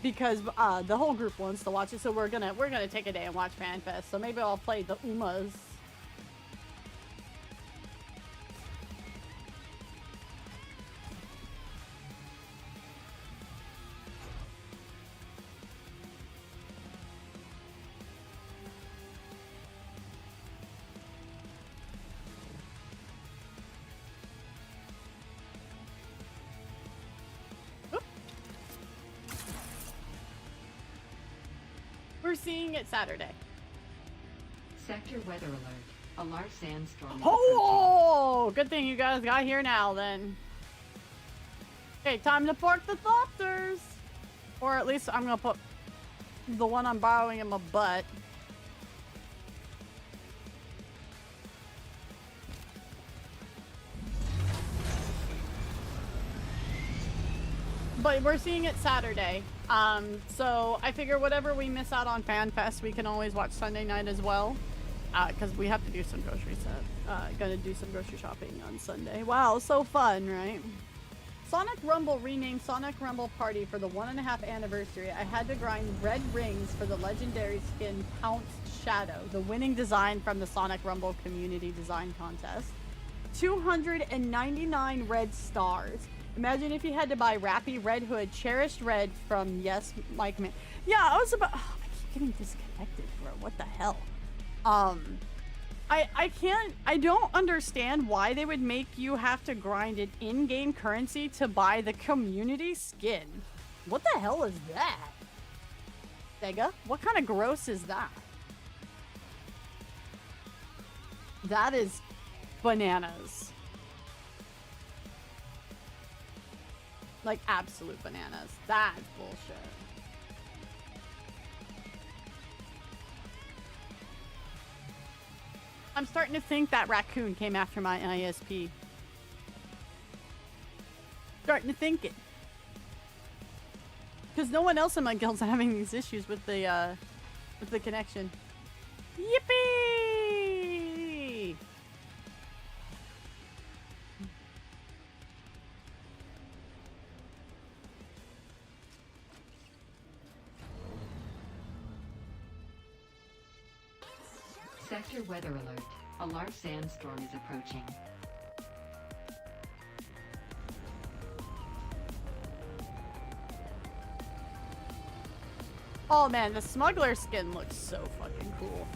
Because the whole group wants to watch it, so we're gonna take a day and watch FanFest. So maybe I'll play the Umas. We're seeing it Saturday. Sector weather alert. A large sandstorm is Oh, good thing you guys got here now then. Okay, time to park the thopters. Or at least I'm gonna put the one I'm borrowing in my butt. But we're seeing it Saturday. So I figure whatever we miss out on FanFest, we can always watch Sunday night as well. Because we have to do some grocery stuff. Gonna do some grocery shopping on Sunday. Wow, so fun, right? Sonic Rumble renamed Sonic Rumble Party for the 1.5 anniversary. I had to grind red rings for the legendary skin Pounced Shadow, the winning design from the Sonic Rumble Community Design Contest. 299 red stars. Imagine if you had to buy Rappy Red Hood Cherished Red from Yes Mike Man. Yeah, I was about. Oh, I keep getting disconnected, bro. What the hell? I don't understand why they would make you have to grind an in-game currency to buy the community skin. What the hell is that? Sega? What kind of gross is that? That is bananas. Like, absolute bananas. That's bullshit. I'm starting to think that raccoon came after my ISP. Starting to think it. Because no one else in my guild's having these issues with the connection. Yippee! Sector weather alert. A large sandstorm is approaching. Oh man, the smuggler skin looks so fucking cool.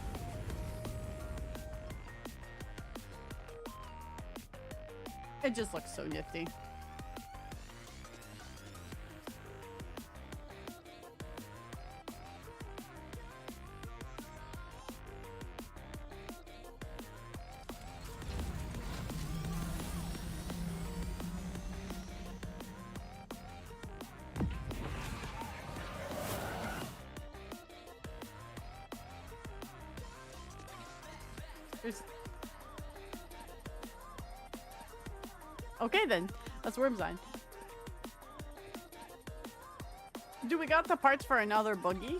It just looks so nifty. Okay then, that's Wormsign. Do we got the parts for another buggy?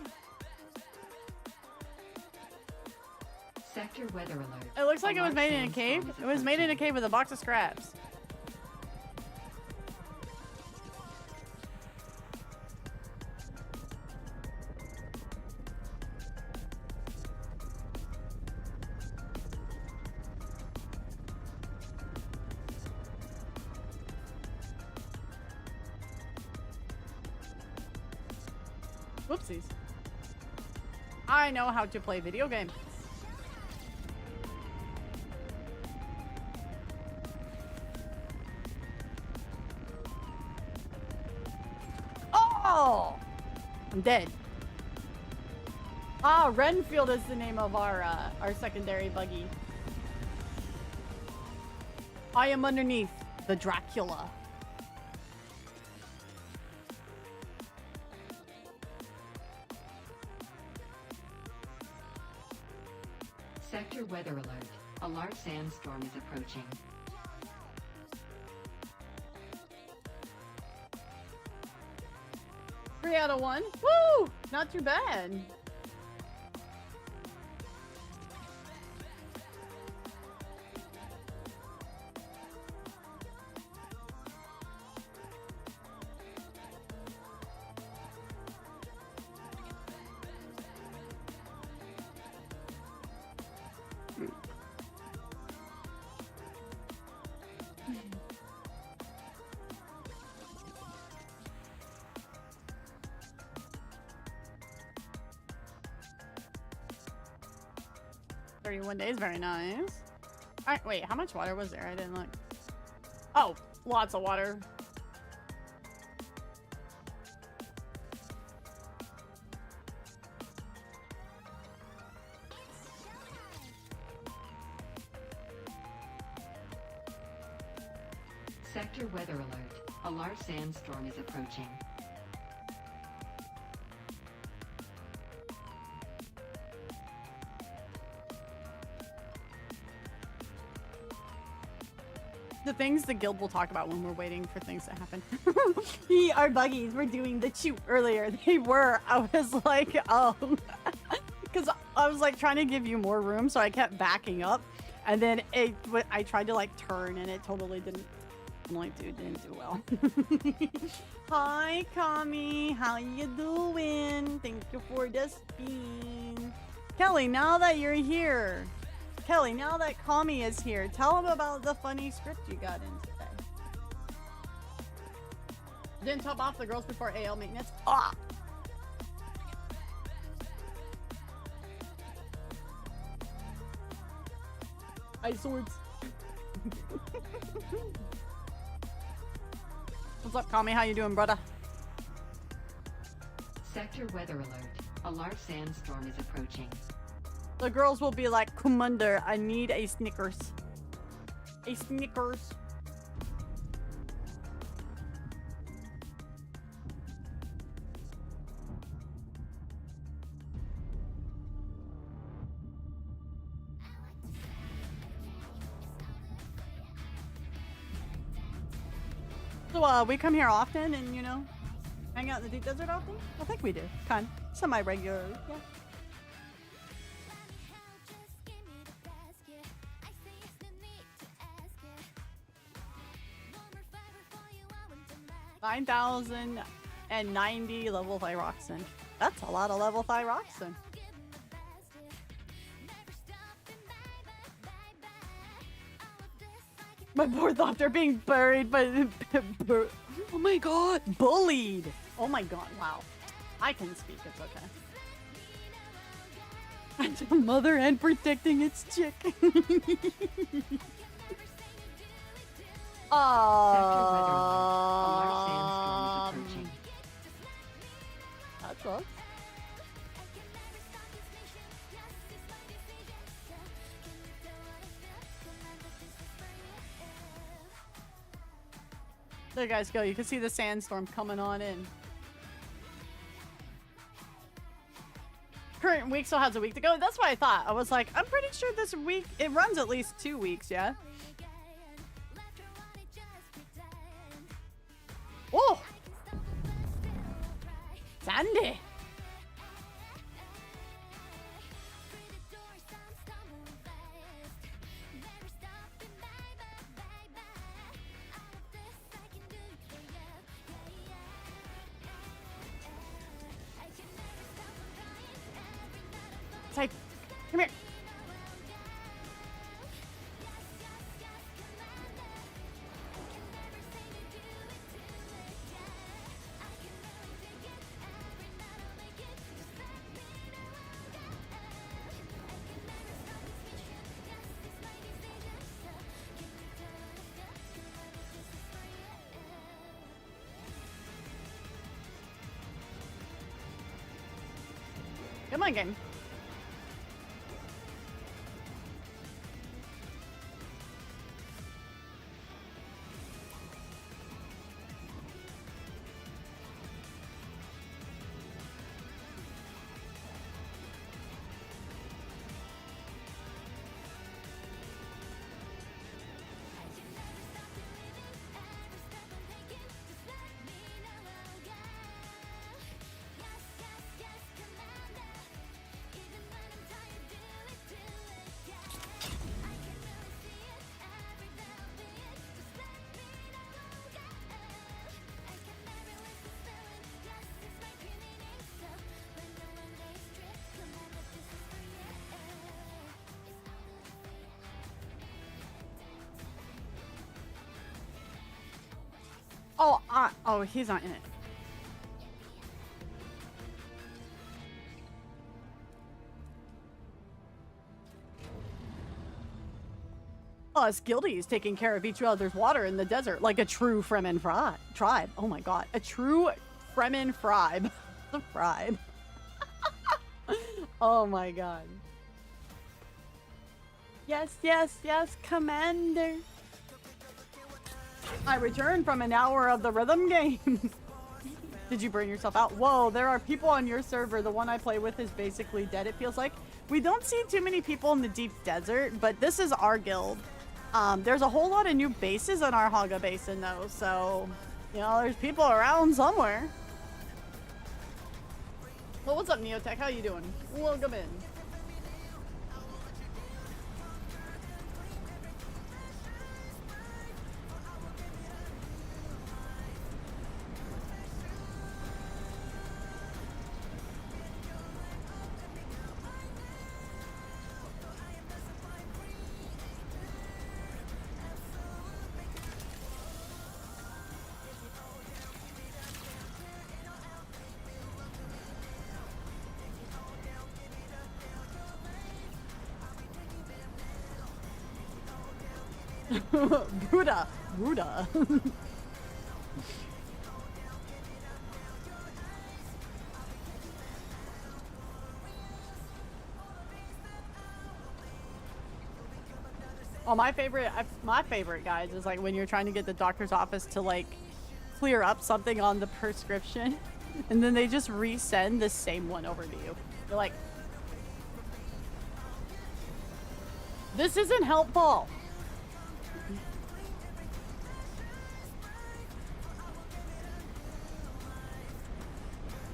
Sector weather alert. It looks like it was made in a cave. It was made in a cave with a box of scraps. Whoopsies. I know how to play video games. Oh! I'm dead. Ah, Renfield is the name of our secondary buggy. I am underneath the Dracula. weather alert. A large sandstorm is approaching. 3 out of 1. Woo! Not too bad. One days, very nice. Alright, wait, how much water was there? I didn't look. Oh, lots of water. Sector weather alert. A large sandstorm is approaching. The things the guild will talk about when we're waiting for things to happen. Our buggies were doing the shoot earlier. They were. I was like, because I was like trying to give you more room, so I kept backing up, and then I tried to like turn, and it totally didn't. I'm like, dude, didn't do well. Hi, Kami. How you doing? Thank you for the spin. Kelly, now that you're here. Kelly, now that Kami is here, tell him about the funny script you got in today. Didn't top off the girls before AL maintenance. Ah! Ice swords. What's up, Kami? How you doing, brother? Sector weather alert. A large sandstorm is approaching. The girls will be like, Commander, I need a Snickers. A Snickers. So, we come here often and, you know, hang out in the deep desert often? I think we do. Kind of. Semi-regularly, yeah. $9,090 level thyroxin. That's a lot of level thyroxin. My poor thought they're being buried by oh my god, bullied. Oh my god, wow. I can speak, it's okay. It's a mother hen protecting its chick. That sucks. There you guys go. You can see the sandstorm coming on in. Current week still has a week to go. That's what I thought. I was like, I'm pretty sure this week, it runs at least 2 weeks, yeah? Oh! Sandy! Say, come here. Come on, game. Oh, oh, he's not in it. Us guildies taking care of each other's water in the desert like a true Fremen tribe. Oh my god. A true Fremen tribe. The tribe. Oh my god. Yes, yes, yes, Commander. I returned from an hour of the rhythm game. Did you burn yourself out? Whoa, there are people on your server. The one I play with is basically dead, it feels like. We don't see too many people in the deep desert, but this is our guild. There's a whole lot of new bases in our Haga Basin, though, so, you know, there's people around somewhere. Well, what's up, Neotech? How you doing? Welcome in. Buddha. Buddha. Oh, my favorite, guys, is like when you're trying to get the doctor's office to like clear up something on the prescription, and then they just resend the same one over to you. You're like, this isn't helpful.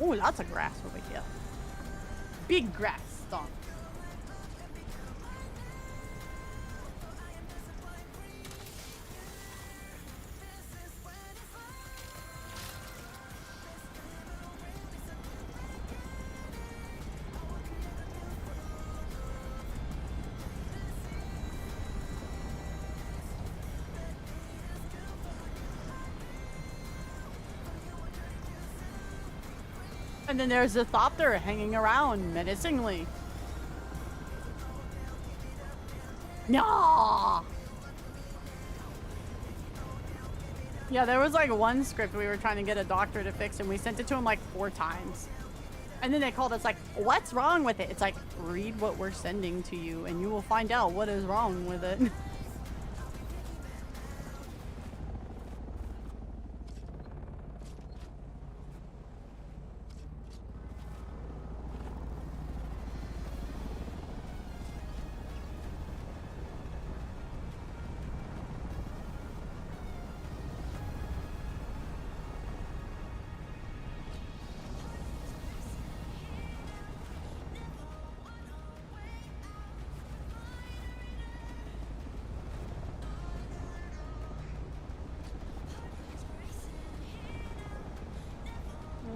Oh, lots of grass over here. Big grass stomp. And then there's a Thopter hanging around menacingly. No. Yeah, there was like one script we were trying to get a doctor to fix, and we sent it to him like 4 times. And then they called us like, what's wrong with it? It's like, read what we're sending to you and you will find out what is wrong with it.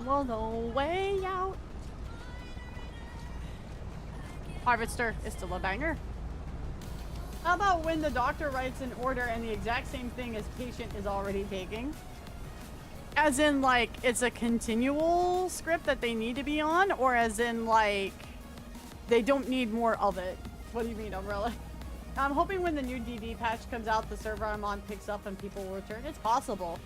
Well, no way out. Harvester is still a banger. How about when the doctor writes an order and the exact same thing as patient is already taking? As in, like, it's a continual script that they need to be on, or as in, like, they don't need more of it? What do you mean, Umbrella? I'm hoping when the new DD patch comes out, the server I'm on picks up and people will return. It's possible.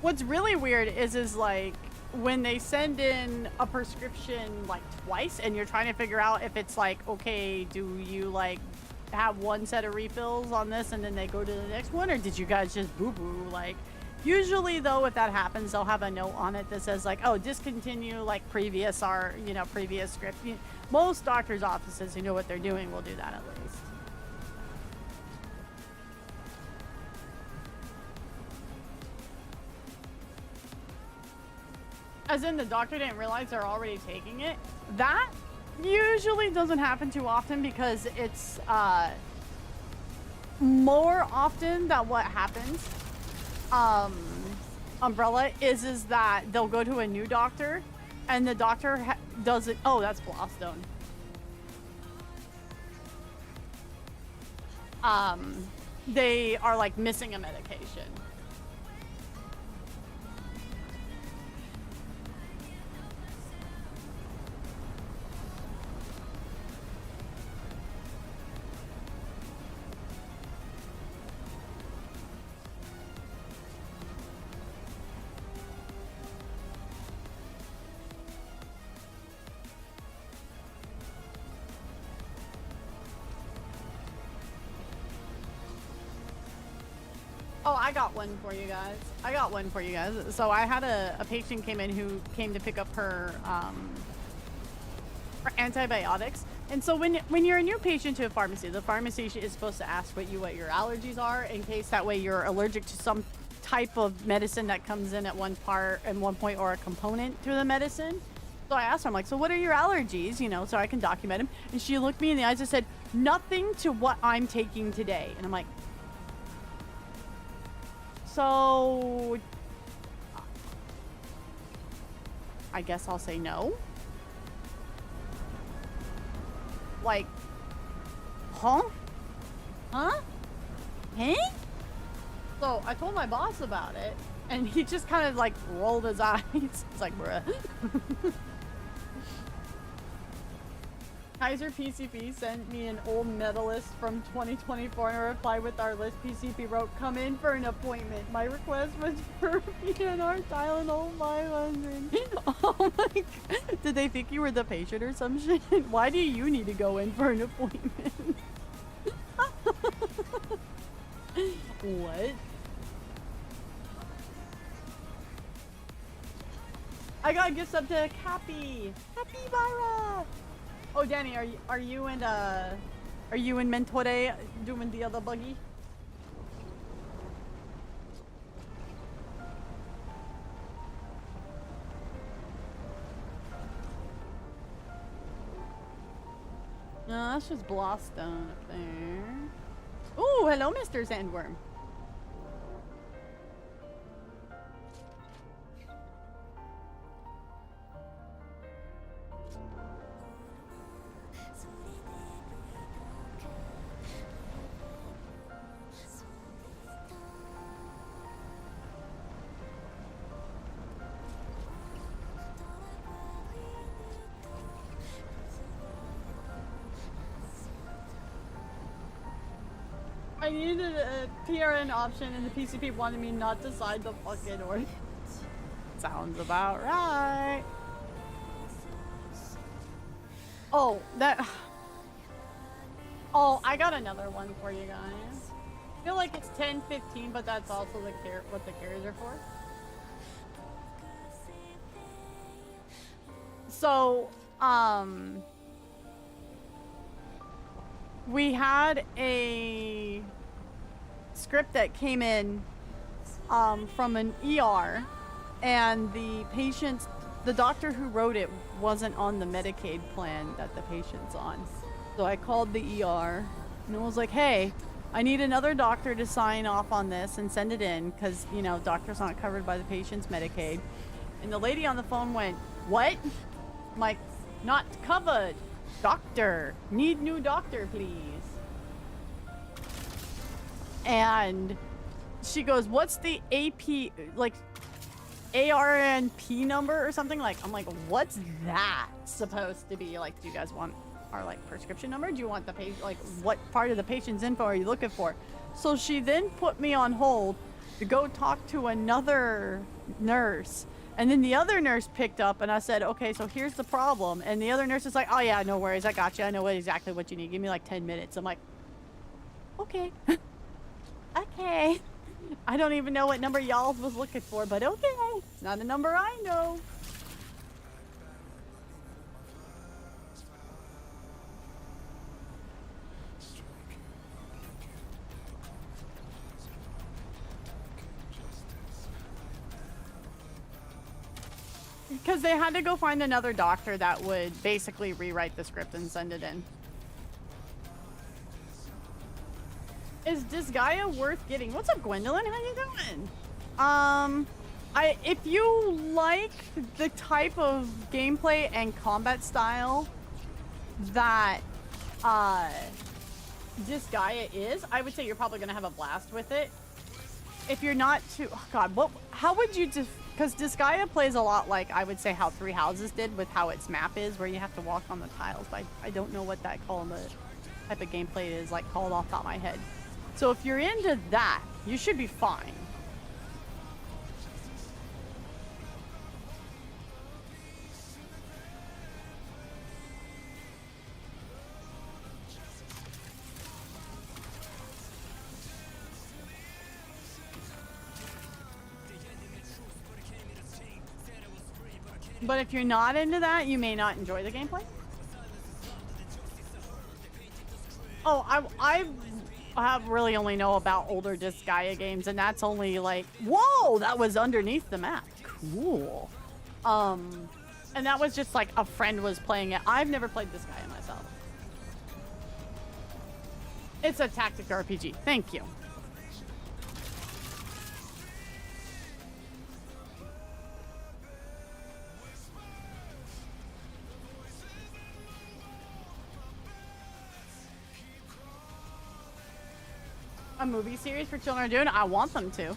What's really weird is like when they send in a prescription like twice and you're trying to figure out if it's like, okay, do you like have one set of refills on this and then they go to the next one, or did you guys just boo-boo? Like, usually though, if that happens, they'll have a note on it that says like, oh, discontinue like previous script. Most doctors' offices who know what they're doing will do that at least. As in the doctor didn't realize they're already taking it. That usually doesn't happen too often because it's more often that what happens, Umbrella, is that they'll go to a new doctor and the doctor doesn't. Oh, that's Blostone. They are like missing a medication. Oh, I got one for you guys. So I had a patient came in who came to pick up her antibiotics. And so when you're a new patient to a pharmacy, the pharmacy is supposed to ask what your allergies are in case that way you're allergic to some type of medicine that comes in at one point or a component to the medicine. So I asked her, I'm like, so what are your allergies? You know, so I can document them. And she looked me in the eyes and said, nothing to what I'm taking today. And I'm like, so I guess I'll say no. Like, huh? Hey? So I told my boss about it, and he just kind of like rolled his eyes. It's like, bruh. Kaiser PCP sent me an old medalist from 2024 and a reply with our list. PCP wrote, come in for an appointment. My request was for PNR Tylenol 500. Oh my god. Did they think you were the patient or some shit? Why do you need to go in for an appointment? What? I got a gift sub to Cappy. Capybara. Oh, Danny, are you in Mentore doing the other buggy? No, that's just Blostone up there. Ooh, hello, Mr. Sandworm. I needed a PRN option and the PCP wanted me not to sign the fucking order. Sounds about right. Oh, Oh, I got another one for you guys. I feel like it's 10:15, but that's also what the carriers are for. So, we had a script that came in from an ER, and the doctor who wrote it wasn't on the Medicaid plan that the patient's on. So I called the ER and I was like, hey, I need another doctor to sign off on this and send it in because, you know, doctors aren't covered by the patient's Medicaid. And the lady on the phone went, what? I'm like, not covered. Doctor, need new doctor, please. And she goes, what's the AP, like, ARNP number or something? Like, I'm like, what's that supposed to be? Like, do you guys want our, like, prescription number? Do you want the patient, like, what part of the patient's info are you looking for? So she then put me on hold to go talk to another nurse. And then the other nurse picked up and I said, okay, so here's the problem. And the other nurse is like, oh yeah, no worries. I got you. I know exactly what you need. Give me like 10 minutes. I'm like, okay. Okay. I don't even know what number y'all was looking for, but okay. It's not a number I know. because they had to go find another doctor that would basically rewrite the script and send it in. Is Disgaea worth getting? What's up, Gwendolyn? How you doing? If you like the type of gameplay and combat style that Disgaea is, I would say you're probably gonna have a blast with it. If you're not too, oh God, how would you because Disgaea plays a lot like, I would say, how Three Houses did with how its map is, where you have to walk on the tiles. But I don't know what that type of gameplay is like called off the top of my head. So if you're into that, you should be fine. But if you're not into that, you may not enjoy the gameplay. Oh, I have really only know about older Disgaea games, and that's only like, whoa, that was underneath the map. Cool. And that was just like a friend was playing it. I've never played Disgaea myself. It's a tactic RPG. Thank you. A movie series for children are doing? I want them to.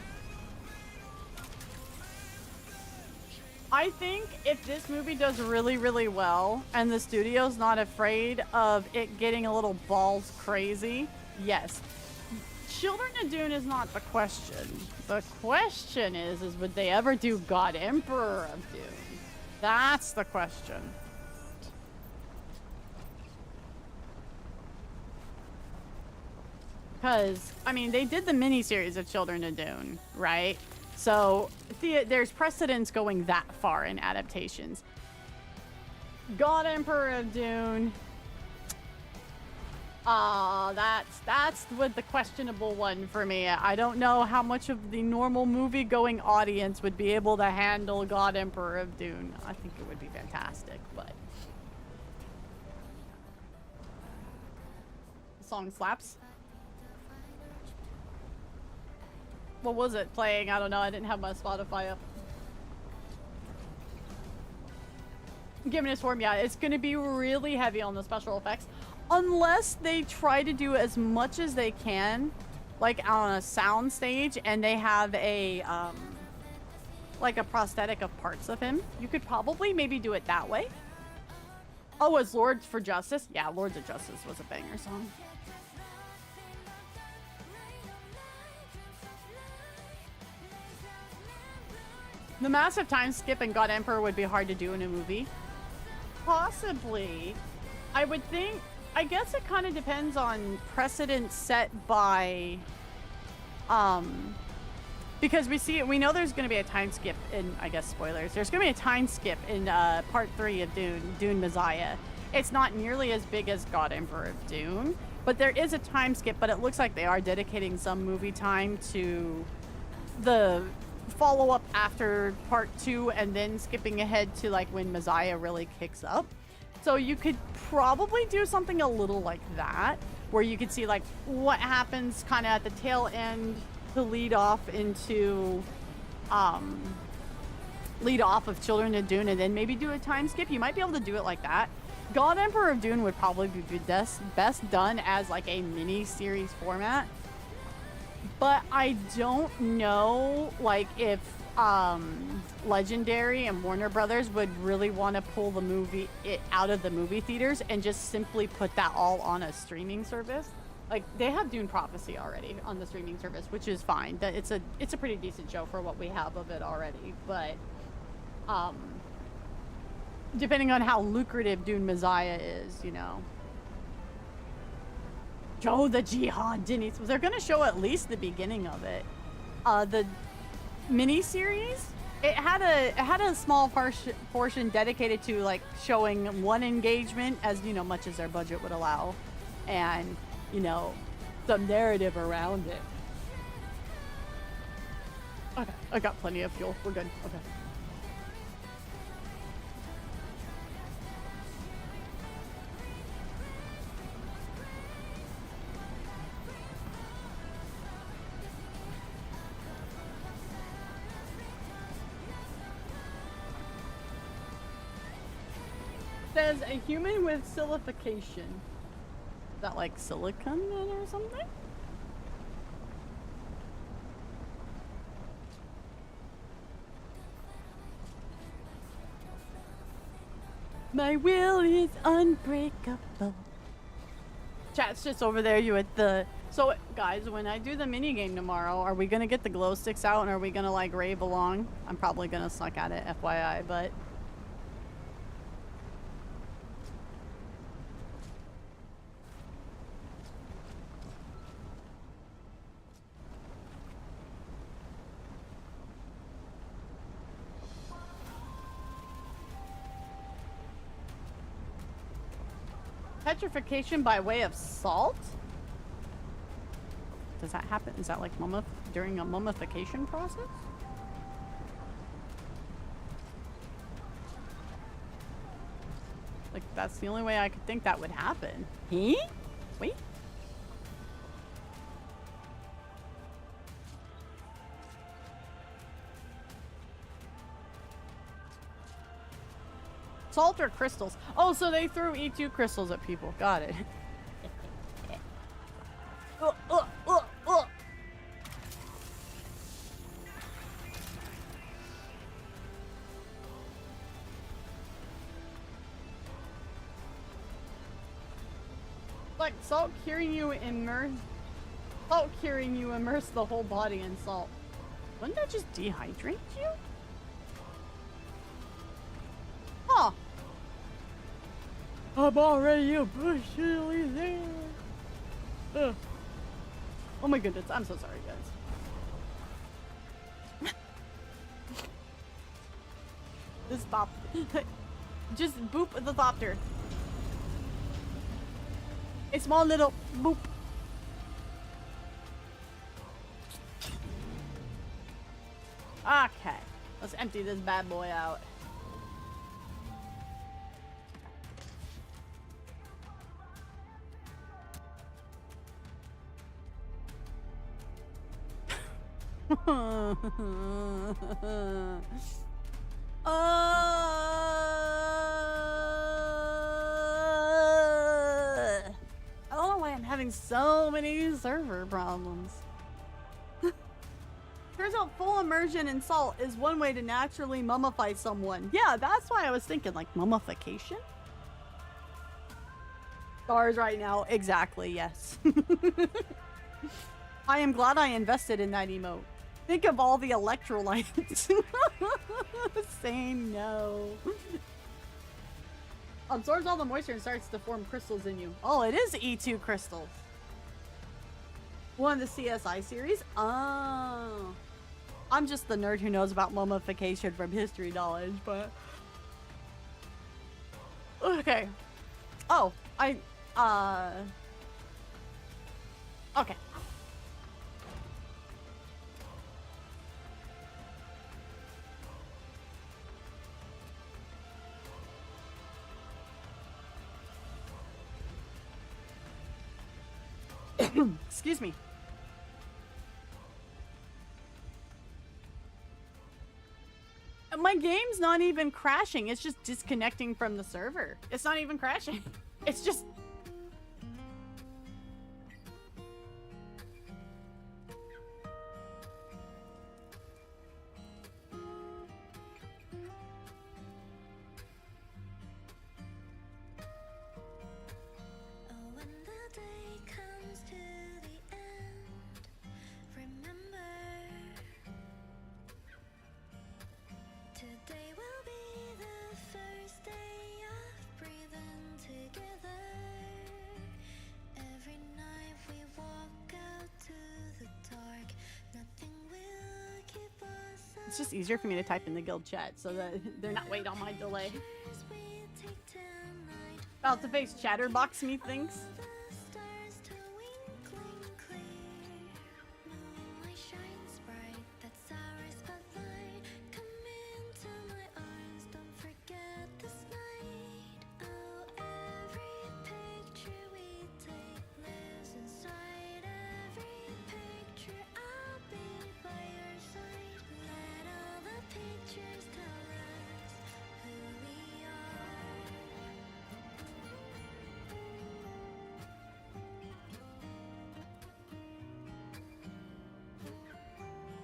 I think if this movie does really, really well and the studio's not afraid of it getting a little balls crazy, yes. Children of Dune is not the question. The question is would they ever do God Emperor of Dune? That's the question. Because, I mean, they did the miniseries of Children of Dune, right? So, there's precedence going that far in adaptations. God Emperor of Dune. That's with the questionable one for me. I don't know how much of the normal movie-going audience would be able to handle God Emperor of Dune. I think it would be fantastic, but... The song slaps. What was it playing? I don't know. I didn't have my Spotify up. Given its form, yeah, it's going to be really heavy on the special effects. Unless they try to do as much as they can, like on a sound stage, and they have a, like a prosthetic of parts of him. You could probably maybe do it that way. Oh, as Lords for Justice? Yeah, Lords of Justice was a banger song. The massive time skip in God Emperor would be hard to do in a movie. Possibly. I would think, I guess it kind of depends on precedent set by, because we know there's going to be a time skip in, I guess spoilers, there's going to be a time skip in part 3 of Dune Messiah. It's not nearly as big as God Emperor of Dune, but there is a time skip, but it looks like they are dedicating some movie time to the follow-up after part 2 and then skipping ahead to like when Messiah really kicks up. So you could probably do something a little like that, where you could see like what happens kind of at the tail end to lead off into lead off of Children of Dune, and then maybe do a time skip. You might be able to do it like that. God Emperor of Dune would probably be best done as like a mini series format. But I don't know, like, if Legendary and Warner Brothers would really want to pull the movie out of the movie theaters and just simply put that all on a streaming service. Like, they have Dune Prophecy already on the streaming service, which is fine. It's a pretty decent show for what we have of it already. But depending on how lucrative Dune Messiah is, you know. Show the Jihad, Denise. They're going to show at least the beginning of it. The mini-series, it had a small portion dedicated to like showing one engagement, as you know, much as their budget would allow, and you know, some narrative around it. Okay, I got plenty of fuel. We're good. Okay. Says a human with silification. Is that like silicon or something? My will is unbreakable. Chat's just over there. You at the... So, guys, when I do the mini game tomorrow, are we gonna get the glow sticks out and are we gonna like rave along? I'm probably gonna suck at it, FYI, but... Petrification by way of salt? Does that happen? Is that like during a mummification process? Like, that's the only way I could think that would happen. Huh? Wait. Salt or crystals? Oh, so they threw E2 crystals at people. Got it. Like salt curing you immerse the whole body in salt. Wouldn't that just dehydrate you? Huh. I'm already officially there. Ugh. Oh my goodness, I'm so sorry, guys. This bop. Just boop the thopter. A small little boop. Okay, let's empty this bad boy out. I don't know why I'm having so many server problems. Turns out full immersion in salt is one way to naturally mummify someone. Yeah, that's why I was thinking, like, mummification? Stars right now, exactly, yes. I am glad I invested in that emote. Think of all the electrolytes. Saying no. Absorbs all the moisture and starts to form crystals in you. Oh, it is E2 crystals. One of the CSI series? Oh. I'm just the nerd who knows about mummification from history knowledge, but... Okay. Oh, okay. Excuse me. My game's not even crashing. It's just disconnecting from the server. It's not even crashing. It's just... It's just easier for me to type in the guild chat so that they're not waiting on my delay. About to face chatterbox me thinks.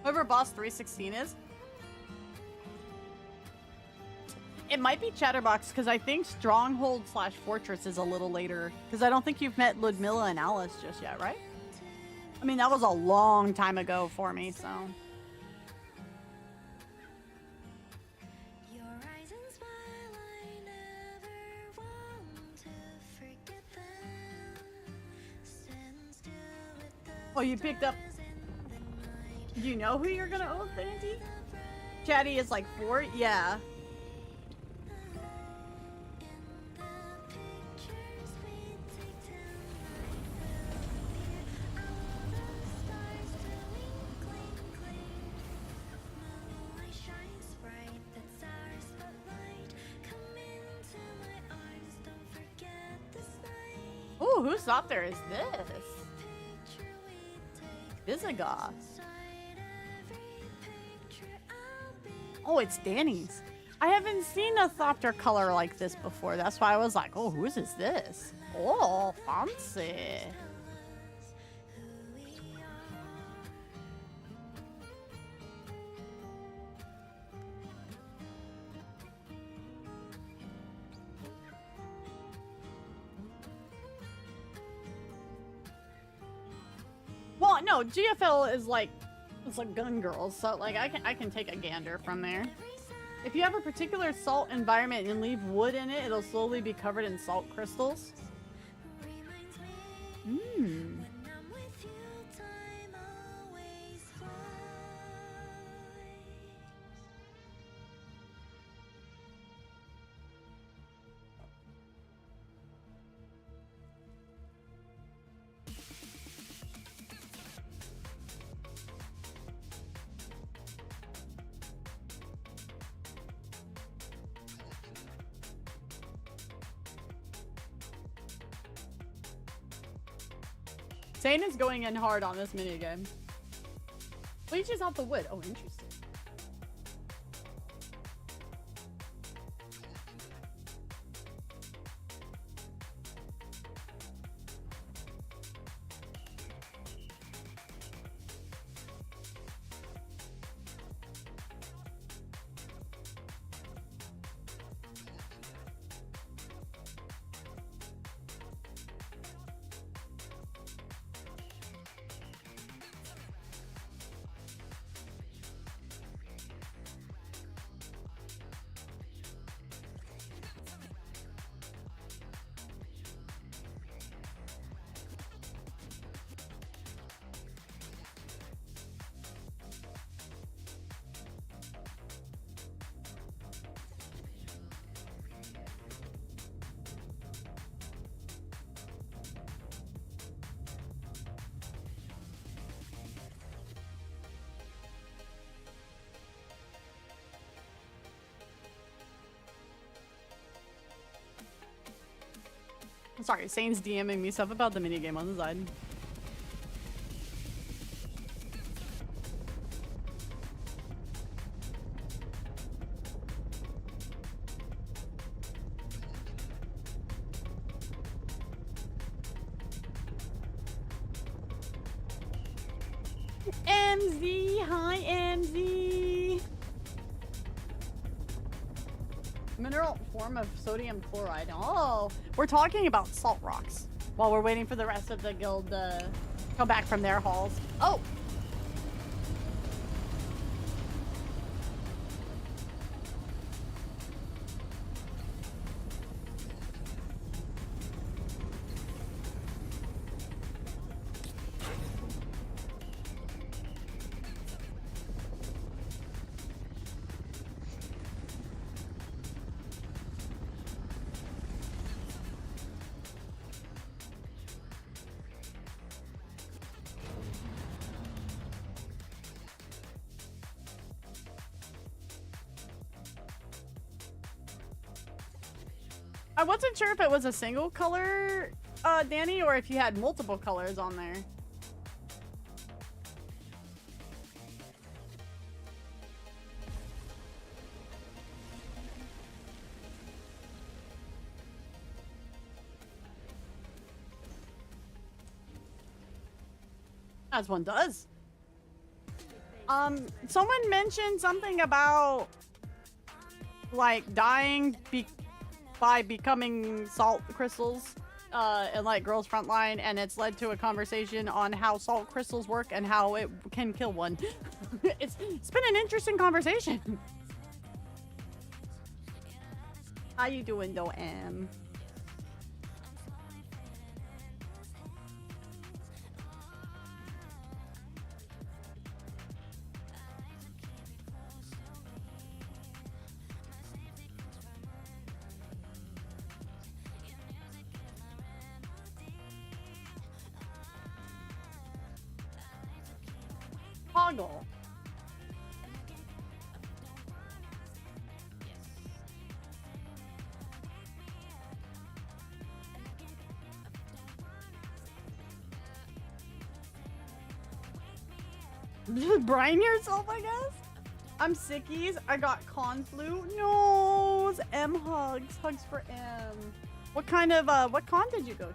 Whoever boss 316 is. It might be Chatterbox, because I think Stronghold / Fortress is a little later. Because I don't think you've met Ludmilla and Alice just yet, right? I mean, that was a long time ago for me, so... Your eyes and smile, I never want to forget them. Stand still with the Oh, you picked up... stars in the night. Do you know who you're gonna own, Fancy? Chatty is like 4? Yeah. Ooh, whose Thopter is this? Visigoth. Oh, it's Danny's. I haven't seen a Thopter color like this before. That's why I was like, oh, whose is this? Oh, fancy. Well, no, GFL is like, it's like Gun Girls, so like I can take a gander from there. If you have a particular salt environment and leave wood in it, it'll slowly be covered in salt crystals. Hmm. Zane is going in hard on this minigame. Bleaches off the wood. Oh, interesting. I'm sorry, Sane's DMing me stuff about the minigame on the side. MZ, hi MZ. Mineral form of sodium chloride. Oh, we're talking about salt rocks while we're waiting for the rest of the guild to come back from their halls. Oh. I wasn't sure if it was a single color, Danny, or if you had multiple colors on there. As one does. Someone mentioned something about like dying by becoming salt crystals in like Girls Frontline, and it's led to a conversation on how salt crystals work and how it can kill one. It's been an interesting conversation. How you doing though, Em? Toggle. Just brine yourself, I guess? I'm sickies. I got con flu. No, M hugs. Hugs for M. What kind of, what con did you go to?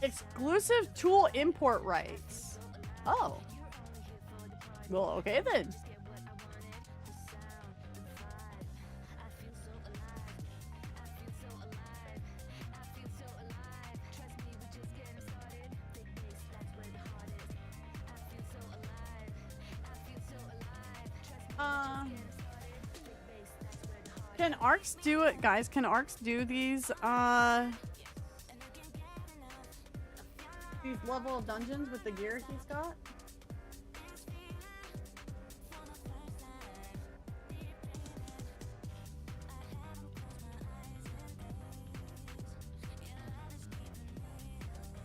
Exclusive tool import rights. Oh. Well, okay then. Can ARCs do it, guys? Can ARCs do these level of dungeons with the gear he's got?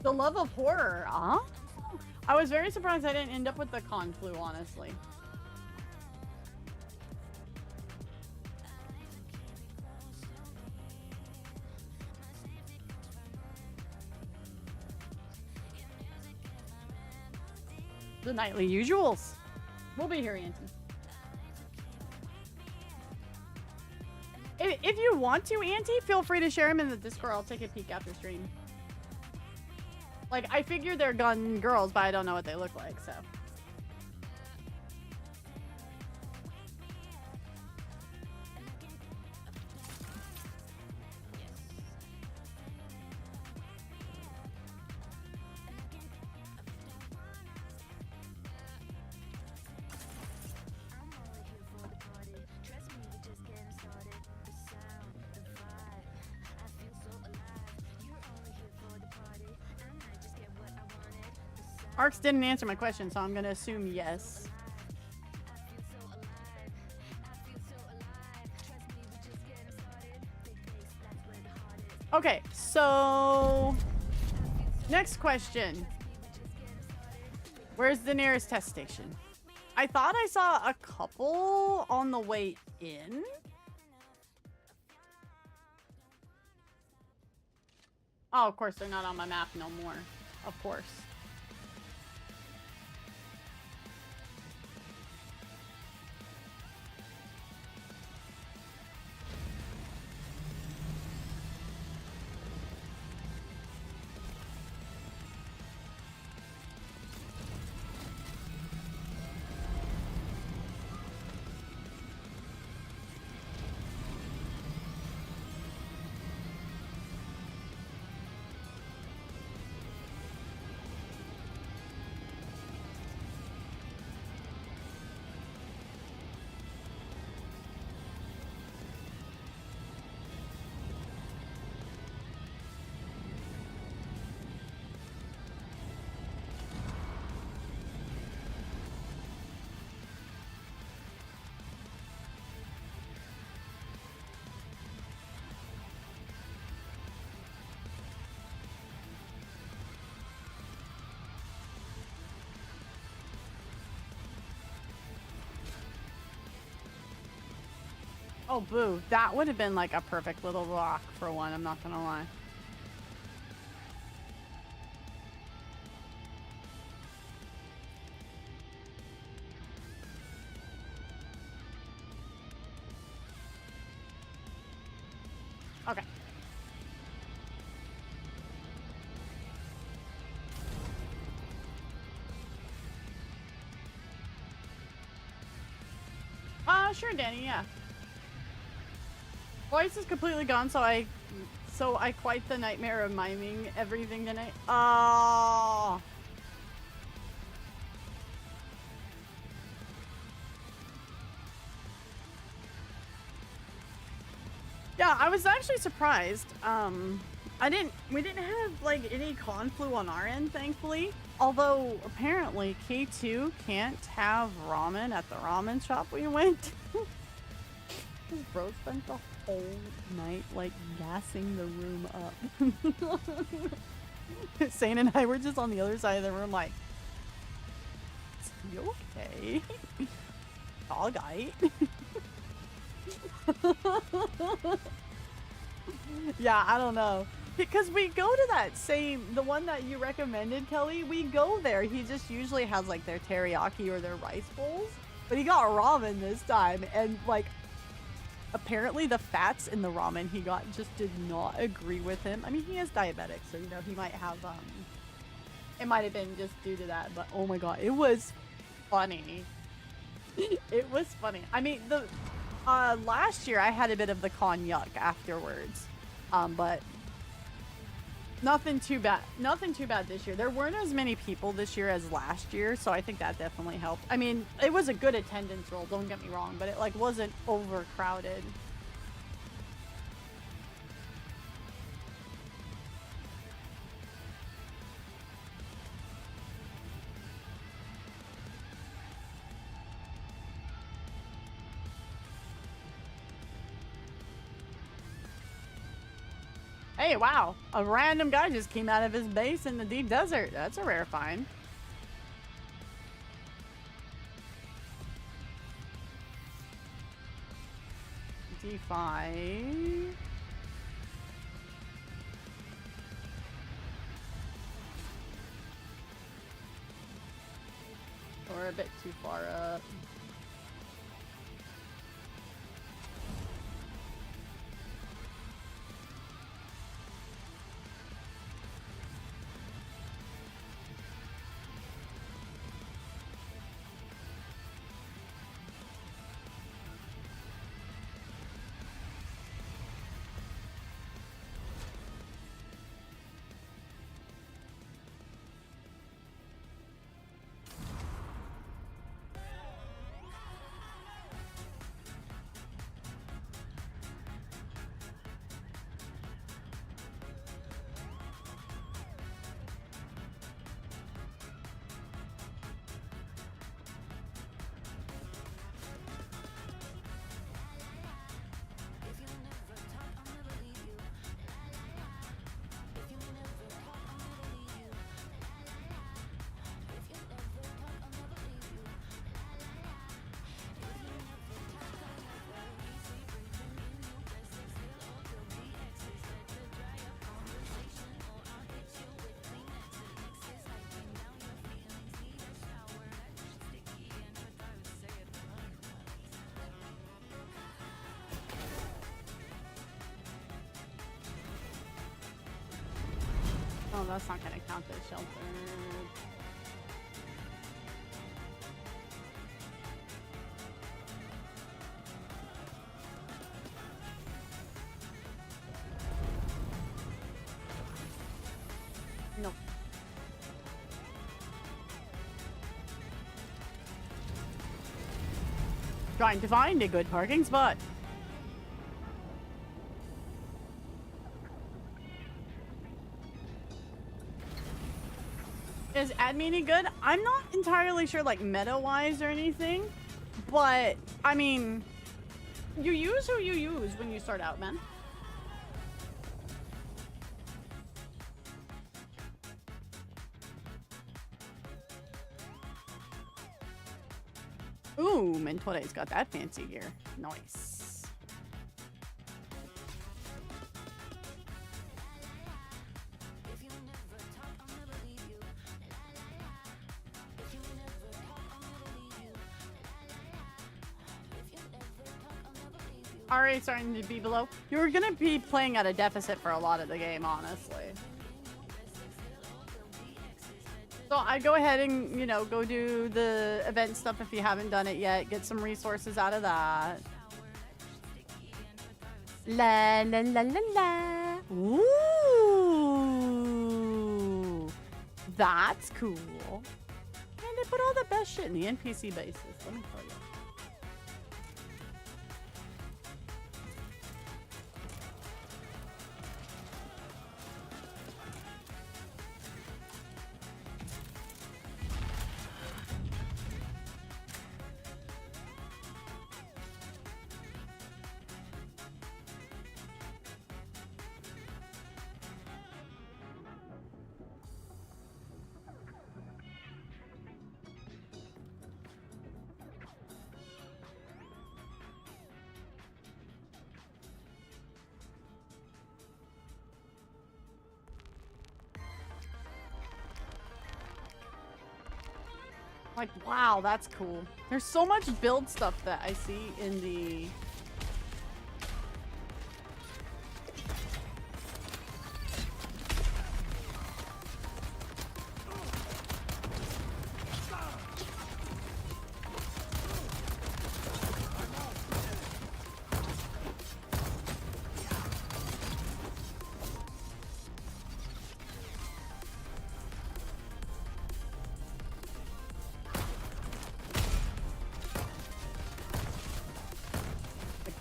The love of horror, huh? I was very surprised I didn't end up with the con flu, honestly. The nightly usuals. We'll be here, Auntie. If you want to, Auntie, feel free to share him in the Discord. I'll take a peek after stream. Like, I figure they're gun girls, but I don't know what they look like, so. Arcs didn't answer my question, so I'm gonna assume yes. Okay, so next question. Where's the nearest test station? I thought I saw a couple on the way in. Oh, of course, they're not on my map no more. Of course. Oh, boo. That would have been like a perfect little rock for one, I'm not gonna lie. Okay. sure, Danny. Yeah. Voice is completely gone, so I quite the nightmare of miming everything tonight. Oh. Yeah, I was actually surprised. We didn't have like any conflu on our end, thankfully. Although apparently K2 can't have ramen at the ramen shop we went to. This bro spent the whole night like gassing the room up. Sane and I were just on the other side of the room like, is he okay? Tall guy. Yeah, I don't know. Because we go to that the one that you recommended, Kelly, we go there. He just usually has like their teriyaki or their rice bowls. But he got ramen this time. And like, apparently the fats in the ramen he got just did not agree with him. I mean, he is diabetic, so you know, he might have, it might have been just due to that. But oh my god, it was funny. It was funny. I mean, last year I had a bit of the cognac afterwards. But nothing too bad. Nothing too bad this year. There weren't as many people this year as last year, so I think that definitely helped. I mean, it was a good attendance roll, don't get me wrong, but it like wasn't overcrowded. Hey, wow. A random guy just came out of his base in the deep desert. That's a rare find. D5. Or a bit too far up. Oh, that's not gonna count as shelter. No. Trying to find a good parking spot. Is admining good? I'm not entirely sure, like, meta-wise or anything, but, I mean, you use who you use when you start out, man. Ooh, Mentore's got that fancy gear. Nice. Already starting to be below. You're gonna be playing at a deficit for a lot of the game, honestly. So I go ahead and, you know, go do the event stuff if you haven't done it yet. Get some resources out of that. La la la la la. Ooh. That's cool. And they put all the best shit in the NPC bases, let me tell you. Like, wow, that's cool. There's so much build stuff that I see in the...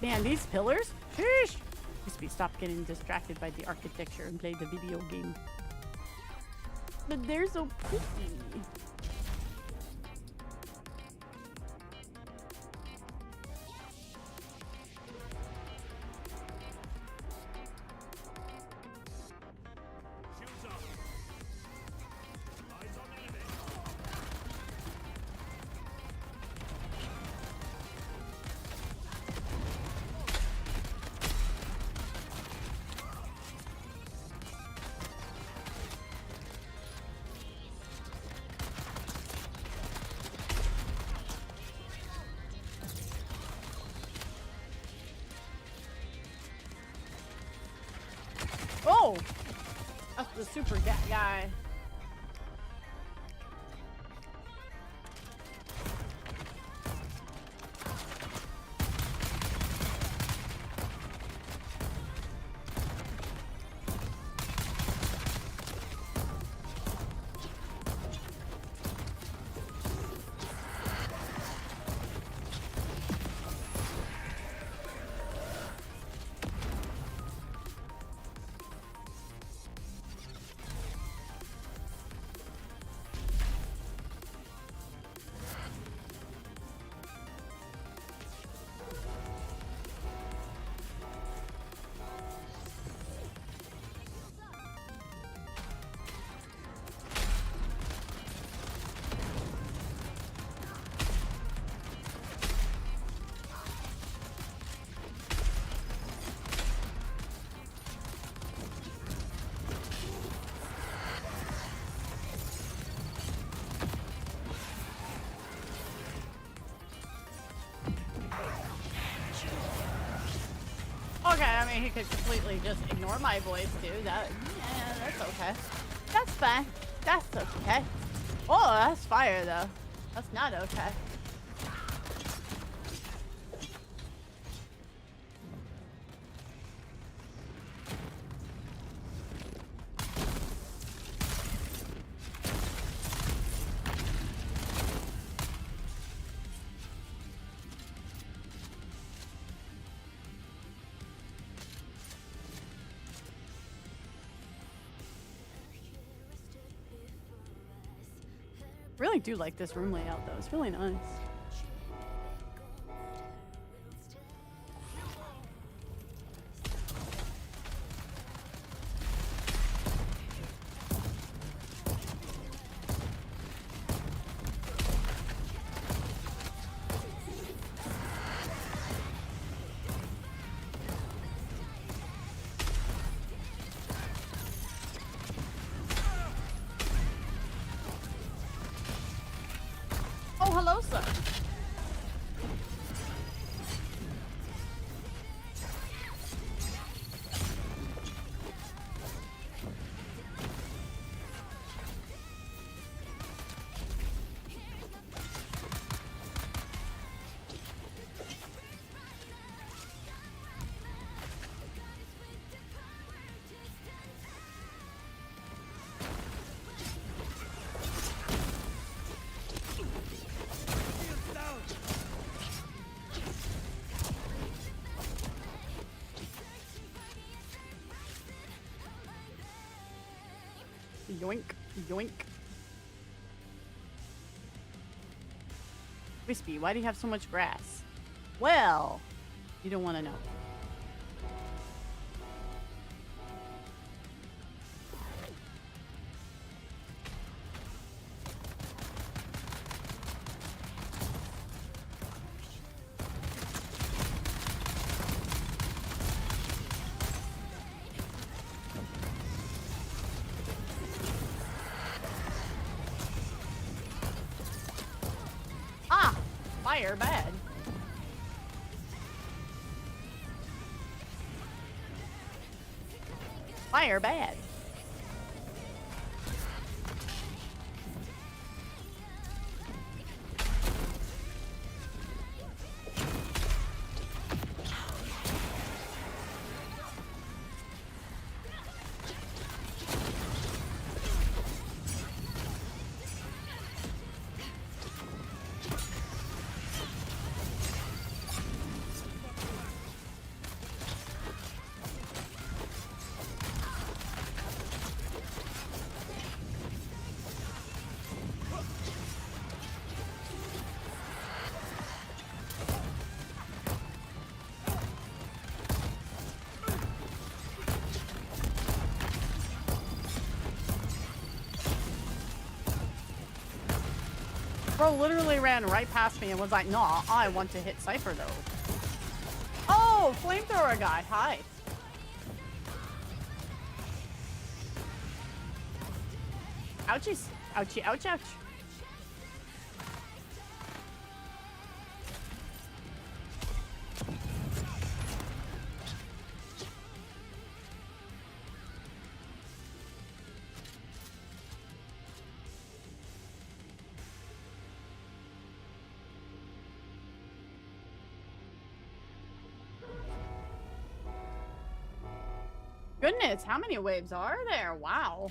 Man, these pillars? Sheesh! Used to be stop getting distracted by the architecture and play the video game. But they're so pretty. Oh! That's the super guy. Okay, I mean, he could completely just ignore my voice, too. That, yeah, that's okay. That's fine. That's okay. Oh, that's fire, though. That's not okay. Really do like this room layout, though. It's really nice. Oh, hello, sir. Yoink, yoink. Wispy, why do you have so much grass? Well, you don't want to know. Ah! Fire bad. Fire bad. Bro literally ran right past me and was like, "No, I want to hit Cypher though." Oh, flamethrower guy. Hi. Ouchies. Ouchie, ouch, ouch. Goodness, how many waves are there? Wow.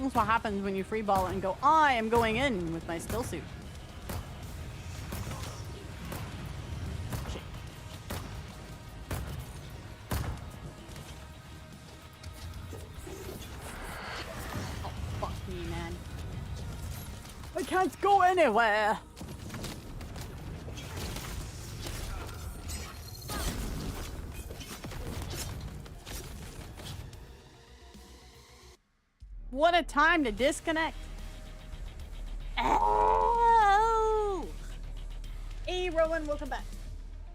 That's what happens when you freeball it and go, I am going in with my still suit. Shit. Oh, fuck me, man. I can't go anywhere. What a time to disconnect. Oh! Hey, Rowan, welcome back.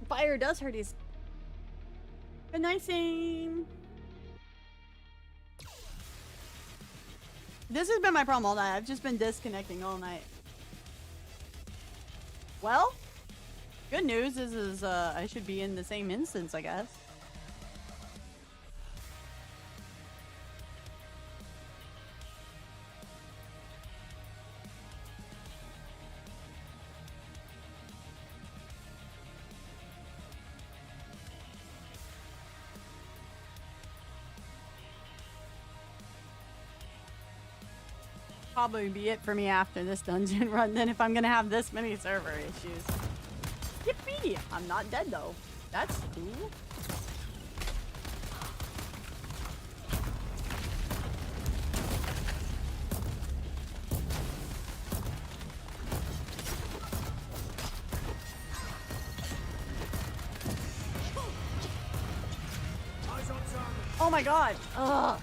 Fire does hurt his. Good night, Sam. This has been my problem all night. I've just been disconnecting all night. Well, good news is I should be in the same instance, I guess. Probably be it for me after this dungeon run then if I'm gonna have this many server issues. Yippee! I'm not dead though. That's cool. Oh my god! Ugh!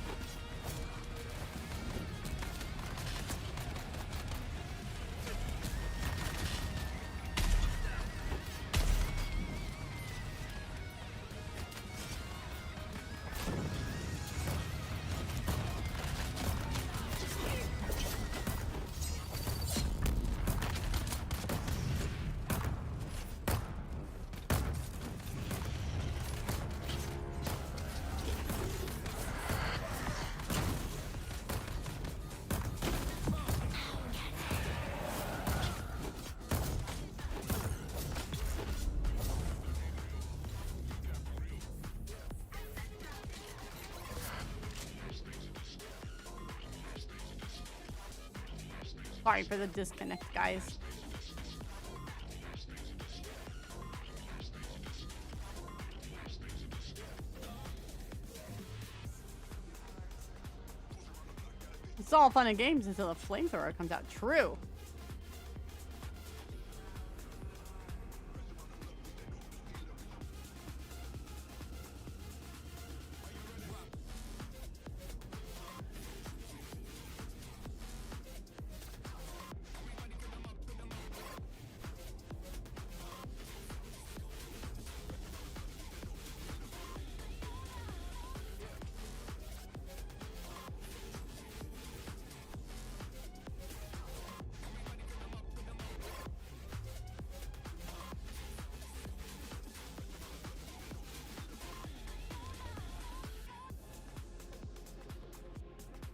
Sorry for the disconnect, guys. It's all fun and games until the flamethrower comes out. True.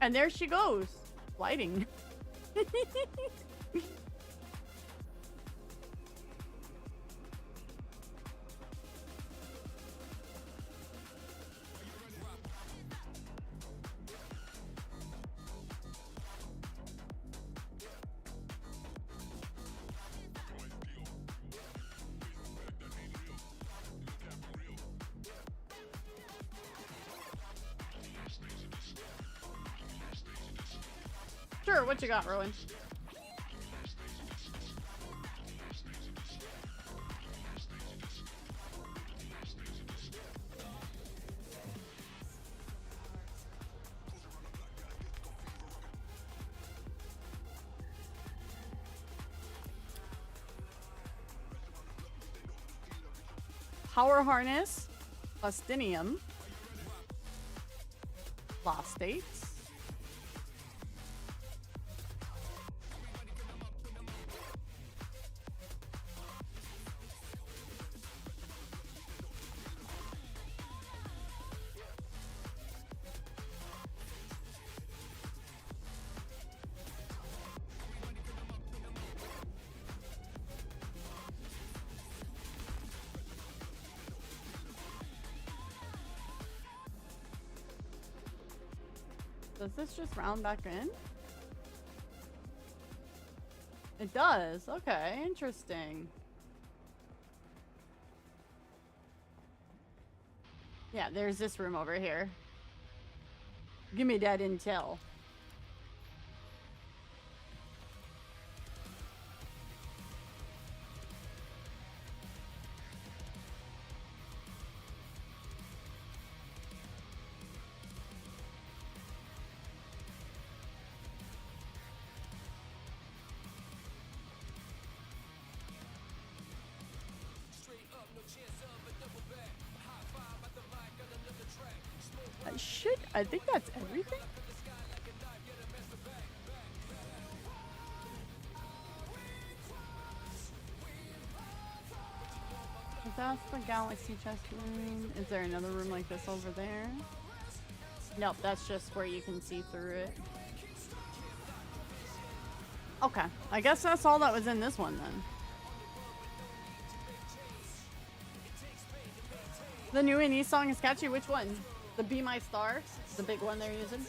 And there she goes, lighting. Sure, what you got, Rowan? Power harness, Plastinium, Phosphates. Does this just round back in? It does. Okay, interesting. Yeah, there's this room over here. Give me that intel. I think that's everything. That's the galaxy chest room. Is there another room like this over there? Nope, that's just where you can see through it. Okay, I guess that's all that was in this one then. The new NE song is catchy. Which one? The Be My Star? The big one they're using?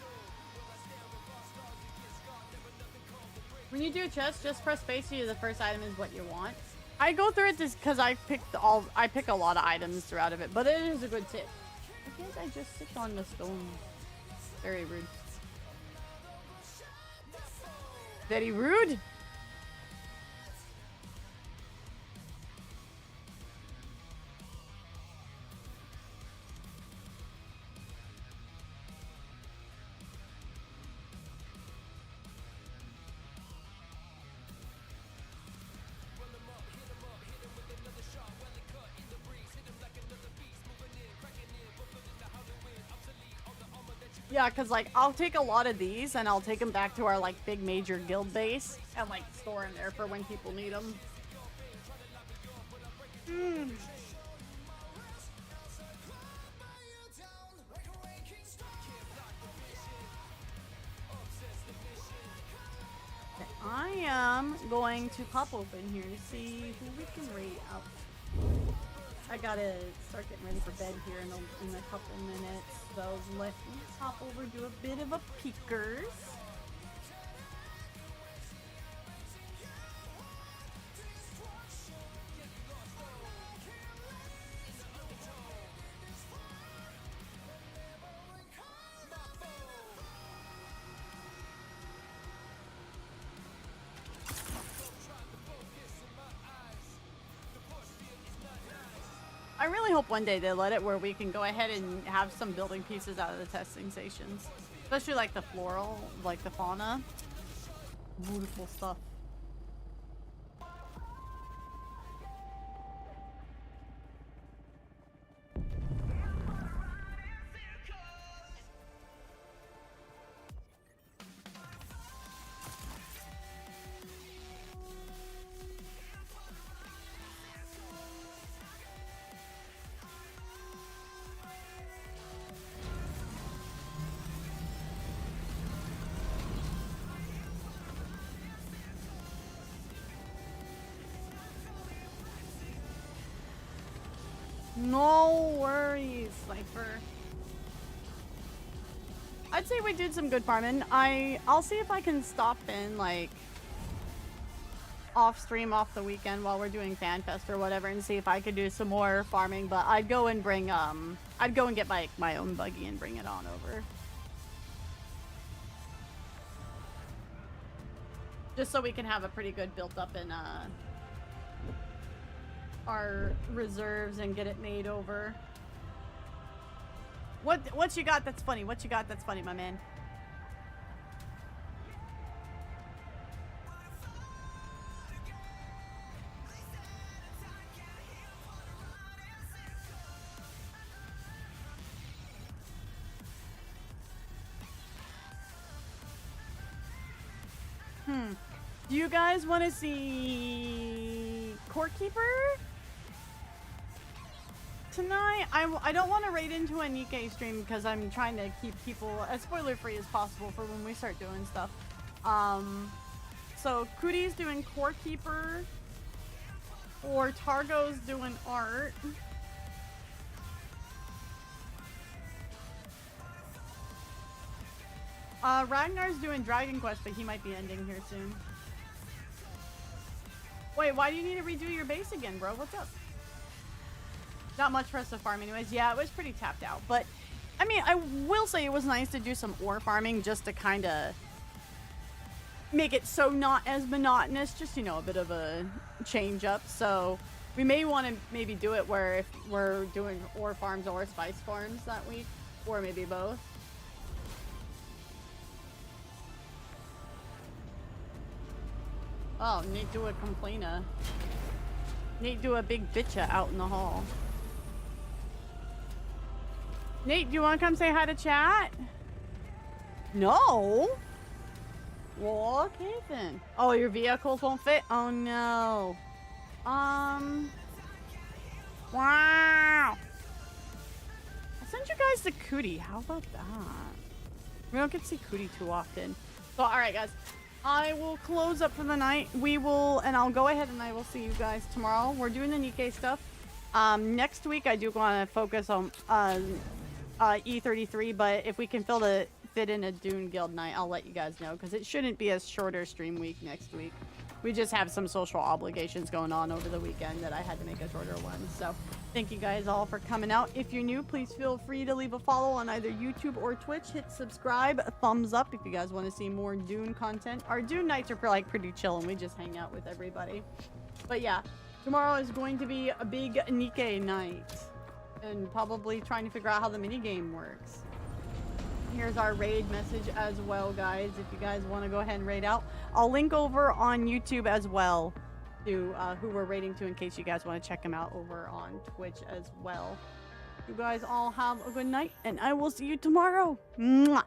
When you do a chest, just press space to the first item is what you want. I go through it just because I pick a lot of items throughout of it, but it is a good tip. Why can't I just sit on the stone? Very rude. Very rude. Yeah, because, like, I'll take a lot of these and I'll take them back to our, like, big major guild base and, like, store them there for when people need them. Okay, I am going to pop open here to see who we can raid out. I gotta start getting ready for bed here in a couple minutes, so let me hop over, do a bit of a peekers. I really hope one day they let it where we can go ahead and have some building pieces out of the testing stations. Especially like the floral, like the fauna. Beautiful stuff. No worries, Sniper. I'd say we did some good farming. I'll see if I can stop in like off stream off the weekend while we're doing FanFest or whatever and see if I could do some more farming, but I'd go and bring I'd go and get my own buggy and bring it on over. Just so we can have a pretty good built up in our reserves and get it made over. What you got that's funny? What you got that's funny, my man? Do you guys want to see Court Keeper tonight? I don't want to raid into a Nikkei stream because I'm trying to keep people as spoiler free as possible for when we start doing stuff. So Cootie's doing Court Keeper or Targo's doing art. Ragnar's doing Dragon Quest, but he might be ending here soon. Wait, why do you need to redo your base again, bro? What's up? Not much for us to farm anyways. Yeah, it was pretty tapped out. But, I mean, I will say it was nice to do some ore farming just to kind of make it so not as monotonous. Just, you know, a bit of a change up. So, we may want to maybe do it where if we're doing ore farms or spice farms that week. Or maybe both. Oh, Nate do a complainer. Nate do a big bitcha out in the hall. Nate, do you want to come say hi to chat? No? Well, okay then. Oh, your vehicles won't fit? Oh no. Wow. I sent you guys to Cootie. How about that? We don't get to see Cootie too often. So, alright guys. I will close up for the night. And I'll go ahead and I will see you guys tomorrow. We're doing the Nikkei stuff. Next week I do want to focus on E33, but if we can fit in a Dune Guild night, I'll let you guys know, because it shouldn't be a shorter stream week next week. We just have some social obligations going on over the weekend that I had to make a shorter one. So thank you guys all for coming out. If you're new, please feel free to leave a follow on either YouTube or Twitch. Hit subscribe, a thumbs up if you guys want to see more Dune content. Our Dune nights are pretty chill and we just hang out with everybody. But yeah, tomorrow is going to be a big Nikkei night and probably trying to figure out how the minigame works. Here's our raid message as well, guys, if you guys want to go ahead and raid out. I'll link over on YouTube as well to who we're raiding to in case you guys want to check them out over on Twitch as well. You guys all have a good night, and I will see you tomorrow. Mwah!